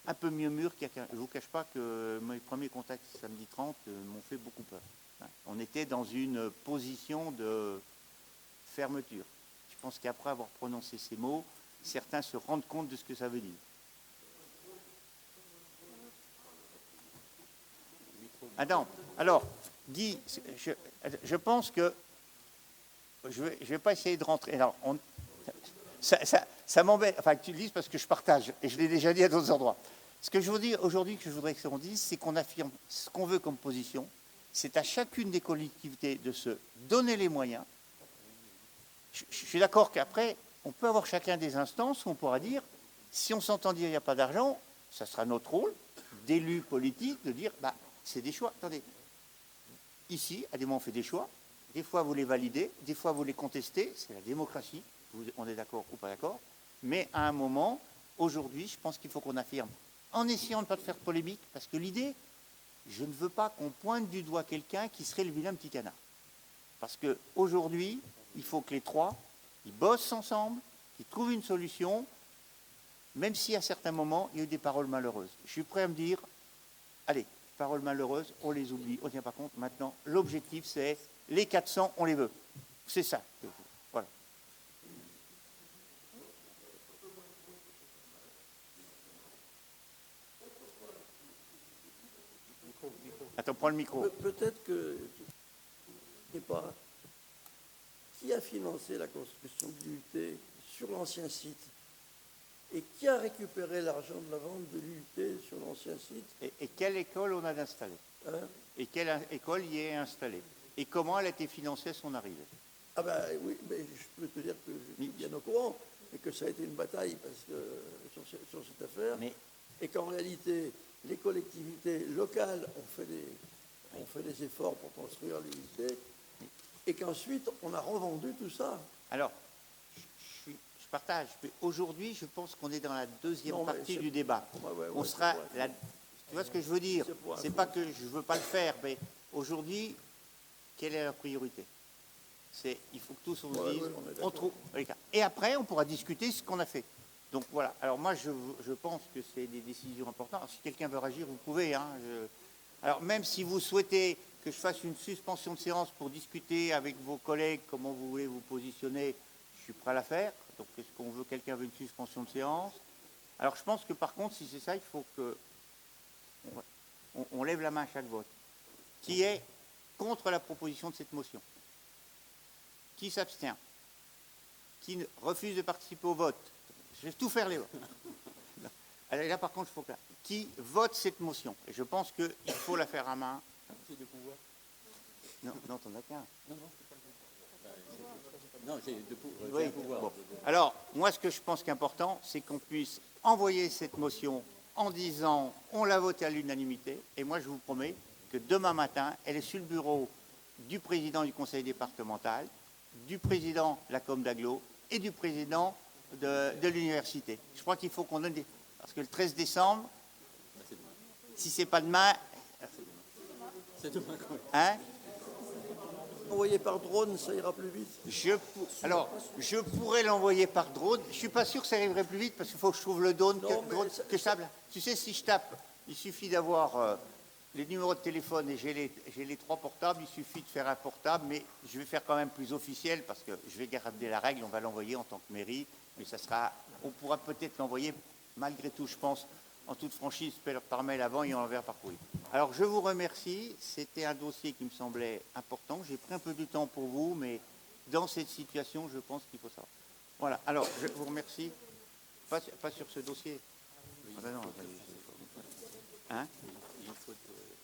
A: un peu mieux mûr qu'il y a. Je ne vous cache pas que mes premiers contacts samedi 30 m'ont fait beaucoup peur. On était dans une position de fermeture. Je pense qu'après avoir prononcé ces mots, certains se rendent compte de ce que ça veut dire. Attends, alors, Guy, je pense que je ne vais pas essayer de rentrer. Alors, ça m'embête, enfin que tu le dises parce que je partage, et je l'ai déjà dit à d'autres endroits. Ce que je veux dire aujourd'hui, que je voudrais qu'on dise, c'est qu'on affirme ce qu'on veut comme position. C'est à chacune des collectivités de se donner les moyens. Je suis d'accord qu'après, on peut avoir chacun des instances où on pourra dire, si on s'entend dire qu'il n'y a pas d'argent, ça sera notre rôle d'élus politiques de dire, bah, c'est des choix. Attendez, ici, à des moments, on fait des choix. Des fois, vous les validez, des fois, vous les contestez. C'est la démocratie. On est d'accord ou pas d'accord. Mais à un moment, aujourd'hui, je pense qu'il faut qu'on affirme, en essayant de ne pas faire de polémique, parce que l'idée, je ne veux pas qu'on pointe du doigt quelqu'un qui serait le vilain petit canard. Parce qu'aujourd'hui, il faut que les trois, ils bossent ensemble, qu'ils trouvent une solution, même si à certains moments, il y a eu des paroles malheureuses. Je suis prêt à me dire, allez, paroles malheureuses, on les oublie, on ne tient pas compte. Maintenant, l'objectif, c'est les 400, on les veut. C'est ça. Voilà. Attends, prends le micro.
C: Peut-être que je ne sais pas qui a financé la construction de l'UT sur l'ancien site et qui a récupéré l'argent de la vente de l'UT sur l'ancien site.
A: Et quelle école on a installée, et quelle école y est installée. Et comment elle a été financée à son arrivée.
C: Ah ben oui, mais je peux te dire que je suis bien au courant et que ça a été une bataille parce que, sur cette affaire. Et qu'en réalité, les collectivités locales ont fait des efforts pour construire l'unité et qu'ensuite, on a revendu tout ça.
A: Alors, partage. Mais aujourd'hui, je pense qu'on est dans la deuxième
C: Non, mais
A: partie
C: c'est-
A: du débat. On
C: c'est
A: sera...
C: pour-
A: Tu vois ce que je veux dire?
C: C'est pour
A: C'est pas que je ne veux pas le faire, mais aujourd'hui, quelle est la priorité? Il faut que tous on se
C: Ouais,
A: dise,
C: ouais, on est
A: on
C: d'accord.
A: trouve. Et après, on pourra discuter ce qu'on a fait. Donc voilà. Alors moi, je pense que c'est des décisions importantes. Alors, si quelqu'un veut réagir, vous pouvez. Hein. Alors même si vous souhaitez que je fasse une suspension de séance pour discuter avec vos collègues comment vous voulez vous positionner, je suis prêt à la faire. Donc est-ce qu'on veut, quelqu'un veut une suspension de séance? Alors je pense que par contre, si c'est ça, il faut que on lève la main à chaque vote. Qui est contre la proposition de cette motion? Qui s'abstient? Qui refuse de participer au vote? Je vais tout faire les votes. Alors là, par contre, il faut que là. Qui vote cette motion? Et je pense qu'il faut la faire à main.
B: J'ai deux pouvoirs.
A: Non, non, t'en as qu'un.
B: Non, j'ai deux pouvoirs.
A: Oui, bon. Alors, moi, ce que je pense qu'important, c'est qu'on puisse envoyer cette motion en disant on l'a votée à l'unanimité. Et moi, je vous promets que demain matin, elle est sur le bureau du président du conseil départemental, du président de la Com d'Aglo et du président de l'université. Je crois qu'il faut qu'on donne des... Parce que le 13 décembre, si c'est pas demain...
B: C'est demain quand même.
A: Hein?
C: Envoyé par drone, ça ira plus vite.
A: Alors, je pourrais l'envoyer par drone. Je ne suis pas sûr que ça arriverait plus vite parce qu'il faut que je trouve le drone
C: Non, mais
A: que je tape. Tu sais, si je tape, il suffit d'avoir les numéros de téléphone et j'ai les trois portables. Il suffit de faire un portable, mais je vais faire quand même plus officiel parce que je vais garder la règle. On va l'envoyer en tant que mairie, mais ça sera. On pourra peut-être l'envoyer malgré tout, je pense, en toute franchise, par mail avant et on l'enverra par courrier. Alors, je vous remercie. C'était un dossier qui me semblait important. J'ai pris un peu de temps pour vous, mais dans cette situation, je pense qu'il faut ça. Voilà. Alors, je vous remercie. Pas sur ce dossier. Ah ben non, hein?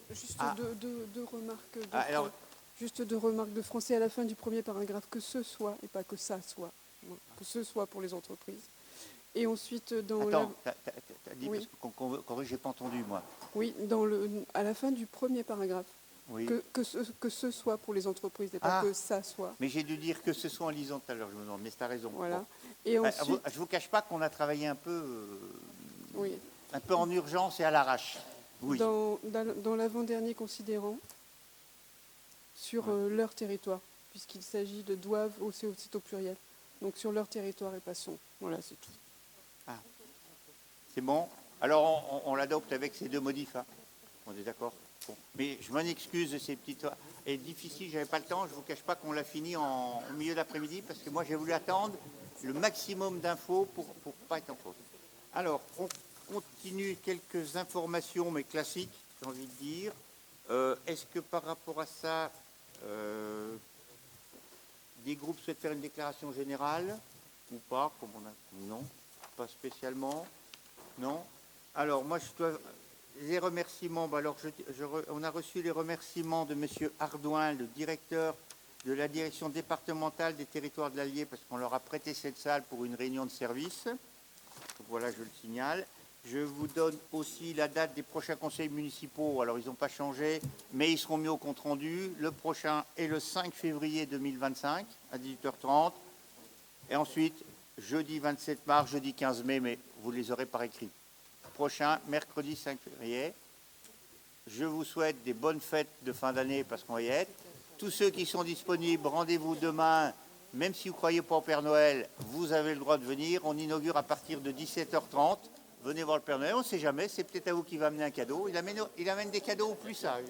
F: Juste
A: Ah.
F: deux remarques de
A: Ah, alors-
F: juste deux remarques de français à la fin du premier paragraphe, que ce soit, et pas que ça soit, que ce soit pour les entreprises. Et ensuite, dans
A: Attends, t'as dit
F: Oui.
A: parce qu'on j'ai pas entendu, moi.
F: oui, à la fin du premier paragraphe,
A: Oui.
F: que ce soit pour les entreprises, et pas
A: Ah.
F: que ça soit.
A: Mais j'ai dû dire que ce soit en lisant tout à l'heure, je me demande, mais tu as raison.
F: Voilà.
A: Bon.
F: Et ensuite,
A: Je vous cache pas qu'on a travaillé un peu
F: oui,
A: en urgence et à l'arrache. Oui.
F: dans l'avant-dernier considérant sur leur territoire, puisqu'il s'agit de doivent, c'est au pluriel. Donc sur leur territoire et passons. Voilà, c'est tout.
A: C'est bon. Alors, on l'adopte avec ces deux modifs. Hein. On est d'accord. Bon. Mais je m'en excuse de ces petites... Et difficile, j'avais pas le temps. Je vous cache pas qu'on l'a fini au milieu d'après-midi parce que moi, j'ai voulu attendre le maximum d'infos pour pas être en pause. Alors, on continue quelques informations, mais classiques, j'ai envie de dire. Est-ce que par rapport à ça, des groupes souhaitent faire une déclaration générale ou pas comme on a... Non, pas spécialement. Non. Alors, moi, les remerciements. Alors, on a reçu les remerciements de M. Ardouin, le directeur de la direction départementale des territoires de l'Allier, parce qu'on leur a prêté cette salle pour une réunion de service. Donc, voilà, je le signale. Je vous donne aussi la date des prochains conseils municipaux. Alors, ils n'ont pas changé, mais ils seront mis au compte rendu. Le prochain est le 5 février 2025 à 18h30. Et ensuite, jeudi 27 mars, jeudi 15 mai, mais vous les aurez par écrit. Prochain, mercredi 5 février. Je vous souhaite des bonnes fêtes de fin d'année parce qu'on va y être. Tous ceux qui sont disponibles, rendez-vous demain. Même si vous ne croyez pas au Père Noël, vous avez le droit de venir. On inaugure à partir de 17h30. Venez voir le Père Noël, on ne sait jamais. C'est peut-être à vous qui va amener un cadeau. Il amène des cadeaux au plus sage.